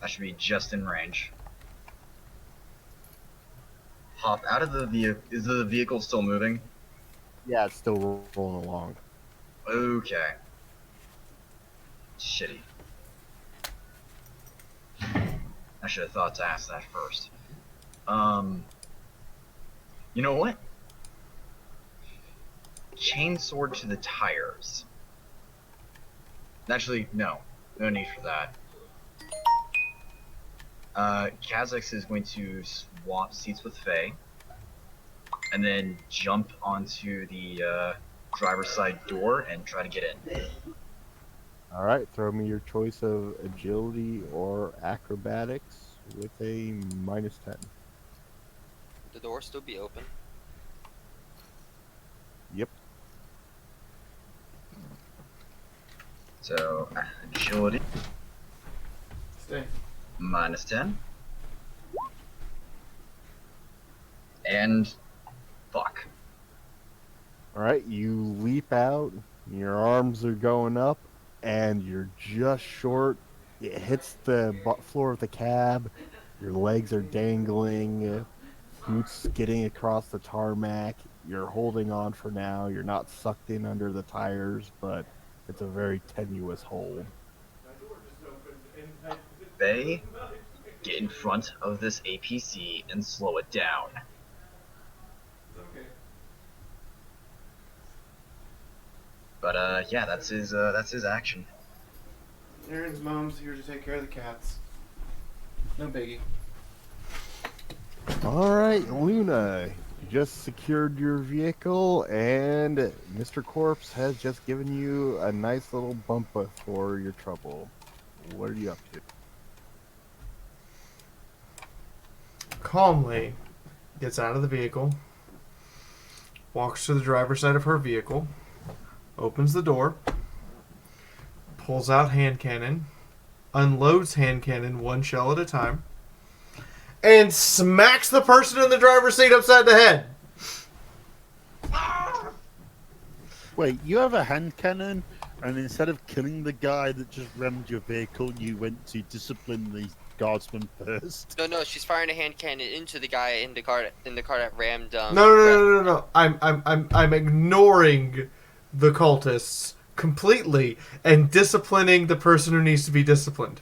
That should be just in range. Hop out of the vehicle. Is the vehicle still moving? Yeah, it's still rolling along. Okay. Shitty. I should have thought to ask that first. You know what? Chainsword to the tires. Actually, no. No need for that. Kazakh is going to swap seats with Faye. And then jump onto the driver's side door and try to get in. Alright, throw me your choice of agility or acrobatics with a -10. The door still be open. Yep. So, agility, Stay. -10. And fuck. Alright, you leap out, your arms are going up, and you're just short. It hits the floor of the cab, your legs are dangling, boots getting across the tarmac. You're holding on for now, you're not sucked in under the tires, but it's a very tenuous hold. Faye, get in front of this APC and slow it down. But yeah, that's his action. Aaron's mom's here to take care of the cats. No biggie. Alright, Luna, you just secured your vehicle, and Mr. Corpse has just given you a nice little bump for your trouble. What are you up to? Calmly gets out of the vehicle, walks to the driver's side of her vehicle, opens the door, pulls out hand cannon, unloads hand cannon one shell at a time, and smacks the person in the driver's seat upside the head. Wait, you have a hand cannon, and instead of killing the guy that just rammed your vehicle, you went to discipline the guardsman first. No, she's firing a hand cannon into the guy in the car that rammed. No. I'm ignoring the cultists completely and disciplining the person who needs to be disciplined.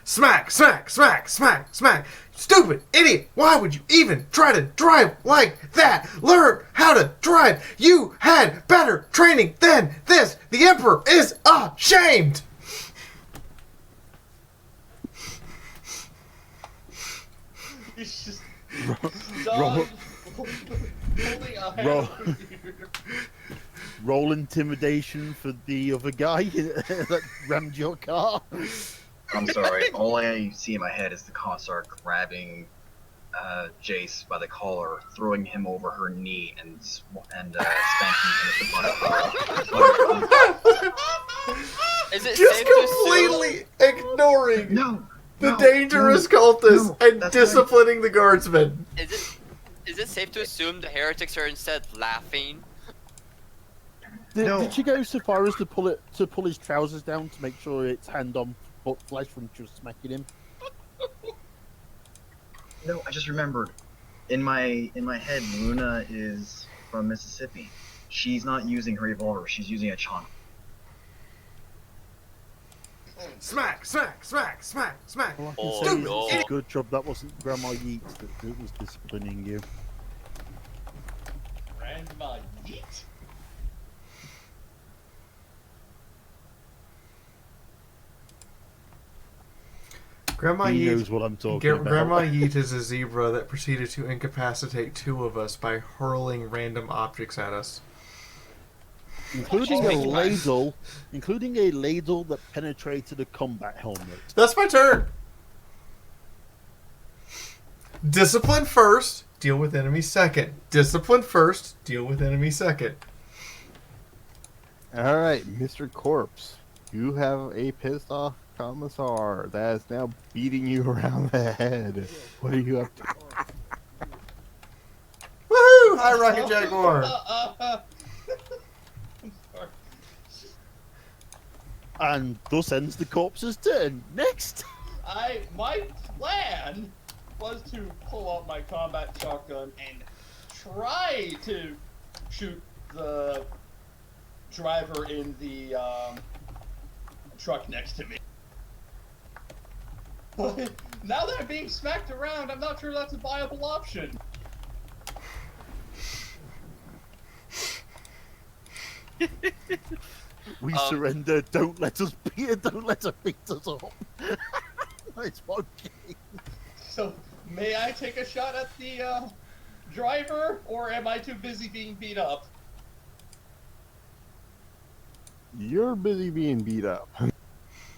Smack, smack, smack, smack, smack. Stupid idiot. Why would you even try to drive like that? Learn how to drive. You had better training than this. The Emperor is ashamed. He's just roll- holding a hand roll- over here. Roll intimidation for the other guy that rammed your car. I'm sorry. All I see in my head is the commissar grabbing Jace by the collar, throwing him over her knee, and spanking him with the butt. Is it Just safe to assume? completely ignoring the No, dangerous no, cultists and that's disciplining the guardsmen. Is it safe to assume the heretics are instead laughing? Did she go so far as to pull his trousers down to make sure it's hand on foot flesh when she was smacking him? No, I just remembered. In my head, Luna is from Mississippi. She's not using her revolver. She's using a chunk. Smack, smack, smack, smack, smack. All I can Oh, say is no. it's a good job that wasn't Grandma Yeats that was disciplining you. Grandma Yeet? Grandma He Yeet. knows what I'm talking about. Grandma Yeet is a zebra that proceeded to incapacitate two of us by hurling random objects at us. Including Just a making ladle, including a ladle that penetrated a combat helmet. That's my turn. Discipline first, deal with enemy second. Discipline first, deal with enemy second. All right, Mr. Corpse, you have a pissed off commissar that is now beating you around the head. What are you up to? Woohoo! Hi, Rocket Jaguar. I'm sorry. And thus ends the corpse's turn. Next! My plan was to pull out my combat shotgun and try to shoot the driver in the truck next to me. But now that I'm being smacked around, I'm not sure that's a viable option. We surrender. Don't let us don't let her beat us up. Nice one, King. So, may I take a shot at the driver, or am I too busy being beat up? You're busy being beat up. How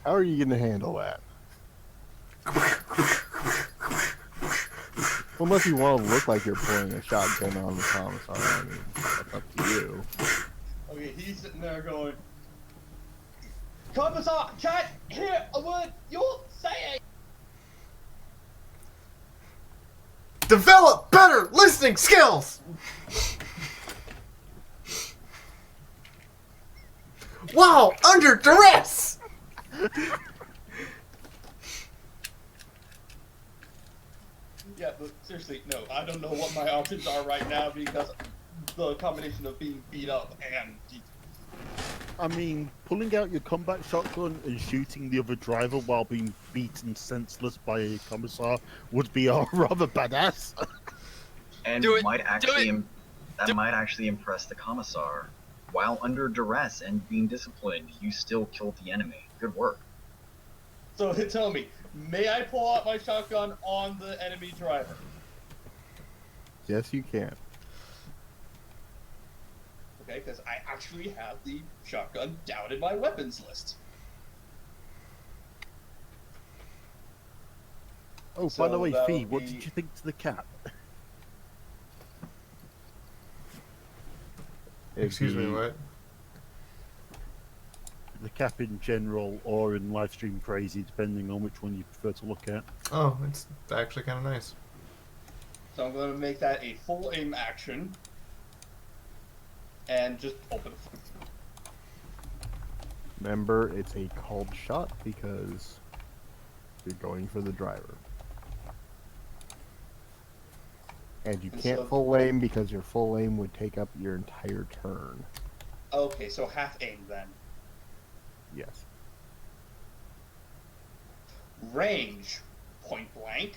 are you going to handle that? Unless you want to look like you're pulling a shotgun on the commissar. I mean, that's up to you. Okay, he's sitting there going, Commissar, can't hear a word you're saying! Develop better listening skills! Wow, under duress! Yeah, but seriously, no, I don't know what my options are right now because the combination of being beat up and... I mean, pulling out your combat shotgun and shooting the other driver while being beaten senseless by a commissar would be rather badass. And Do it. might actually Do- might actually impress the commissar. While under duress and being disciplined, you still killed the enemy. Good work. So tell me, may I pull out my shotgun on the enemy driver? Yes, you can. Okay, because I actually have the shotgun down in my weapons list. Oh, by So the way, that'll Fee, what be- did you think to the cat? Excuse me, what? The cap in general, or in livestream crazy, depending on which one you prefer to look at. Oh, it's actually kind of nice. So I'm going to make that a full aim action. And just open it. Remember, it's a called shot because you're going for the driver. And you And can't so- full aim because your full aim would take up your entire turn. Okay, so half aim then. Yes. Range, point blank.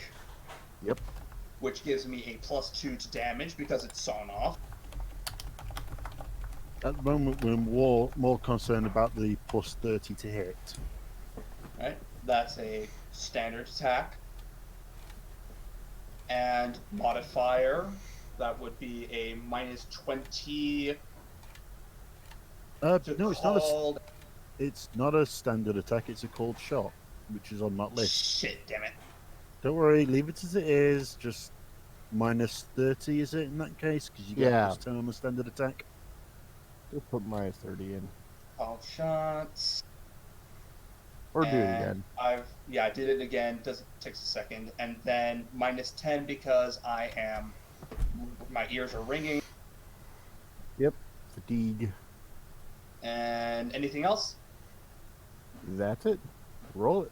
Yep. Which gives me a +2 to damage because it's sawn off. At the moment, we're more concerned about the +30 to hit. Right? That's a standard attack. And modifier, that would be a -20 No, to it's not a. called... It's not a standard attack. It's a cold shot, which is on that list. Shit, damn it. Don't worry, leave it as it is. Just -30, is it in that case? Because you get Yeah. +10 on the standard attack. Just put -30 in. All shots. Or do it And again. I did it again. Takes a second, and then -10 because my ears are ringing. Fatigue. And anything else? That's it. Roll it.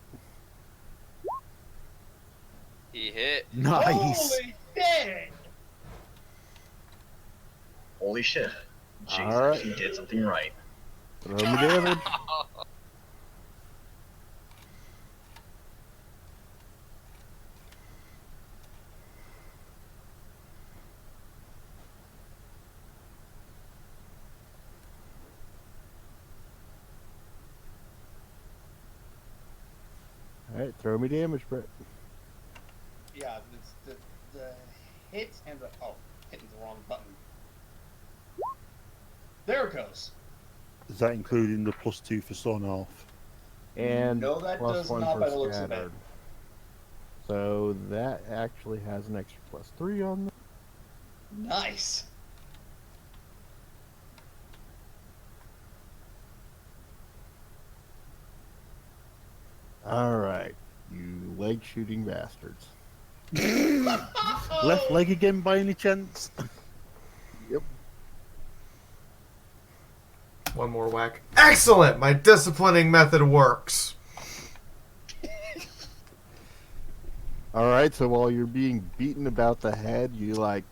He hit. Nice. Holy shit! Holy shit. Jinx Alright. actually did something right. Throw me damage. Alright, right, throw me damage, Brett. Yeah, it's the hits and the hitting the wrong button. There it goes. Is that including the +2 for son off? And No, that does +1 not for by the looks of it. scattered. So that actually has an extra +3 on that. Nice. Alright, you leg shooting bastards. Left leg again by any chance? Yep. One more whack. Excellent! My disciplining method works. Alright, so while you're being beaten about the head, you like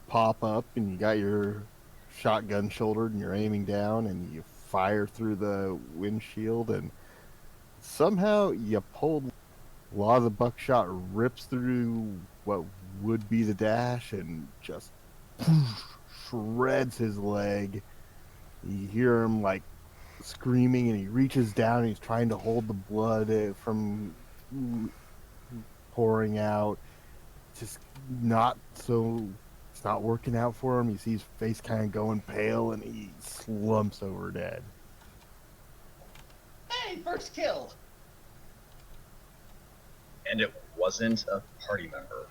pop up and you got your shotgun shouldered and you're aiming down and you fire through the windshield and somehow you pulled a lot of the buckshot rips through what would be the dash and just shreds his leg. You hear him like screaming and he reaches down and he's trying to hold the blood from pouring out. Just not so, it's not working out for him. You see his face kind of going pale and he slumps over dead. Hey, first kill. And it wasn't a party member.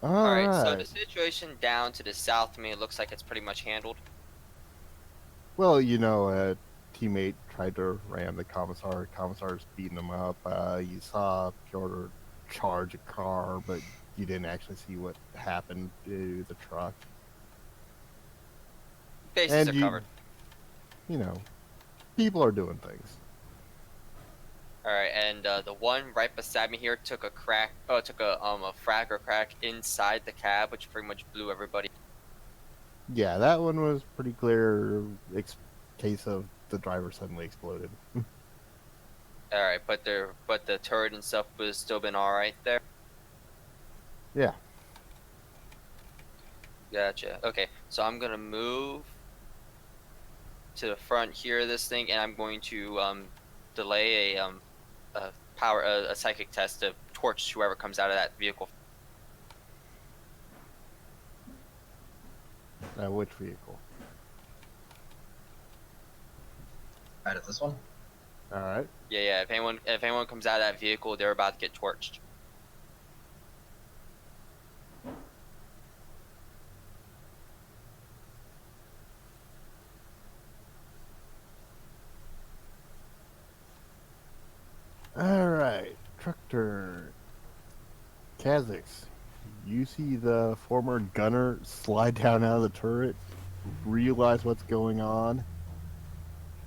Alright, so the situation down to the south to me, it looks like it's pretty much handled. Well, you know, a teammate tried to ram the commissar. Commissar's beating him up. You saw Fiaura charge a car, but you didn't actually see what happened to the truck. Bases are covered. You know, people are doing things. Alright, and the one right beside me here took a crack, took a frag or crack inside the cab, which pretty much blew everybody. Yeah, that one was pretty clear. Case of the driver suddenly exploded. Alright, but the turret and stuff was still been alright there? Yeah. Gotcha. Okay, so I'm gonna move to the front here of this thing, and I'm going to delay a psychic test to torch whoever comes out of that vehicle. Which vehicle? Out of this one? Alright. Yeah. If anyone comes out of that vehicle, they're about to get torched. Alright. Truck turn. Kha'Zix, you see the former gunner slide down out of the turret, realize what's going on.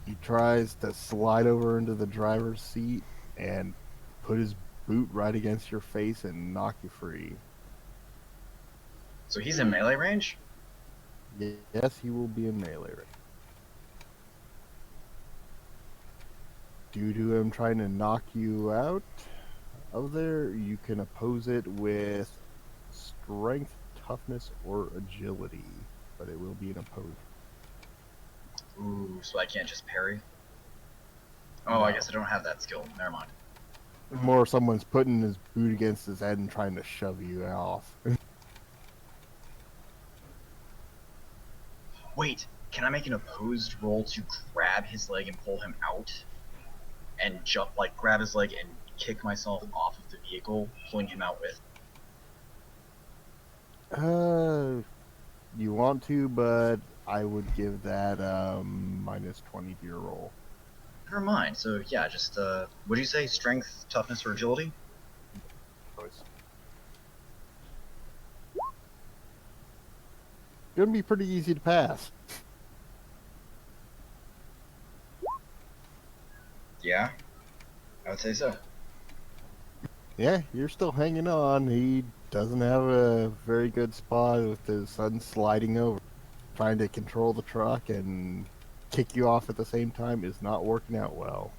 He tries to slide over into the driver's seat and put his boot right against your face and knock you free. So he's in melee range? Yes, he will be in melee range. Due to him trying to knock you out of there, you can oppose it with strength, toughness, or agility, but it will be an opposed. Ooh, so I can't just parry? Oh, No. I guess I don't have that skill. Never mind. More someone's putting his boot against his head and trying to shove you off. Wait, can I make an opposed roll to grab his leg and pull him out? And jump, like, grab his leg and kick myself off of the vehicle, pulling him out with? You want to, but I would give that -20 to your roll. Never mind. So, yeah, just, what do you say? Strength, toughness, or agility? Choice. Gonna be pretty easy to pass. Yeah, I would say so. Yeah, you're still hanging on. He doesn't have a very good spot with his son sliding over. Trying to control the truck and kick you off at the same time is not working out well.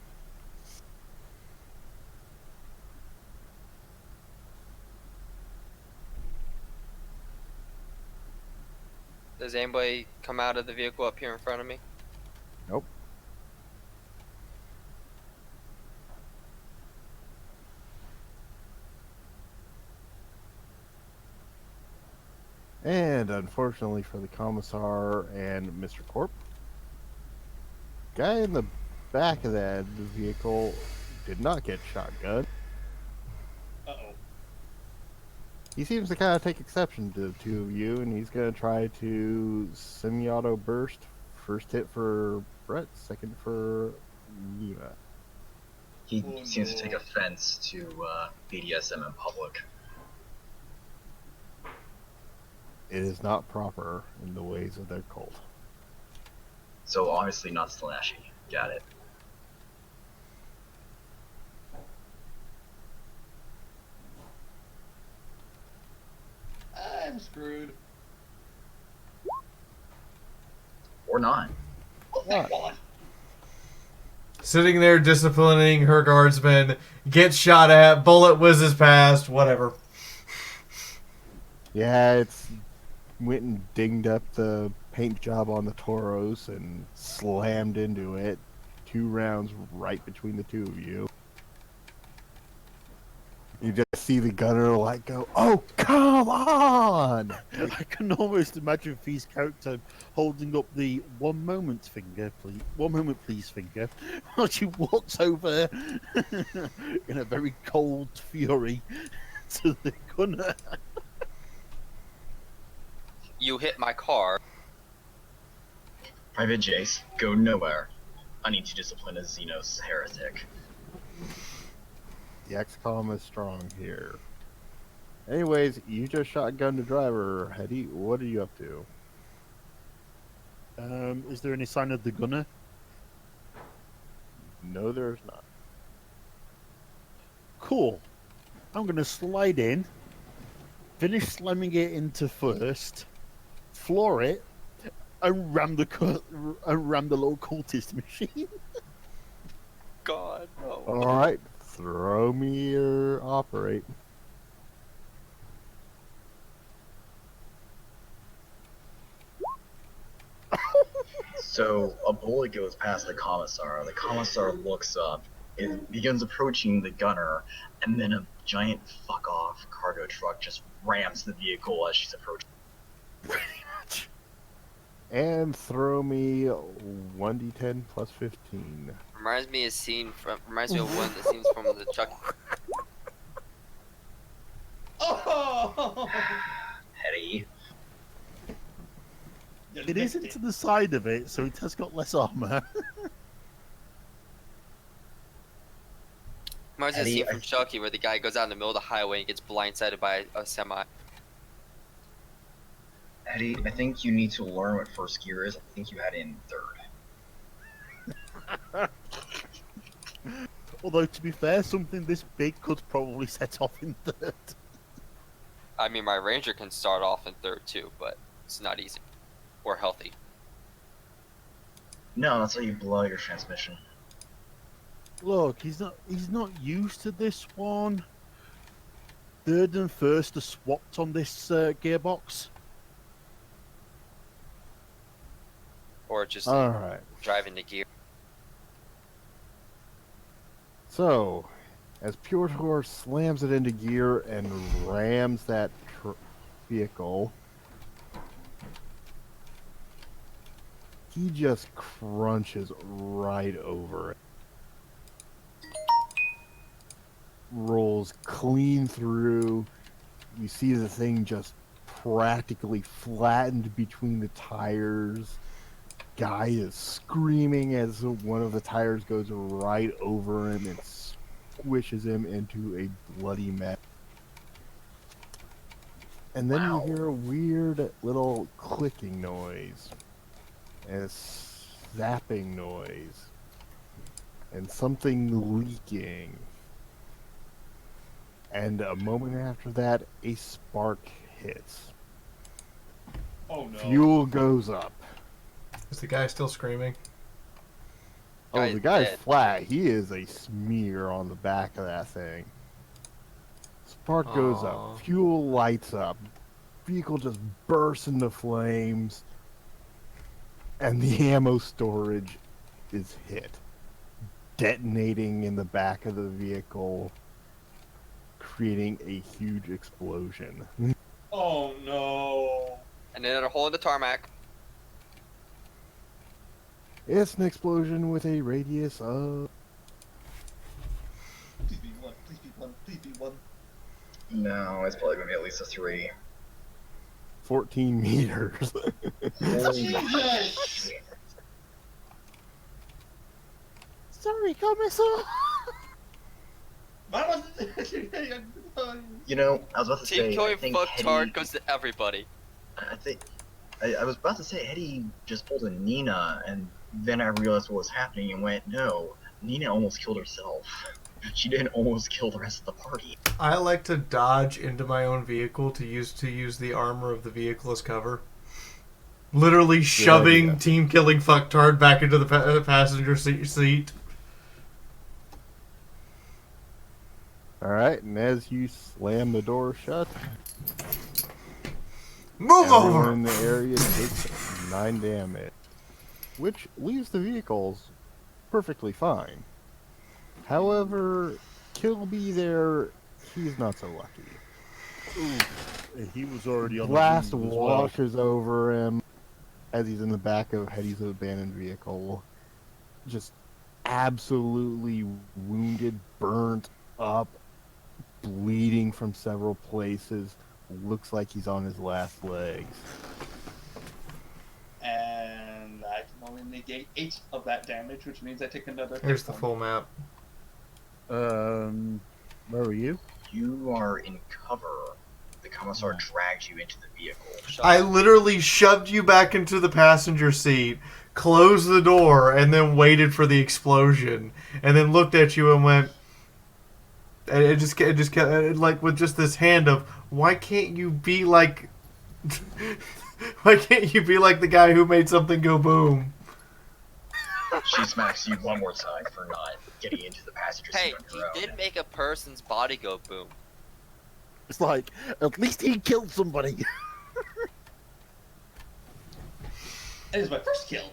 Does anybody come out of the vehicle up here in front of me? Nope. And unfortunately for the commissar and Mr. Corp, guy in the back of that vehicle did not get shotgun. Uh-oh. He seems to kind of take exception to the two of you, and he's going to try to semi-auto burst. First hit for Brett, second for Luna. He Oh, seems no. to take offense to BDSM in public. It is not proper in the ways of their cult. So obviously not slashy. Got it. I'm screwed. Or not. Oh, thank What? God. Sitting there disciplining her guardsmen, gets shot at, bullet whizzes past, whatever. Yeah, it's went and dinged up the paint job on the Toros and slammed into it. 2 rounds right between the two of you. You just see the gunner like go, "Oh, come on!" I can almost imagine Fee's character holding up the 1 moment finger, please. 1 moment, please, finger, while she walks over in a very cold fury to the gunner. You hit my car. Private Jace, go nowhere. I need to discipline a Xenos heretic. The XCOM is strong here. Anyways, you just shotgunned the driver, Hetty. What are you up to? Is there any sign of the gunner? No, there's not. Cool. I'm going to slide in, finish slamming it into first, floor it, and ram the little cultist machine. God, no. All right, throw me your operate. So a bullet goes past the commissar. The commissar looks up, it begins approaching the gunner, and then a giant fuck off cargo truck just rams the vehicle as she's approaching. Pretty much. And throw me 1d10 plus 15. Reminds me of one of the scenes from the Chuck. Oh! Hetty. It isn't to the side of it, so it has got less armor. Reminds me of the Eddie, scene from I- Chucky where the guy goes out in the middle of the highway and gets blindsided by a semi. Hetty, I think you need to learn what first gear is. I think you had it in third. Although, to be fair, something this big could probably set off in third. I mean, my ranger can start off in third too, but it's not easy or healthy. No, that's how you blow your transmission. Look, he's not used to this one. Third and first are swapped on this gearbox. Or just All right. driving the gear. So, as Pure Tor slams it into gear and rams that vehicle, he just crunches right over it. Rolls clean through. You see the thing just practically flattened between the tires. Guy is screaming as one of the tires goes right over him and squishes him into a bloody mess. And then Wow. you hear a weird little clicking noise and a zapping noise and something leaking. And a moment after that, a spark hits. Oh no. Fuel goes up. Is the guy still screaming? Oh, Guy's the guy's dead. flat. He is a smear on the back of that thing. Spark goes Aw. up. Fuel lights up. Vehicle just bursts into flames. and the ammo storage is hit, detonating in the back of the vehicle, creating a huge explosion. Oh no. And then a hole in the tarmac. It's an explosion with a radius of... Please be one. Please be one. Please be one. No, it's probably gonna be at least a 3. 14 meters. Jesus! Sorry, Commissar. Why wasn't You know, I was about to Team say, I killing think fucked hard Hetty, goes to everybody. I was about to say Hetty just pulled a Nina, and then I realized what was happening and went, no, Nina almost killed herself. She didn't almost kill the rest of the party. I like to dodge into my own vehicle to use the armor of the vehicle as cover. Literally shoving idea. team killing fucktard back into the passenger seat. Alright, and as you slam the door shut, Move everyone over! in the area takes 9 damage, which leaves the vehicles perfectly fine. However, Kilby there, he's not so lucky. Ooh, he was already on Blast the move as well. washes over him as he's in the back of Hetty's abandoned vehicle. Just absolutely wounded, burnt up, bleeding from several places. Looks like he's on his last legs. And I can only negate 8 of that damage, which means I take another. Here's hit the point. full map. Where are you? You are in cover. The commissar dragged you into the vehicle. I literally shoved you back into the passenger seat, closed the door, and then waited for the explosion, and then looked at you and went. And it just kept like with just this hand of why can't you be like, why can't you be like the guy who made something go boom? She smacks you one more time for not getting into the passenger Hey, seat on he your own. did make a person's body go boom. It's like, at least he killed somebody. It is my first kill.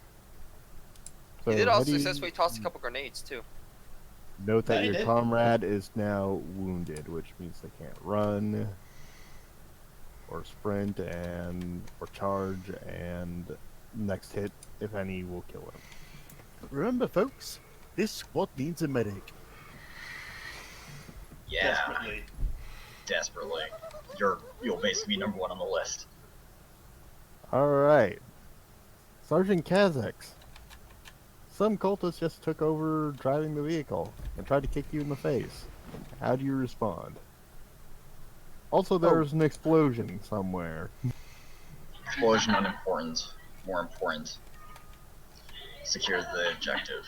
So He did also Hetty, successfully toss a couple grenades too. note that Yeah, he your did. comrade is now wounded, which means they can't run, or sprint, or charge, and next hit, if any, will kill him. Remember, folks, this squad needs a medic. Yeah, Desperately. desperately. You'll basically be number 1 on the list. Alright. Sergeant Kazax. Some cultists just took over driving the vehicle and tried to kick you in the face. How do you respond? Also, there's an explosion somewhere. Explosion unimportant. More important. Secure the objective.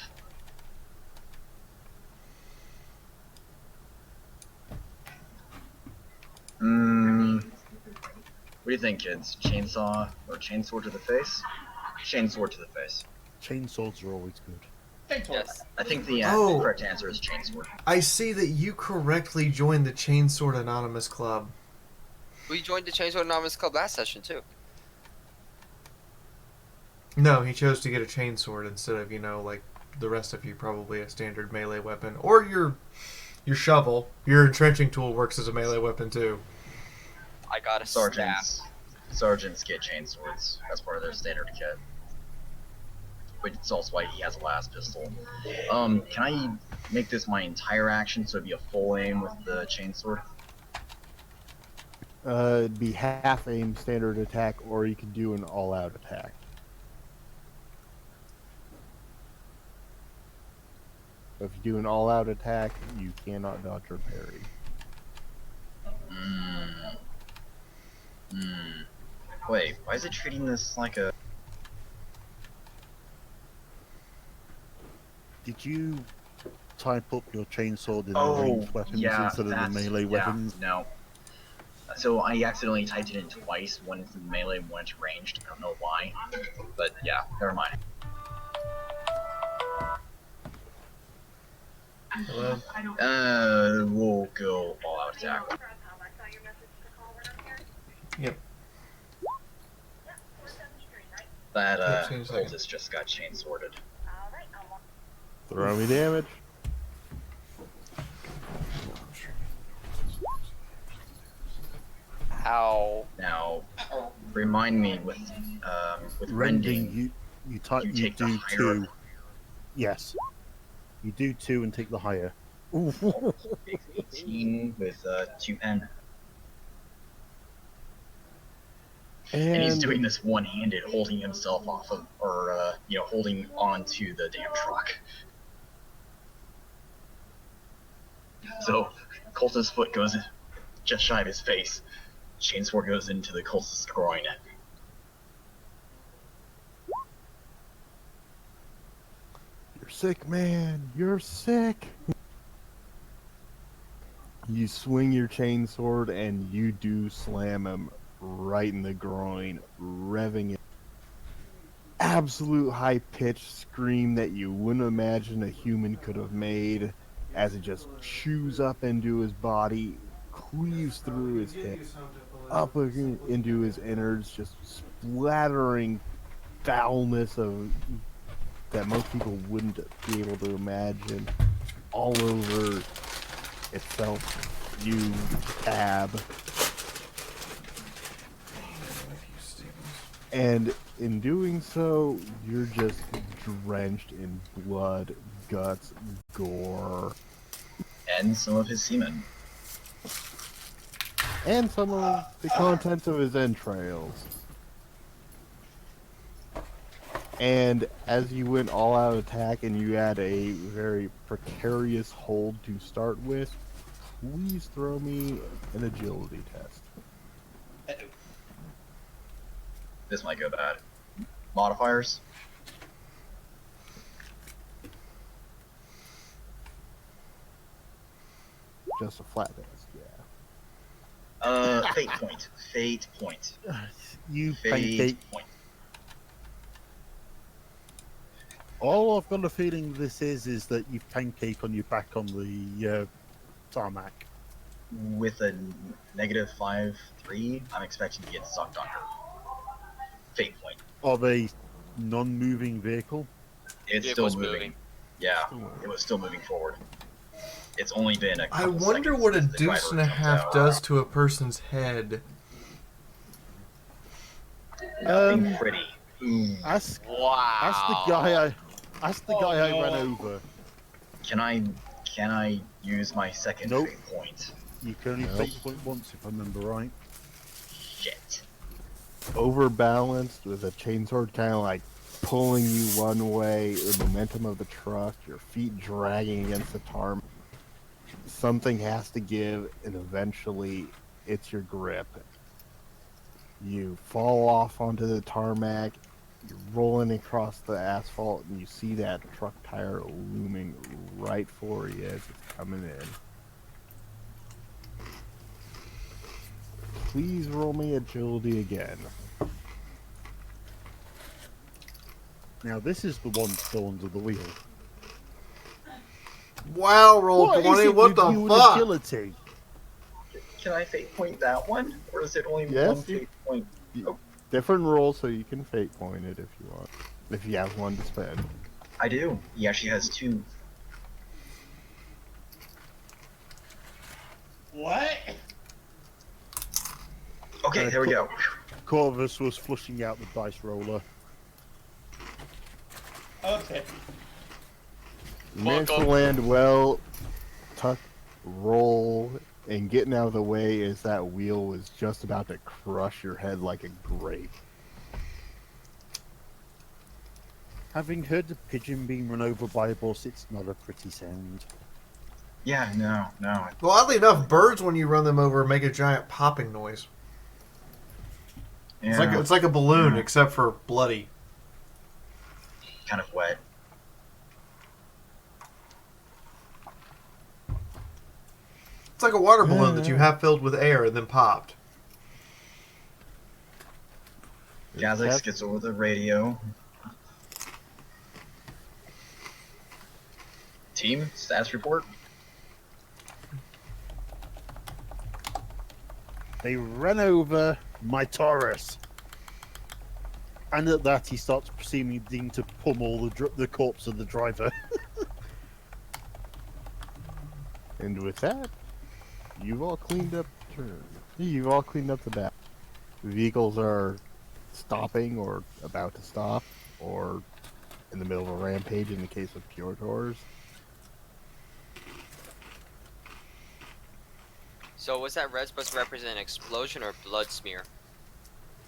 What do you think, kids? Chainsaw or chainsword to the face? Chainsword to the face. Chainswords are always good. Thanks, Yes. I think the Oh. correct answer is chainsword. I see that you correctly joined the Chainsword Anonymous Club. We joined the Chainsaw Anonymous Club last session too. No, he chose to get a chainsword instead of, like the rest of you, probably a standard melee weapon. Or your shovel. Your entrenching tool works as a melee weapon too. I got a staff. Sergeants get chainswords as part of their standard kit. But it's also why he has a las pistol. Can I make this my entire action so it'd be a full aim with the chainsword? It'd be half aim standard attack, or you could do an all-out attack. If you do an all-out attack, you cannot dodge or parry. Wait, why is it treating this like a... Did you type up your chainsword in the Oh, ranged weapons yeah, instead of the that's- melee yeah, weapons? No. So I accidentally typed it in twice, one into melee, one into ranged. I don't know why. But yeah, never mind. Hello? We'll go all out attack. Yep. That Yep, see you in a second. cultist just got chain sorted. Throw me damage. Ow. Now, remind me with Rending, rending, you you take the do higher. 2. Yes. You do 2 and take the higher. Ooh. 18 with 2N. And And he's doing this one-handed, holding himself off of, or holding on to the damn truck. So, cultist's foot goes just shy of his face. Chainsword goes into the cultist's groin. you're sick, man. You're sick. You swing your chainsword and you do slam him right in the groin, revving it. Absolute high-pitched scream that you wouldn't imagine a human could have made as it just chews up into his body, cleaves through his head, up into his innards, just splattering foulness of that most people wouldn't be able to imagine all over itself. You tab. And in doing so, you're just drenched in blood, guts, gore, And some of his semen. and some of the contents of his entrails. And as you went all out attack and you had a very precarious hold to start with, please throw me an agility test. This might go bad. Modifiers? Just a flat test, yeah. Fate point. Fate point. You Fate pancake. point. All I've got a feeling this is that you pancake on your back on the tarmac. With a negative 5-3, I'm expecting to get sucked under. Fate point. Of a non-moving vehicle. It's Vehicle's still moving. Yeah, it was still moving forward. It's only been a I couple wonder seconds what a since the deuce driver and a jumped half out. does to a person's head. Nothing pretty. Ooh. Ask Wow. the guy I no. ran over. Can I use my second Nope. fate point? You can only Nope. fake point once, if I remember right. Shit. Overbalanced with a chainsword kind of like pulling you one way, the momentum of the truck, your feet dragging against the tarmac. Something has to give, and eventually it's your grip. You fall off onto the tarmac, you're rolling across the asphalt, and you see that truck tire looming right for you as it's coming in. Please roll me agility again. Now this is the one still under the wheel. Wow, roll What is 20, it what with the you and fuck? agility? Can I fate point that one? Or is it only Yes, one you- fate point? Different roll, so you can fate point it if you want. If you have one to spend. I do. He actually has 2. What? Okay, there we go. Corvus was flushing out the dice roller. Okay. You managed to Welcome. land well, tuck, roll, and getting out of the way as that wheel was just about to crush your head like a grape. Having heard a pigeon being run over by a bus, it's not a pretty sound. Yeah, no. Well, oddly enough, birds, when you run them over, make a giant popping noise. Yeah, It's like a balloon, Yeah. except for bloody. kind of wet. It's like a water balloon that you have filled with air and then popped. Gazix gets over the radio. Team, status report. They ran over my Taurus. And at that, he starts proceeding to pummel the corpse of the driver. And with that, you've all cleaned up. You've all cleaned up the back. Vehicles are stopping or about to stop, or in the middle of a rampage in the case of pure tours. So was that red supposed to represent an explosion or blood smear?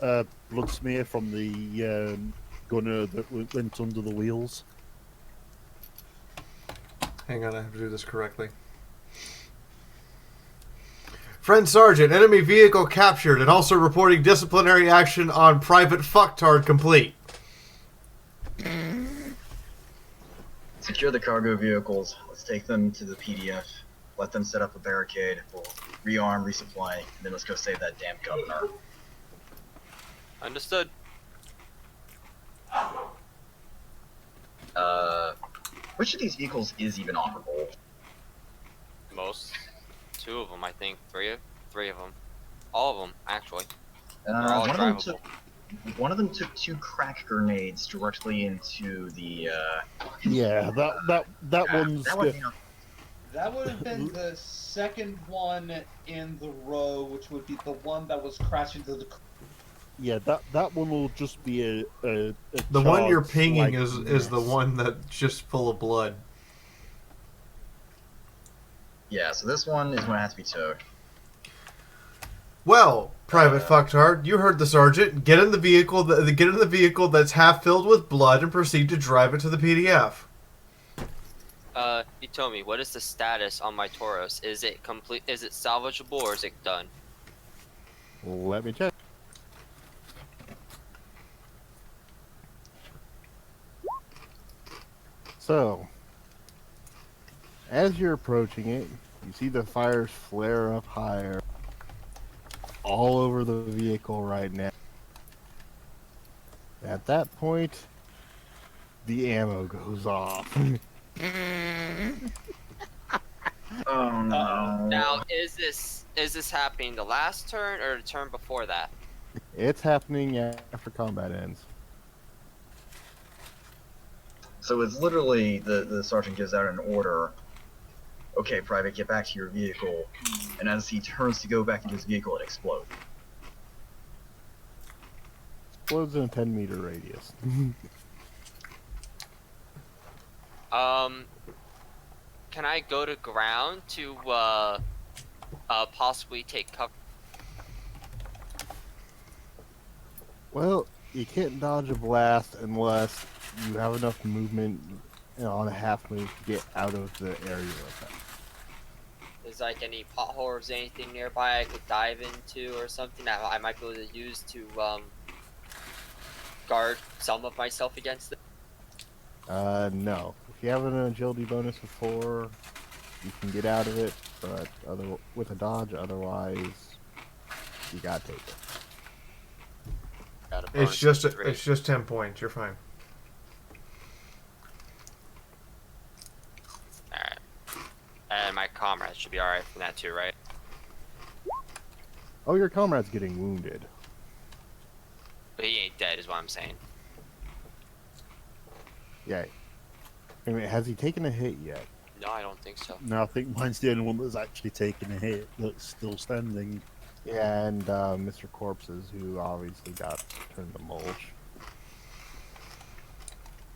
Blood smear from the gunner that went under the wheels. Hang on, I have to do this correctly. Friend Sergeant, enemy vehicle captured and also reporting disciplinary action on Private Fucktard complete. Secure the cargo vehicles. Let's take them to the PDF. Let them set up a barricade. We'll rearm, resupply, and then let's go save that damn governor. Understood. Which of these vehicles is even operable? Most. 2 of them, I think. 3 of them. All of them, actually. They're Uh, all one, of them drivable. took, one of them took 2 crack grenades directly into the. Yeah, that one's That would be That would have been the second one in the row, which would be the one that was crashing to the. yeah, that one will just be a The one you're charred pinging slag is the mess. one that's just full of blood. Yeah, so this one is going to have to be towed. Well, Private Fucktard, you heard the sergeant. Get in the vehicle. Get in the vehicle that's half filled with blood and proceed to drive it to the PDF. You told me, what is the status on my Tauros? Is it complete? Is it salvageable or is it done? Let me check. So, as you're approaching it, you see the fires flare up higher all over the vehicle right now. At that point, the ammo goes off. Oh no. Now, is this happening the last turn or the turn before that? It's happening after combat ends. So it's literally the sergeant gives out an order. Okay, Private, get back to your vehicle. And as he turns to go back into his vehicle, it explodes. Explodes in a 10-meter radius. Can I go to ground to possibly take cover? Well, you can't dodge a blast unless you have enough movement, on a half move to get out of the area of that. Is like any potholes, anything nearby I could dive into or something that I might be able to use to guard some of myself against it? No. If you have an agility bonus of 4, you can get out of it, but with a dodge, otherwise, you gotta take it. Got a bonus of 3. It's just 10 points. You're fine. Alright. And my comrade should be alright from that too, right? Oh, your comrade's getting wounded. But he ain't dead, is what I'm saying. Yeah. I mean, has he taken a hit yet? No, I don't think so. No, I think mine's the only one that's actually taken a hit that's still standing. Yeah, and Mr. Corpses, who obviously got turned to mulch.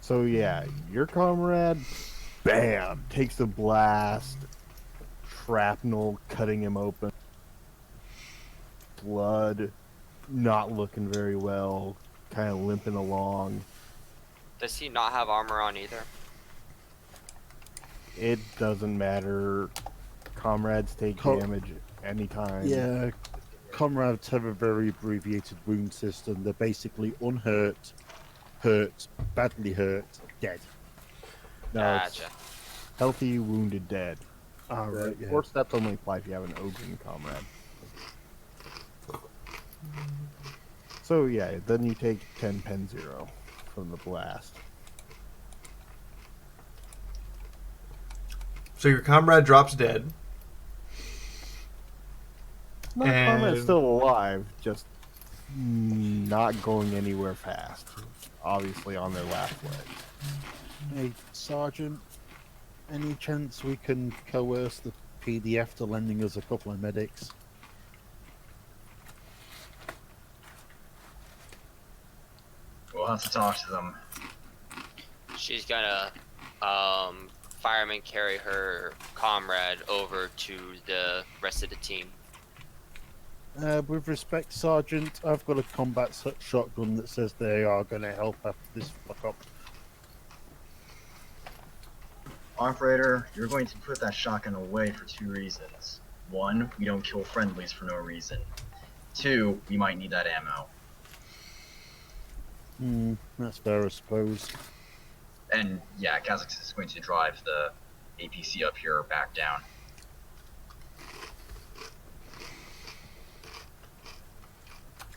So yeah, your comrade, bam, takes a blast, shrapnel cutting him open, blood, not looking very well, kind of limping along. Does he not have armor on either? It doesn't matter. Comrades take damage anytime. Yeah, comrades have a very abbreviated wound system. They're basically unhurt, hurt, badly hurt, dead. No, it's Gotcha. healthy, wounded, dead. Right, yeah. 4 steps only apply if you have an Ogren comrade. So yeah, then you take 10 pen 0 from the blast. So your comrade drops dead. No, And- comrade's still alive, just Not going anywhere fast. Obviously on their last legs. Hey, Sergeant, any chance we can coerce the PDF to lending us a couple of medics? We'll have to talk to them. She's gonna fireman carry her comrade over to the rest of the team. With respect, Sergeant, I've got a combat shotgun that says they are going to help after this fuck up. Operator, you're going to put that shotgun away for 2 reasons. 1, we don't kill friendlies for no reason. 2, we might need that ammo. That's fair, I suppose. And yeah, Kazakhstan is going to drive the APC up here back down.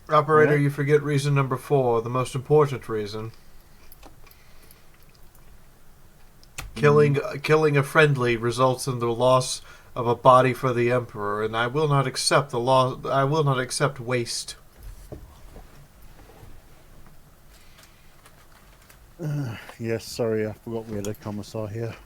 Operator, Alright. you forget reason number 4, the most important reason. Killing a friendly results in the loss of a body for the Emperor, and I will not accept the law. I will not accept waste. Yes, sorry, I forgot we had a commissar here.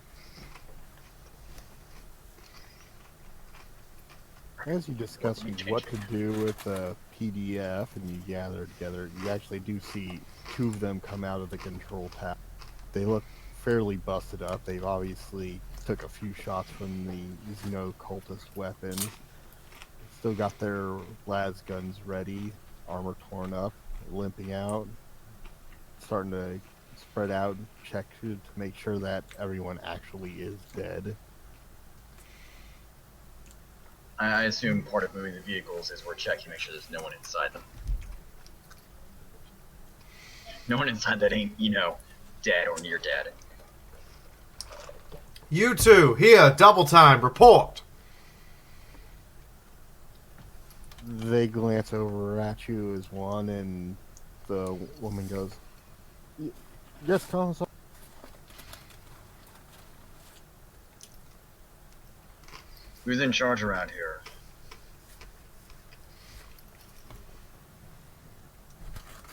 As you discuss what to do with the PDF and you gather together, you actually do see 2 of them come out of the control tower. They look fairly busted up. They've obviously took a few shots from the Xenocultist weapon. Still got their las guns ready, armor torn up, limping out, starting to spread out, check to make sure that everyone actually is dead. I assume part of moving the vehicles is we're checking to make sure there's no one inside them. No one inside that ain't, dead or near dead. You two, here, double time, report. They glance over at you as one, and the woman goes, "Yes, Commissar." Who's in charge around here?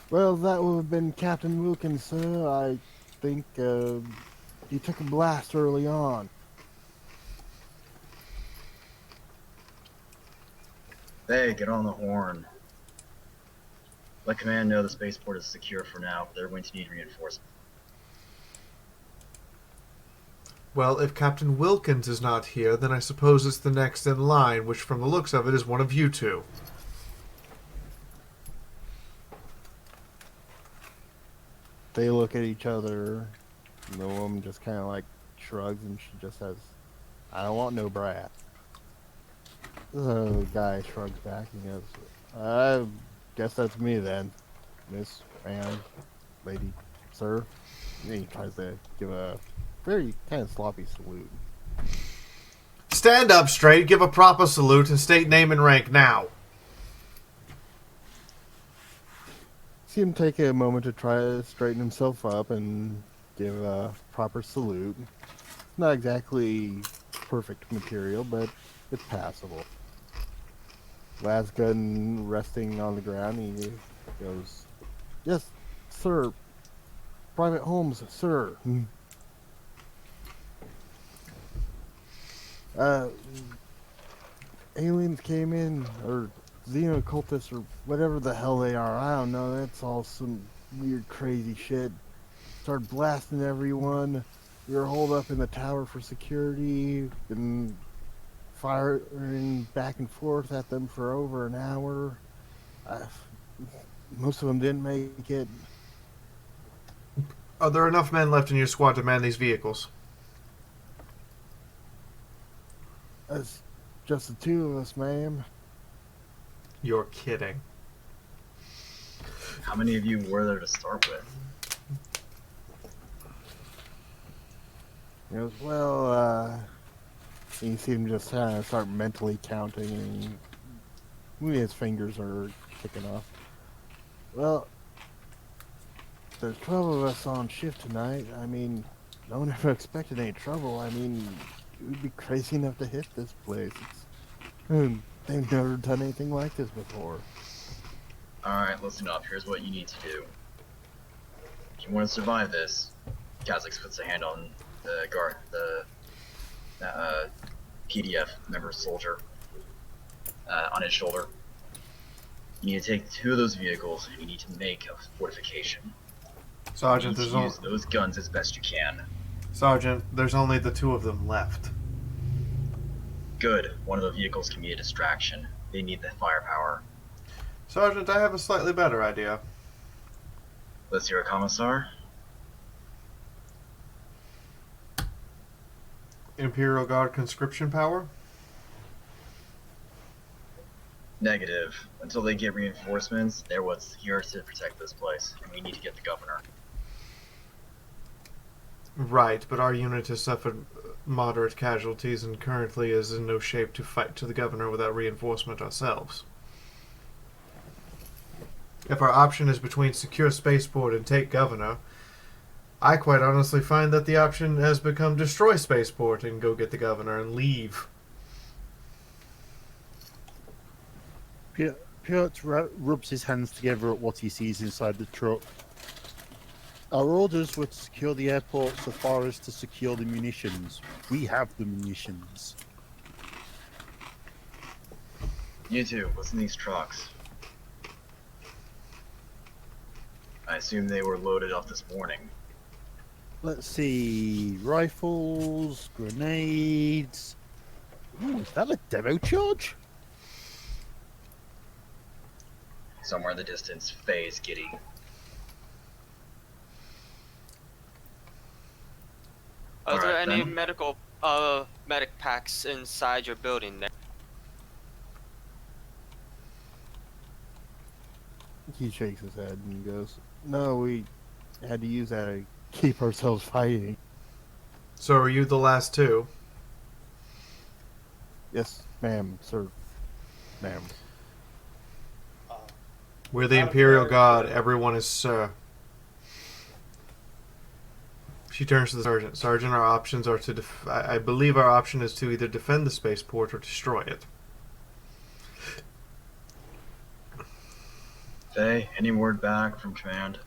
Well, that would have been Captain Wilkins, sir. I think he took a blast early on. Hey, get on the horn. Let command know the spaceport is secure for now, but they're going to need reinforcements. Well, if Captain Wilkins is not here, then I suppose it's the next in line, which from the looks of it is one of you two. They look at each other, and the woman just kind of like shrugs, and she just says, "I don't want no brat." The guy shrugs back and goes, "I guess that's me then, Miss, ma'am, lady, sir." And he tries to give a very kind of sloppy salute. Stand up straight, give a proper salute, and state name and rank now. See him take a moment to try to straighten himself up and give a proper salute. Not exactly perfect material, but it's passable. Las gun resting on the ground, he goes, "Yes, sir. Private Holmes, sir." Aliens came in, or Xenocultists, or whatever the hell they are. I don't know. That's all some weird, crazy shit. Started blasting everyone. We were holed up in the tower for security, and firing back and forth at them for over an hour. Most of them didn't make it. Are there enough men left in your squad to man these vehicles? It's just the 2 of us, ma'am. You're kidding. How many of you were there to start with? He goes, "Well, you see him just kind of start mentally counting, and his fingers are kicking off. Well, there's 12 of us on shift tonight. I mean, no one ever expected any trouble. I mean, we'd be crazy enough to hit this place. They've never done anything like this before." Alright, listen up. Here's what you need to do. If you want to survive this, Kazakh puts a hand on the guard, the PDF member soldier, on his shoulder. You need to take 2 of those vehicles and you need to make a fortification. Sergeant, you need to use those guns as best you can. Sergeant, there's only the 2 of them left. Good. One of the vehicles can be a distraction. They need the firepower. Sergeant, I have a slightly better idea. Let's hear it, Commissar. Imperial Guard conscription power? Negative. Until they get reinforcements, they're what's here to protect this place, and we need to get the governor. Right, but our unit has suffered moderate casualties and currently is in no shape to fight to the governor without reinforcement ourselves. If our option is between secure Spaceport and take governor, I quite honestly find that the option has become destroy Spaceport and go get the governor and leave. Piotr rubs his hands together at what he sees inside the truck. Our orders were to secure the airport so far as to secure the munitions. We have the munitions. You two, what's in these trucks? I assume they were loaded up this morning. Let's see. Rifles, grenades. Ooh, is that a demo charge? Somewhere in the distance, Faye is giddy. Are there Alright, any then. medic packs inside your building there? He shakes his head and goes, "No, we had to use that to keep ourselves fighting." So are you the last 2? Yes, ma'am, sir. Ma'am. We're the Out of Imperial character. Guard. Everyone is sir. She turns to the sergeant. Sergeant, our options are to I believe our option is to either defend the spaceport or destroy it. Faye, any word back from command?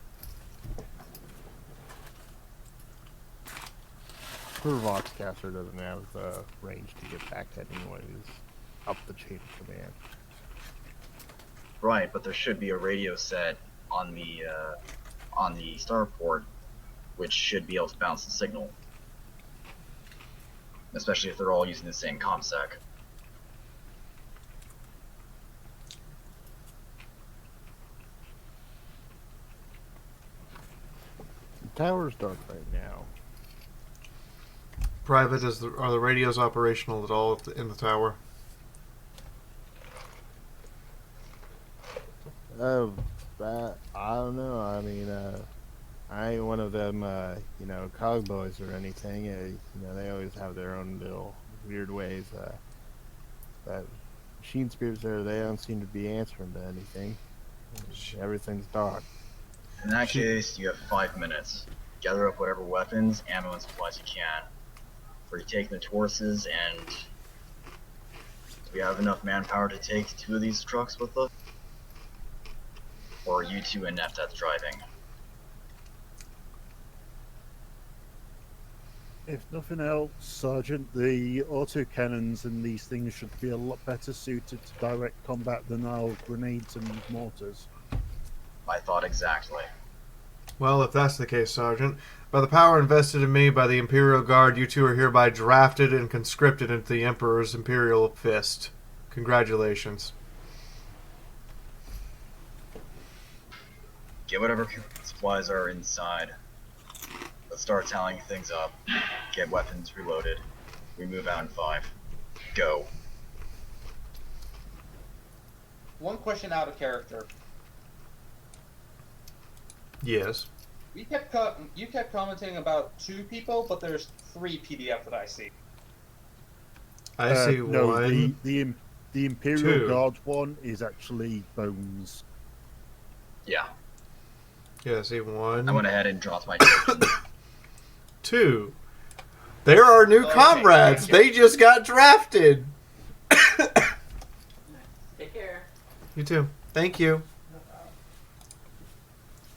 Her Voxcaster doesn't have the range to get back to anyone who's up the chain of command. Right, but there should be a radio set on the starport, which should be able to bounce the signal. Especially if they're all using the same ComSec. The tower's dark right now. Private, are the radios operational at all in the tower? I don't know. I mean, I ain't one of them, cog boys or anything. They always have their own little weird ways. But machine spirits there, they don't seem to be answering to anything. Everything's dark. In that case, you have 5 minutes. Gather up whatever weapons, ammo, and supplies you can. Are you taking the Tauruses, and do we have enough manpower to take 2 of these trucks with us? Or are you 2 inept at driving? If nothing else, Sergeant, the autocannons and these things should be a lot better suited to direct combat than our grenades and mortars. I thought exactly. Well, if that's the case, Sergeant, by the power invested in me by the Imperial Guard, you 2 are hereby drafted and conscripted into the Emperor's Imperial Fist. Congratulations. Get whatever supplies are inside. Let's start tallying things up. Get weapons reloaded. We move out in 5. Go. One question out of character. Yes. You kept commenting about 2 people, but there's 3 PDF that I see. I see No, one. the Imperial 2. Guard one is actually Bones. Yeah. Yeah, I see 1. I went ahead and dropped my token. 2. There are new Okay, comrades. thank They just got drafted. Take care. You too. Thank you.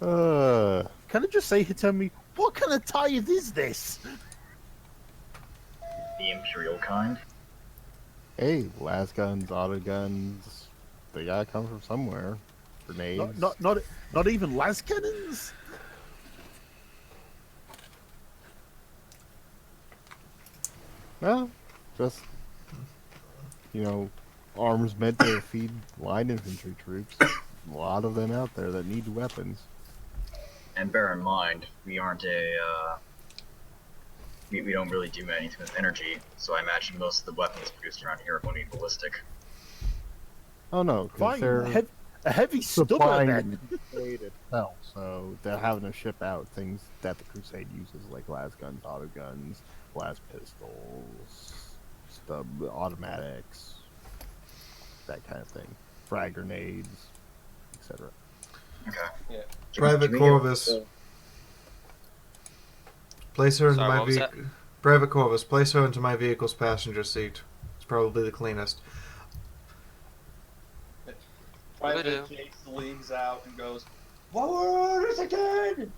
Can I just say, Hitomi, what kind of tithe is this? The Imperial kind. Hey, las guns, auto guns, they gotta come from somewhere. Grenades. Not even las cannons. Well, just, arms meant to feed line infantry troops. A lot of them out there that need weapons. And bear in mind, we aren't we don't really do anything with energy, so I imagine most of the weapons produced around here are going to be ballistic. Oh no, because Fine, they're a heavy stubber supplying then. the Crusade itself, so they're having to ship out things that the Crusade uses, like las guns, auto guns, las pistols, stub automatics, that kind of thing, frag grenades, etc. Okay. Yeah. Private Corvus. Place her into Sorry, my what was that? vehicle. Private Corvus, place her into my vehicle's passenger seat. It's probably the cleanest. Private Jakes leans out and goes, "Forward again!"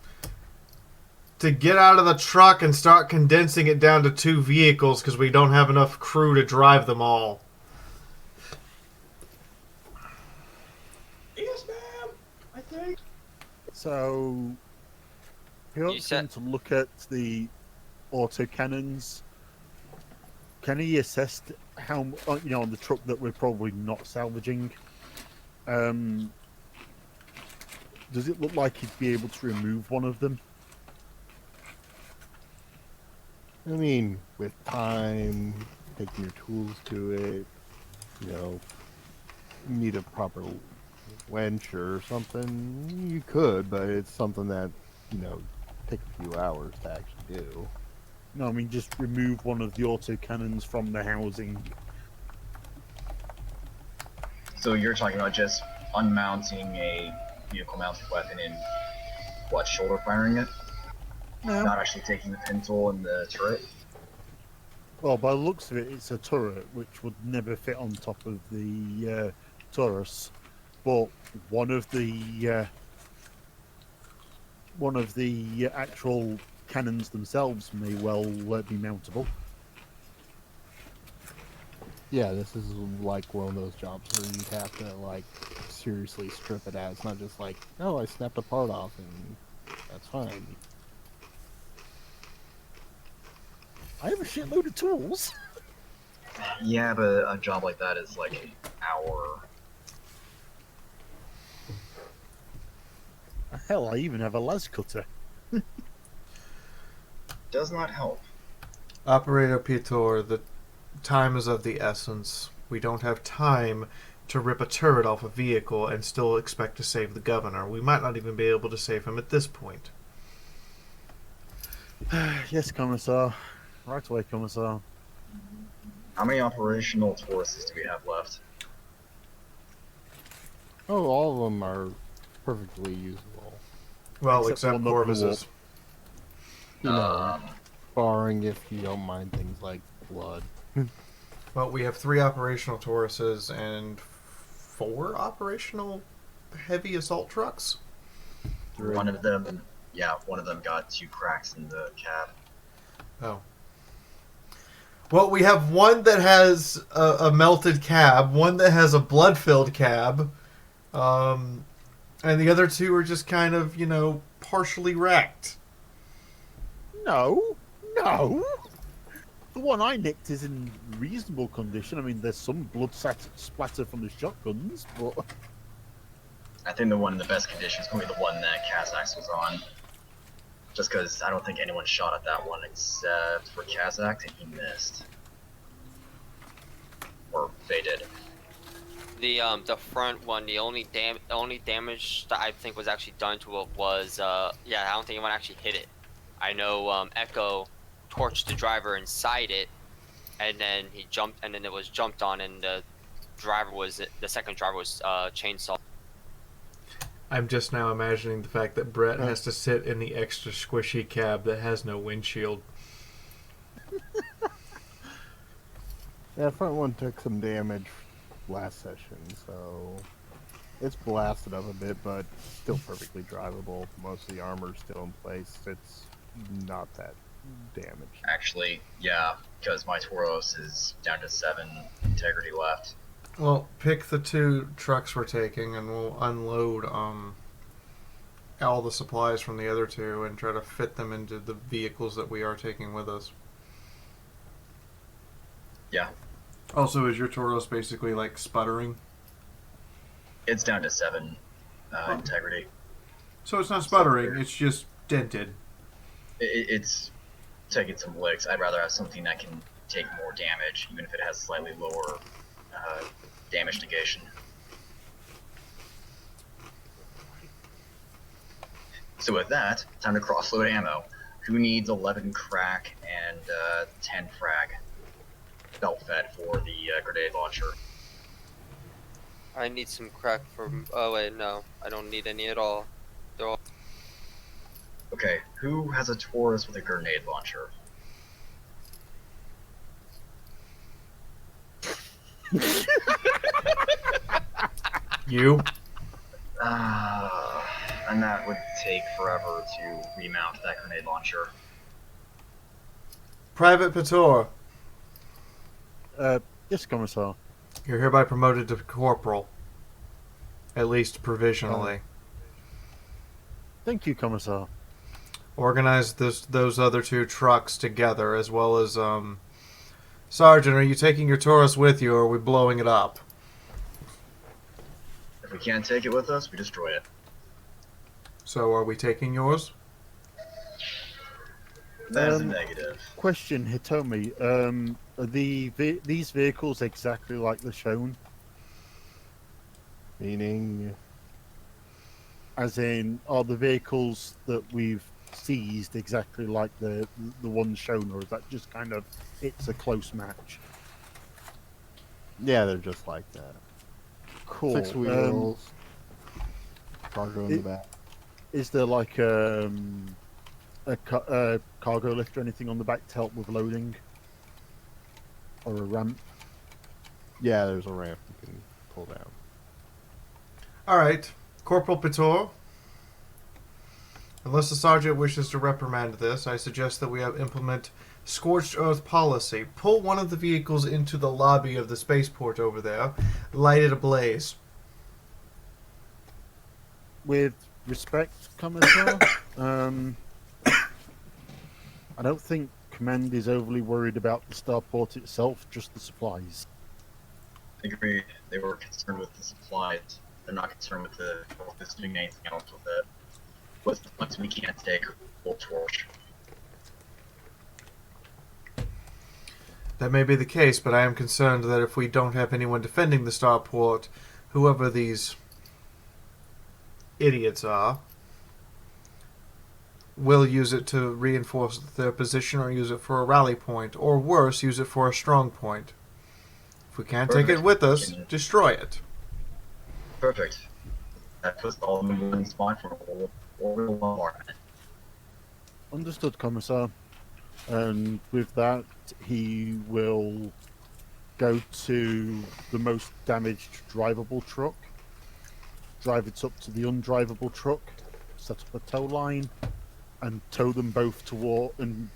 To get out of the truck and start condensing it down to 2 vehicles because we don't have enough crew to drive them all. Yes, ma'am. I think. So, You he's said- going to look at the autocannons. Can he assess how, on the truck that we're probably not salvaging? Does it look like he'd be able to remove one of them? I mean, with time, taking your tools to it, need a proper wench or something, you could, but it's something that, take a few hours to actually do. No, I mean just remove one of the autocannons from the housing. So you're talking about just unmounting a vehicle-mounted weapon and shoulder firing it? No. Not actually taking the pintle and the turret? Well, by the looks of it, it's a turret which would never fit on top of the Taurus, but one of the actual cannons themselves may well be mountable. Yeah, this is like one of those jobs where you have to, seriously strip it out. It's not just like, oh, I snapped a part off and that's fine. I have a shitload of tools. Yeah, but a job like that is like an hour. Hell, I even have a las cutter. Does not help. Operator Pitor, the time is of the essence. We don't have time to rip a turret off a vehicle and still expect to save the governor. We might not even be able to save him at this point. Yes, Commissar. Right away, Commissar. How many operational Tauruses do we have left? Oh, all of them are perfectly usable. Well, Except except one that Corvus's. Barring if you don't mind things like blood. Well, we have 3 operational Tauruses and 4 operational heavy assault trucks. One of them got 2 cracks in the cab. Oh. Well, we have one that has a melted cab, one that has a blood-filled cab, and the other 2 are just kind of, partially wrecked. No. The one I nicked is in reasonable condition. I mean, there's some blood splatter from the shotguns, but... I think the one in the best condition is probably the one that Kazakh was on. Just because I don't think anyone shot at that one except for Kazakh, and he missed. Or they did. The front one, the only damage that I think was actually done to it was I don't think anyone actually hit it. I know Echo torched the driver inside it, and then he jumped, and then it was jumped on, and the second driver was chainsaw. I'm just now imagining the fact that Brett has to sit in the extra squishy cab that has no windshield. Yeah, front one took some damage last session, so It's blasted up a bit, but still perfectly drivable. Most of the armor's still in place. It's not that damaged. Actually, yeah, because my Tauros is down to 7 integrity left. Well, pick the 2 trucks we're taking, and we'll unload all the supplies from the other 2 and try to fit them into the vehicles that we are taking with us. Yeah. Also, is your Tauros basically like sputtering? It's down to 7 integrity. So it's not sputtering, it's just dented. It's taking some licks. I'd rather have something that can take more damage, even if it has slightly lower damage negation. So with that, time to crossload ammo. Who needs 11 crack and 10 frag? Belt fed for the grenade launcher. I need some crack for. Oh wait, no, I don't need any at all. They're all. Okay, who has a Taurus with a grenade launcher? You? And that would take forever to remount that grenade launcher. Private Pator, Yes, Commissar. you're hereby promoted to corporal. At least provisionally. Thank you, Commissar. Organize those other 2 trucks together, as well as, Sergeant, are you taking your Taurus with you, or are we blowing it up? If we can't take it with us, we destroy it. So are we taking yours? That is a negative. Question, Hitomi. Are these vehicles exactly like the shown? Meaning, As in, are the vehicles that we've seized exactly like the ones shown, or is that just kind of it's a close match? yeah, they're just like that. Cool. 6 wheels, cargo in the back. Is there like a cargo lift or anything on the back to help with loading, or a ramp? Yeah, there's a ramp you can pull down. Alright, Corporal Pator. Unless the sergeant wishes to reprimand this, I suggest that we implement scorched earth policy. Pull one of the vehicles into the lobby of the spaceport over there, light it ablaze. With respect, Commissar, I don't think Command is overly worried about the starport itself, just the supplies. Agreed. They were concerned with the supplies. They're not concerned with the doing anything else with it. With the ones we can't take, we'll torch. That may be the case, but I am concerned that if we don't have anyone defending the starport, whoever these idiots are, will use it to reinforce their position or use it for a rally point, or worse, use it for a strong point. If we can't take it with us, destroy it. Perfect. That puts all of them in one spot for orbital bombardment. Understood, Commissar. And with that, he will go to the most damaged drivable truck, drive it up to the undrivable truck, set up a tow line, and tow them both toward, and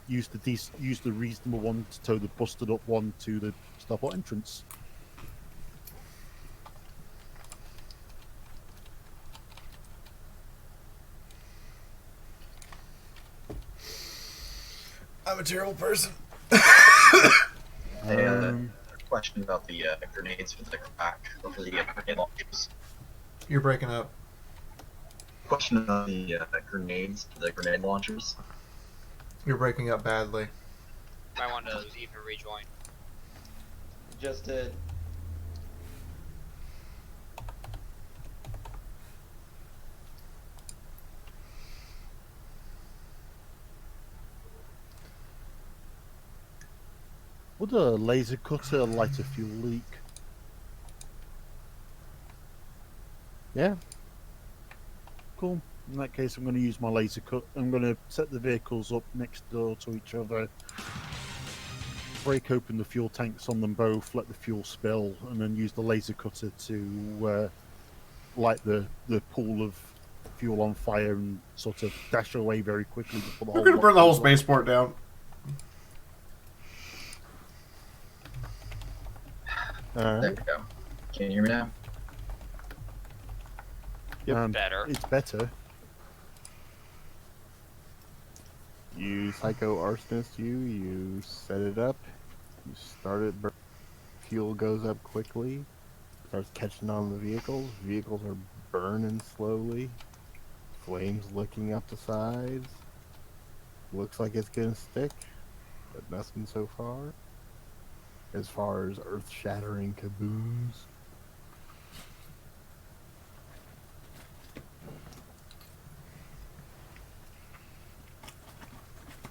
use the reasonable one to tow the busted up one to the starport entrance. I'm a terrible person. Hey, a question about the grenades for the crack, or for the grenade launchers. You're breaking up. Question about the grenades for the grenade launchers. You're breaking up badly. Might want to leave and rejoin. Just did. Would a laser cutter light a fuel leak? Yeah, Cool. In that case, I'm going to use my laser cut. I'm going to set the vehicles up next door to each other, break open the fuel tanks on them both, let the fuel spill, and then use the laser cutter to light the pool of fuel on fire and sort of dash away very quickly before the We're whole gonna lot burn the whole goes up. spaceport down. There Alright. we go. Can you hear me now? Better. It's better. You psycho arsonist, you set it up, you start it, fuel goes up quickly, starts catching on the vehicles are burning slowly, flames licking up the sides, looks like it's gonna stick, but nothing so far, as far as earth-shattering kabooms.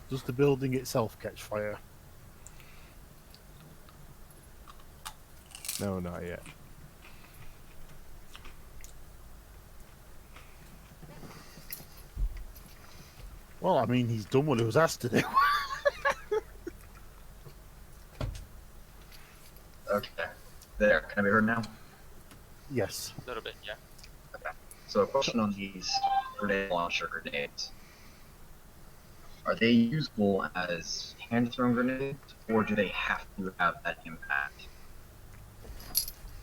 Does the building itself catch fire? No, not yet. Well, I mean, he's done what he was asked to do. Okay. There. Can I be heard now? Yes. A little bit, yeah. So a question on these grenade launcher grenades. Are they usable as hand-thrown grenades, or do they have to have that impact?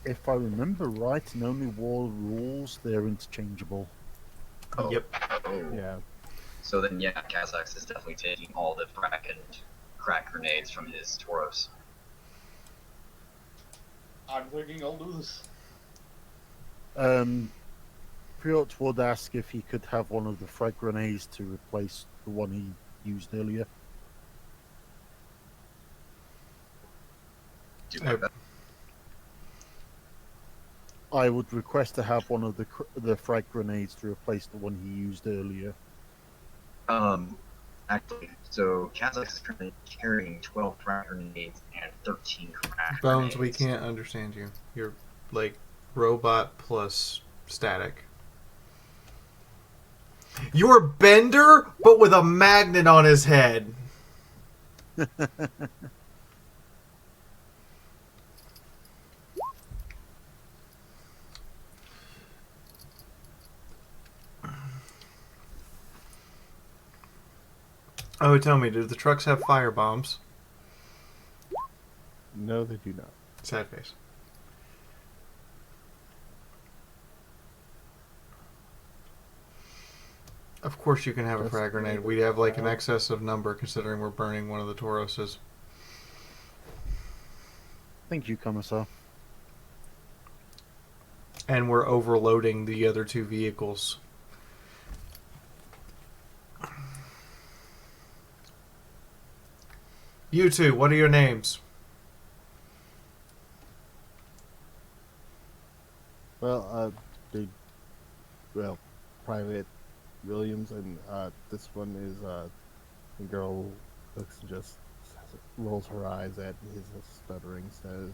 If I remember right, in only war rules, they're interchangeable. Oh. Yep. Oh. Yeah. So then, yeah, Kazakh is definitely taking all the frack and crack grenades from his Tauros. I'm thinking I'll do this. Priot would ask if he could have one of the frag grenades to replace the one he used earlier. Do like that. I would request to have one of the frag grenades to replace the one he used earlier. Actually, so Kazakh is currently carrying 12 frag grenades and 13 crack Bones, we grenades. can't understand you. You're like robot plus static. You're Bender, but with a magnet on his head. Oh, tell me, do the trucks have fire bombs? No, they do not. Sad face. Of course you can have a Just frag grenade. We have like an excess of number considering we're burning one of the Tauroses. Thank you, Commissar. And we're overloading the other two vehicles. You two, what are your names? Well, Private Williams, and this one is the girl looks and just rolls her eyes at his stuttering, says,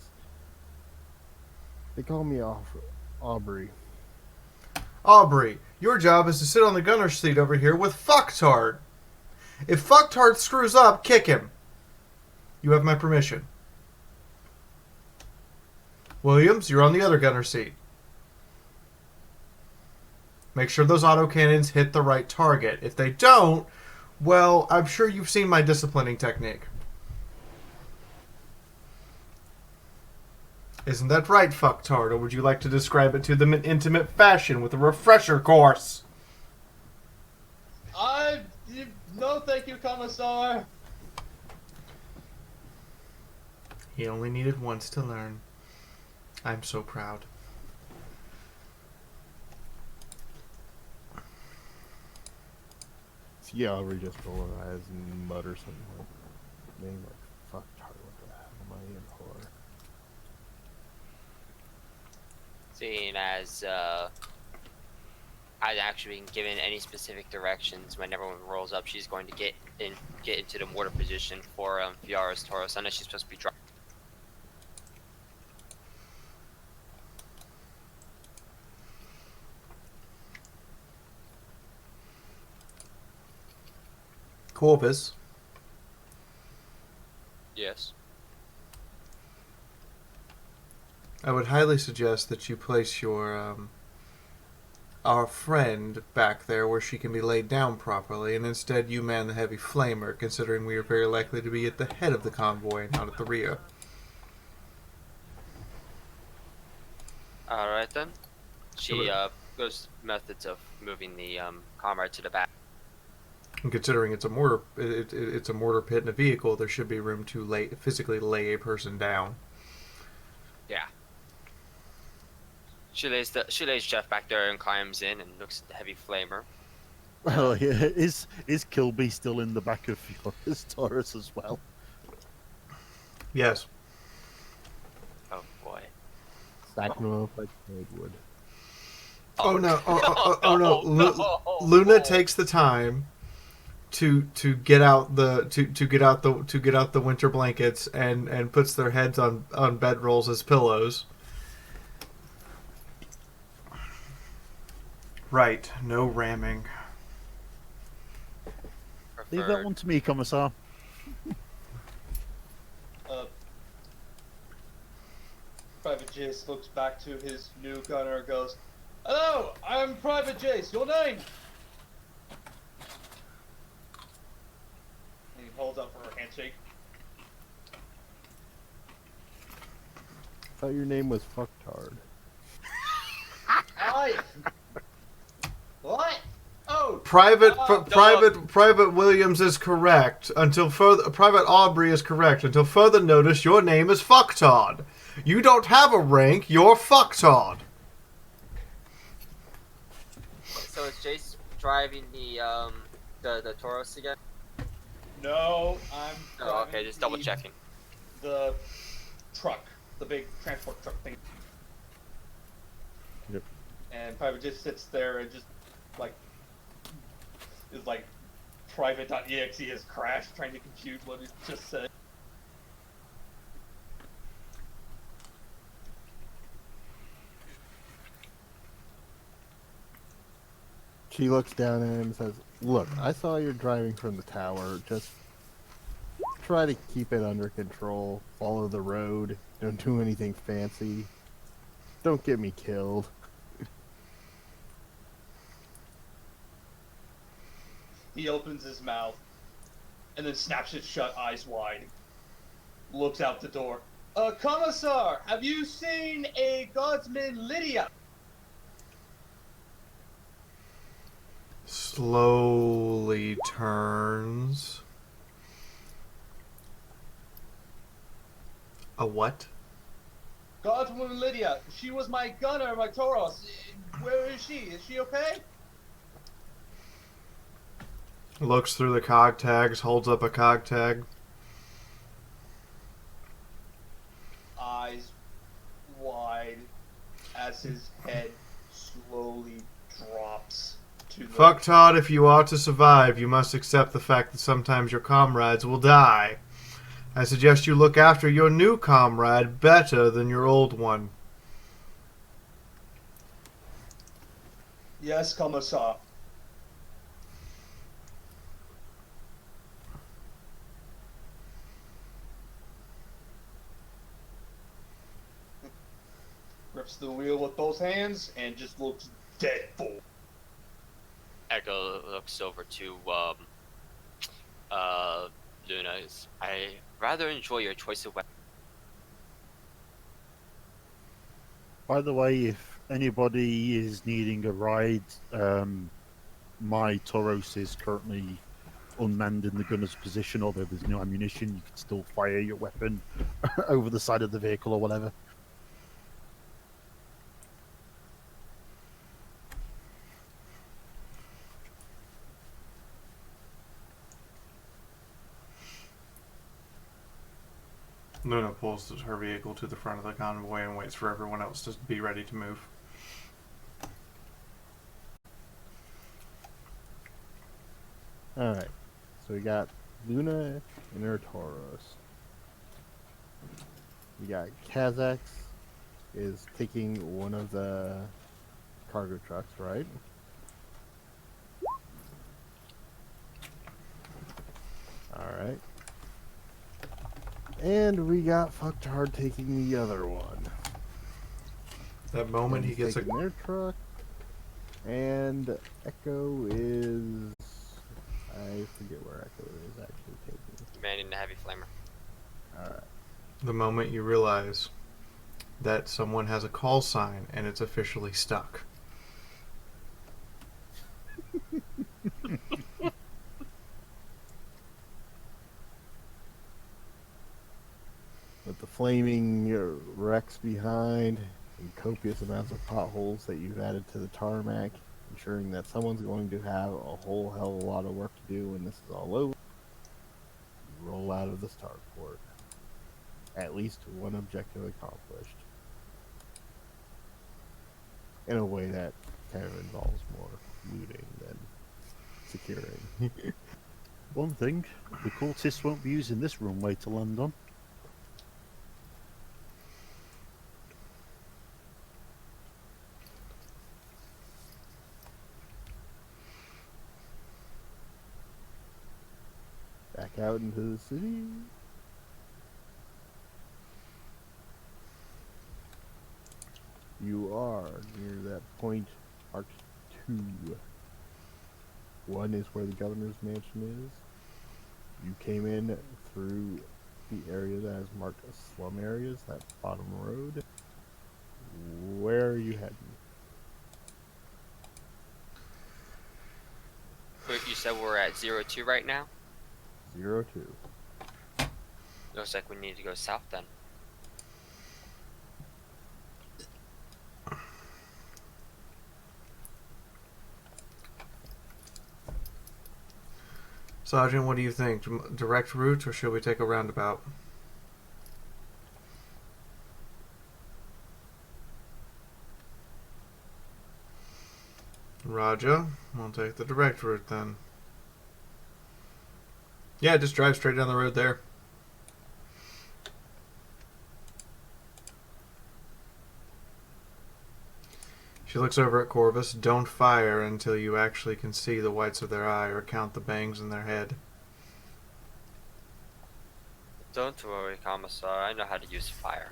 "They call me Aubrey." Aubrey, your job is to sit on the gunner's seat over here with Fucktard. If Fucktard screws up, kick him. You have my permission. Williams, you're on the other gunner's seat. Make sure those autocannons hit the right target. If they don't, well, I'm sure you've seen my disciplining technique. Isn't that right, Fucktard? Or would you like to describe it to them in intimate fashion with a refresher course? No, thank you, Commissar. He only needed once to learn. I'm so proud. Yeah, Aubrey just roll her eyes and mutter something like, name like, "Fuck, Charlie, what the hell am I in for?" Seeing as I've actually been given any specific directions when everyone rolls up, she's going to get into the mortar position for Fiaura's Tauros. I know she's supposed to be driving. Corvus, Yes. I would highly suggest that you place your our friend back there where she can be laid down properly, and instead you man the heavy flamer, considering we are very likely to be at the head of the convoy and not at the rear. Alright then. She goes methods of moving the comrade to the back. And considering it's a mortar, it's a mortar pit in a vehicle, there should be room to physically lay a person down. Yeah. She lays Jeff back there and climbs in and looks at the heavy flamer. Well, yeah, is Kilby still in the back of Fiora's Taurus as well? Yes. Oh boy. Stacking them up like wood. Oh no! Oh no! Luna takes the time to get out the winter blankets and puts their heads on bedrolls as pillows. Right, no ramming. Leave that one to me, Commissar. Private Jace looks back to his new gunner and goes, "Hello, I'm Private Jace. Your name?" And he holds up for a handshake. I thought your name was Fucktard. What? Oh, Private Williams is correct until further. Private Aubrey is correct until further notice. Your name is Fucktard. You don't have a rank. You're Fucktard. So is Jace driving the Taurus again? no, I'm. Oh, okay, just double checking. The truck, the big transport truck thing. Yep. And Private just sits there and just is like private.exe has crashed trying to compute what he just said. She looks down at him and says, "Look, I saw you're driving from the tower. Just try to keep it under control. Follow the road. Don't do anything fancy. Don't get me killed." He opens his mouth and then snaps it shut, eyes wide. Looks out the door. Commissar, have you seen a guardsman Lydia? Slowly turns. A what? Guardswoman Lydia. She was my gunner, my Tauros. Where is she? Is she okay? Looks through the cog tags, holds up a cog tag. Eyes wide as his head slowly drops to the... Fuck Todd, if you are to survive, you must accept the fact that sometimes your comrades will die. I suggest you look after your new comrade better than your old one. Yes, Commissar. Grips the wheel with both hands and just looks dead full. Echo looks over to Luna. I rather enjoy your choice of weapon. By the way, if anybody is needing a ride, my Tauros is currently unmanned in the gunner's position, although there's no ammunition. You can still fire your weapon over the side of the vehicle or whatever. Luna pulls her vehicle to the front of the convoy and waits for everyone else to be ready to move. Alright, so we got Luna and her Tauros. We got Kazax is taking one of the cargo trucks, right? Alright. And we got Fucktard taking the other one. That moment he He's gets taking their truck. And Echo is... I forget where Echo is actually taking. Manning the heavy flamer. Alright. The moment you realize that someone has a call sign and it's officially stuck. With the flaming wrecks behind and copious amounts of potholes that you've added to the tarmac, ensuring that someone's going to have a whole hell of a lot of work to do when this is all over, you roll out of the starport. At least one objective accomplished. In a way that kind of involves more looting than securing. One thing, the cultists won't be using this runway to land on. Back out into the city. You are near that point marked 2. 1 is where the governor's mansion is. You came in through the area that is marked as slum areas, that bottom road. Where are you heading? You said we're at 02 right now? 02. Looks like we need to go south then. Sergeant, what do you think? Direct route, or should we take a roundabout? Roger. We'll take the direct route then. Yeah, just drive straight down the road there. She looks over at Corvus. Don't fire until you actually can see the whites of their eye or count the bangs in their head. Don't worry, Commissar. I know how to use fire.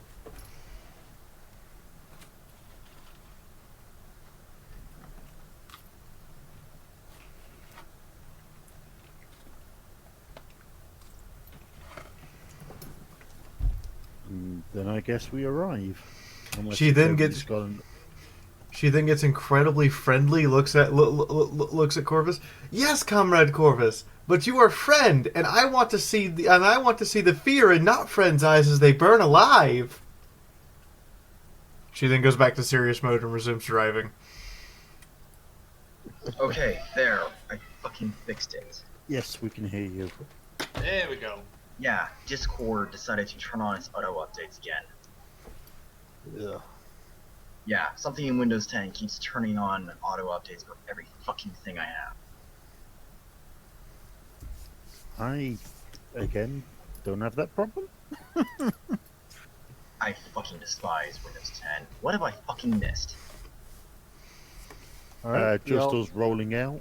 Then I guess we arrive. Unless She then everybody's got She then gets incredibly friendly. Looks at Corvus. Yes, Comrade Corvus, but you are friend, and I want to see the fear in not friends' eyes as they burn alive. She then goes back to serious mode and resumes driving. Okay, there. I fucking fixed it. Yes, we can hear you. There we go. Yeah, Discord decided to turn on its auto updates again. Ugh. Yeah, something in Windows 10 keeps turning on auto updates for every fucking thing I have. I, again, don't have that problem. I fucking despise Windows 10. What have I fucking missed? Alright, Just us rolling out.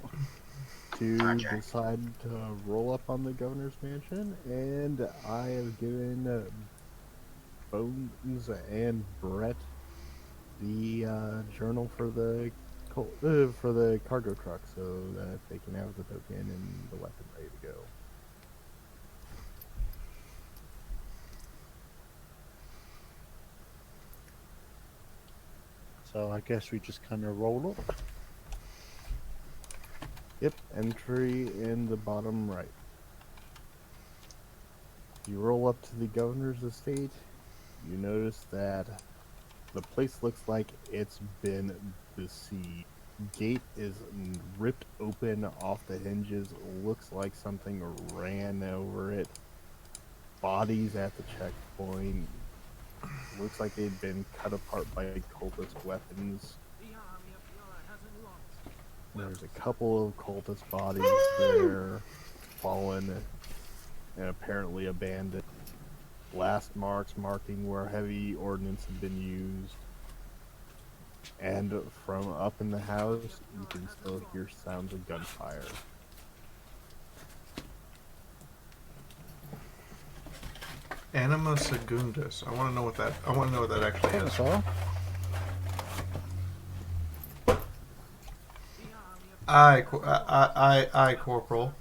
to Okay. decide to roll up on the governor's mansion, and I have given Bones and Brett the journal for the cargo truck, so that they can have the token and the weapon ready to go. So I guess we just kind of roll up. Yep, entry in the bottom right. You roll up to the governor's estate, you notice that the place looks like it's been besieged. Gate is ripped open off the hinges, looks like something ran over it. Bodies at the checkpoint. Looks like they've been cut apart by cultist weapons. There's a couple of cultist bodies there, fallen and apparently abandoned. Blast marks marking where heavy ordnance had been used. And from up in the house, you can still hear sounds of gunfire. Anima Secundus. I want to know what that actually is. Saw? Aye, Corporal.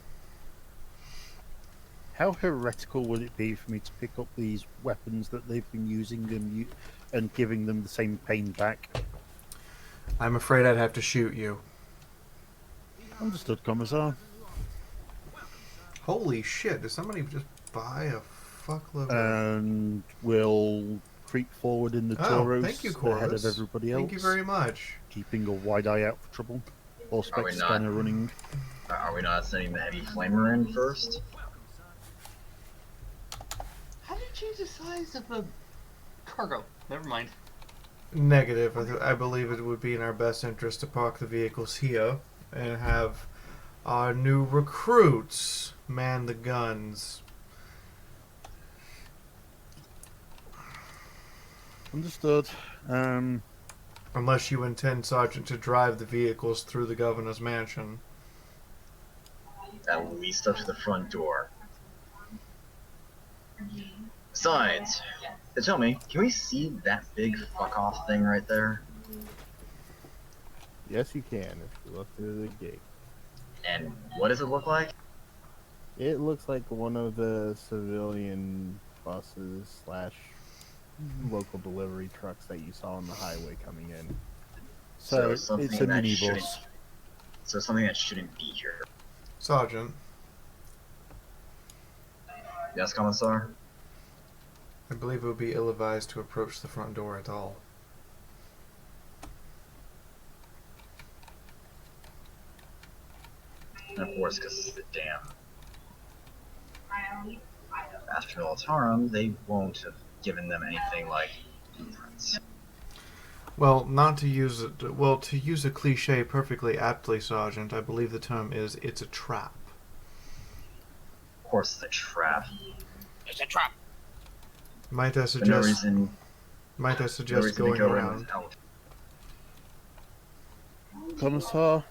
How heretical would it be for me to pick up these weapons that they've been using and giving them the same pain back? I'm afraid I'd have to shoot you. Understood, Commissar. Holy shit, did somebody just buy a fuckload of... And we'll creep forward in the Tauros thank you, ahead of Corvus. everybody else. Thank you very much. Keeping a wide eye out for trouble. Spec we not? scanner running. Are we not sending the heavy flamer in first? How do you change the size of the cargo? Never mind. Negative. I believe it would be in our best interest to park the vehicles here and have our new recruits man the guns. Understood. Unless you intend, Sergeant, to drive the vehicles through the governor's mansion. At least up to the front door. Besides, tell me, can we see that big fuck off thing right there? Yes, you can if you look through the gate. And what does it look like? It looks like one of the civilian buses slash local delivery trucks that you saw on the highway coming in. So something it's a that minibus. shouldn't- So something that shouldn't be here. Sergeant, Yes, Commissar? I believe it would be ill-advised to approach the front door at all. And of course, because it's the damn Master Militarum, they won't have given them anything like blueprints. Well, not to use it. Well, to use a cliche perfectly aptly, Sergeant, I believe the term is "it's a trap." Of course, it's a trap. It's a trap. Might I For no suggest? reason, Might I no suggest reason to going go in around? without. Commissar,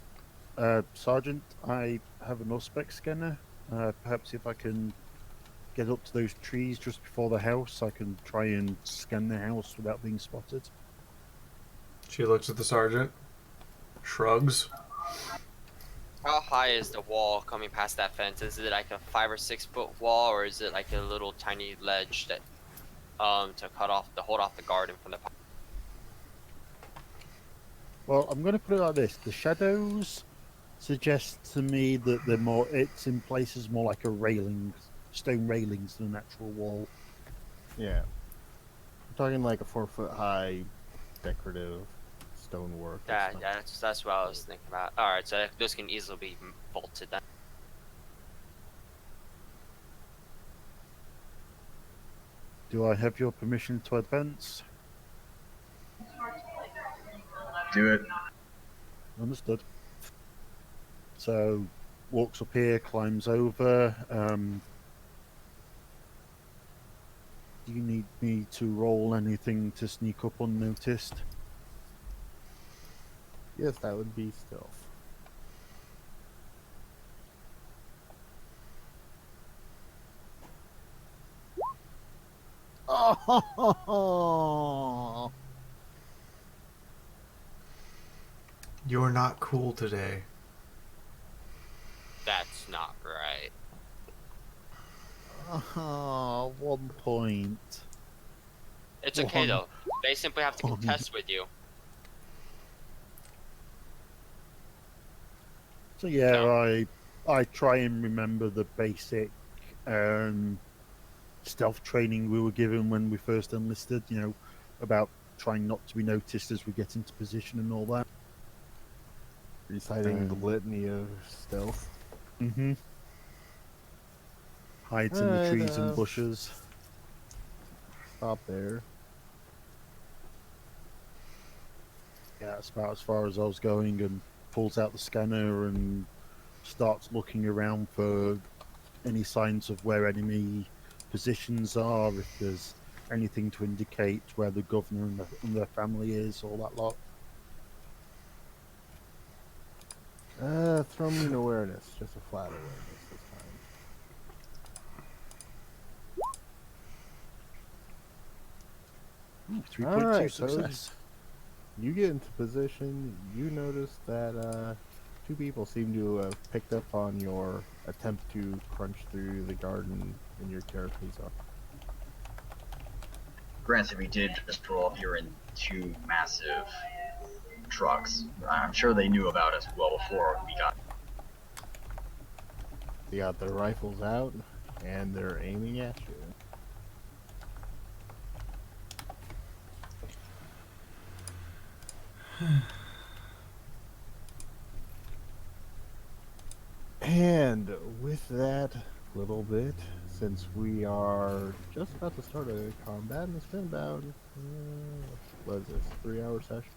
Sergeant, I have an spec scanner. Perhaps if I can get up to those trees just before the house, I can try and scan the house without being spotted. She looks at the sergeant, shrugs. How high is the wall coming past that fence? Is it like a 5 or 6 foot wall, or is it like a little tiny ledge that to hold off the garden from the? Well, I'm going to put it like this: the shadows suggest to me that it's in places more like a railing, stone railings than an actual wall. Yeah. I'm talking like a 4-foot high decorative stonework. That's what I was thinking about. All right, so those can easily be vaulted then. Do I have your permission to advance? Do it. Understood. So, walks up here, climbs over. Do you need me to roll anything to sneak up unnoticed? Yes, that would be stealth. Oh! You're not cool today. That's not right. Oh, 1 point. It's okay though. They simply have to contest with you. So yeah, No. I try and remember the basic stealth training we were given when we first enlisted. You know, about trying not to be noticed as we get into position and all that. Reciting the litany of stealth. Mm-hmm. Hides in the Alright, trees and bushes. Stop there. Yeah, that's about as far as I was going, and pulls out the scanner and starts looking around for any signs of where enemy positions are, if there's anything to indicate where the governor and their family is, all that lot. Throw me an awareness. Just a flat awareness this time. 3.2 Alright, success. You get into position, you notice that 2 people seem to have picked up on your attempt to crunch through the garden in your carapace. Granted, we did just roll up here in 2 massive trucks. I'm sure they knew about us well before we got. They got their rifles out, and they're aiming at you. And with that little bit, since we are just about to start a combat, and it's been about, what is this, 3-hour session?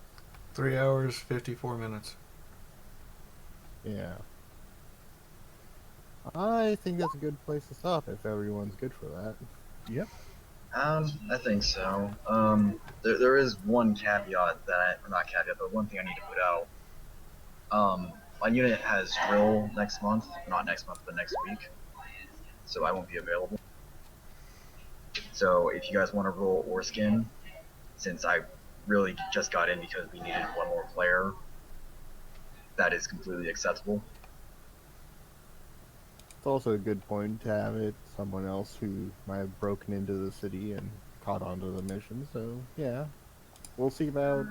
3 hours, 54 minutes. Yeah. I think that's a good place to stop if everyone's good for that. Yep. I think so. There is one caveat that, or not caveat, but one thing I need to put out. My unit has drill next month, not next month, but next week, so I won't be available. So if you guys want to roll or skin, since I really just got in because we needed one more player, that is completely acceptable. It's also a good point to have it someone else who might have broken into the city and caught onto the mission, so yeah. We'll see about if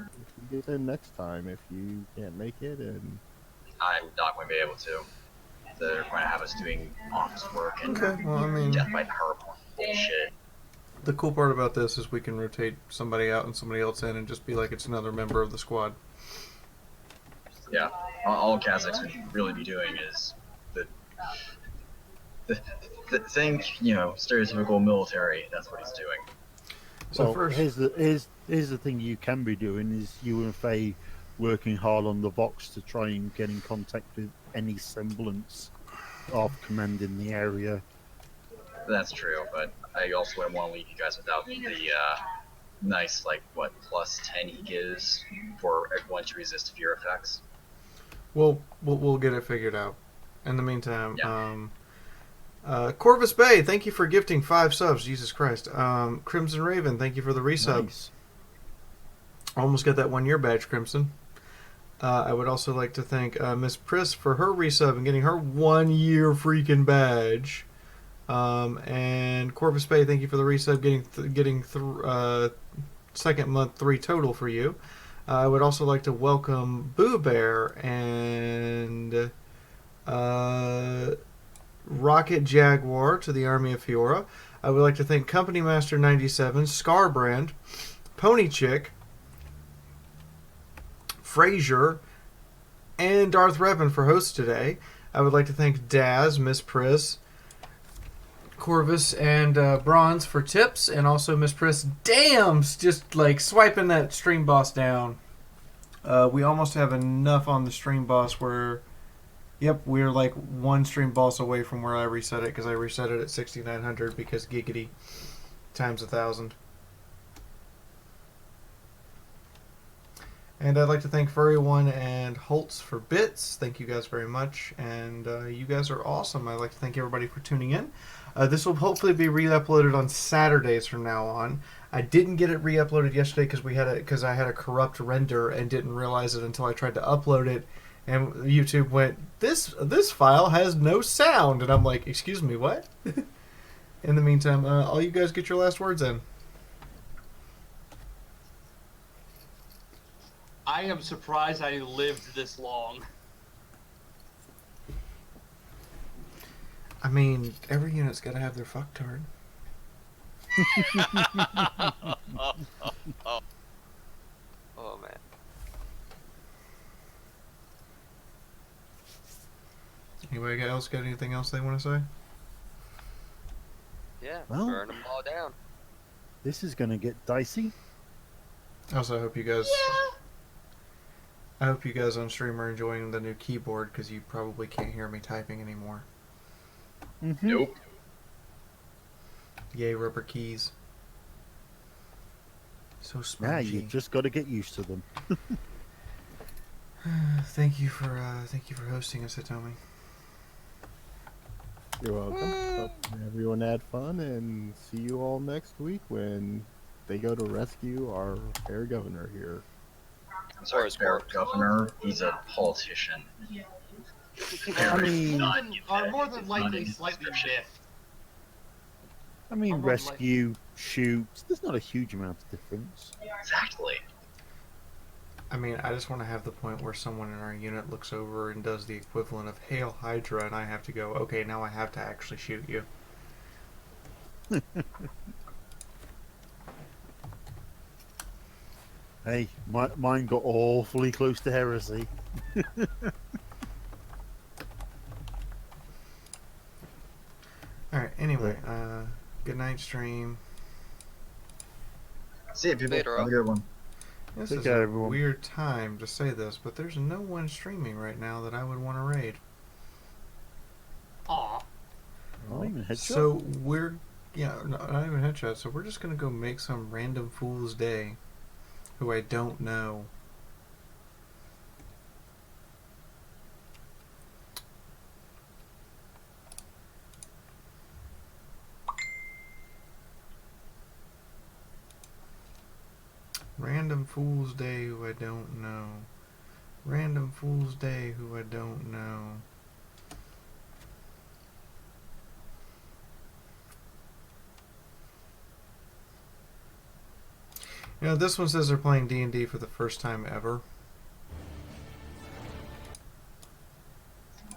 you get in next time if you can't make it, and I'm not going to be able to. They're going to have us doing office work and Okay, well, I mean, death by PowerPoint bullshit. the cool part about this is we can rotate somebody out and somebody else in and just be like it's another member of the squad. Yeah, all Kazakhs would really be doing is the thing, stereotypical military. That's what he's doing. So Well, first, here's the thing you can be doing is you and Faye working hard on the Vox to try and get in contact with any semblance of command in the area. That's true, but I also wouldn't want to leave you guys without the nice, +10 he gives for everyone to resist fear effects. we'll get it figured out. In the meantime, Yeah. Corvus Bay, thank you for gifting 5 subs. Jesus Christ. Crimson Raven, thank you for the resub. Nice. Almost got that 1-year badge, Crimson. I would also like to thank Miss Priss for her resub and getting her 1-year freaking badge. And Corvus Bay, thank you for the resub, getting second month 3 total for you. I would also like to welcome Boo Bear and Rocket Jaguar to the Army of Fiaura. I would like to thank Company Master 97, Scarbrand, Pony Chick, Frazier, and Darth Revan for hosts today. I would like to thank Daz, Miss Priss, Corvus, and Bronze for tips, and also Miss Priss. Damn, just like swiping that stream boss down. We almost have enough on the stream boss where, yep, we're like 1 stream boss away from where I reset it, because I reset it at 6,900 because giggity times 1,000. And I'd like to thank Furry One and Holtz for bits. Thank you guys very much. And you guys are awesome. I'd like to thank everybody for tuning in. This will hopefully be re-uploaded on Saturdays from now on. I didn't get it re-uploaded yesterday because I had a corrupt render and didn't realize it until I tried to upload it. And YouTube went, this file has no sound. And I'm like, excuse me, what? In the meantime, all you guys get your last words in. I am surprised I lived this long. I mean, every unit's got to have their fucktard. Oh man. Anybody else got anything else they want to say? Yeah, Well- burn them all down. This is going to get dicey. Also, I hope you guys. I hope you guys on stream are enjoying the new keyboard because you probably can't hear me typing anymore. Mm-hmm. Nope. Yay, rubber keys. So Yeah, spongy. you just got to get used to them. Thank you for hosting us, Hitomi. you're welcome. Hope everyone had fun, and see you all next week when they go to rescue our fair governor here. I'm sorry, Or his fair corpse. governor. He's a politician. I mean, None are more than It's not in likely his slightly description. miffed. I mean, I'm not rescue, shoot. There's not a huge amount of difference. Exactly. I mean, I just want to have the point where someone in our unit looks over and does the equivalent of Hail Hydra, and I have to go, okay, now I have to actually shoot you. Hey, mine got awfully close to heresy. Alright, anyway, good night, stream. See you, people. Later, Have a good one. This Take is care, a everyone. weird time to say this, but there's no one streaming right now that I would want to raid. Aw. Not even headshot. So we're, yeah, not even headshot, so we're just going to go make some random fool's day who I don't know. Random fool's day who I don't know. Random fool's day who I don't know. You know, this one says they're playing D&D for the first time ever.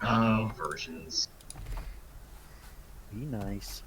Oh, versions. Be nice.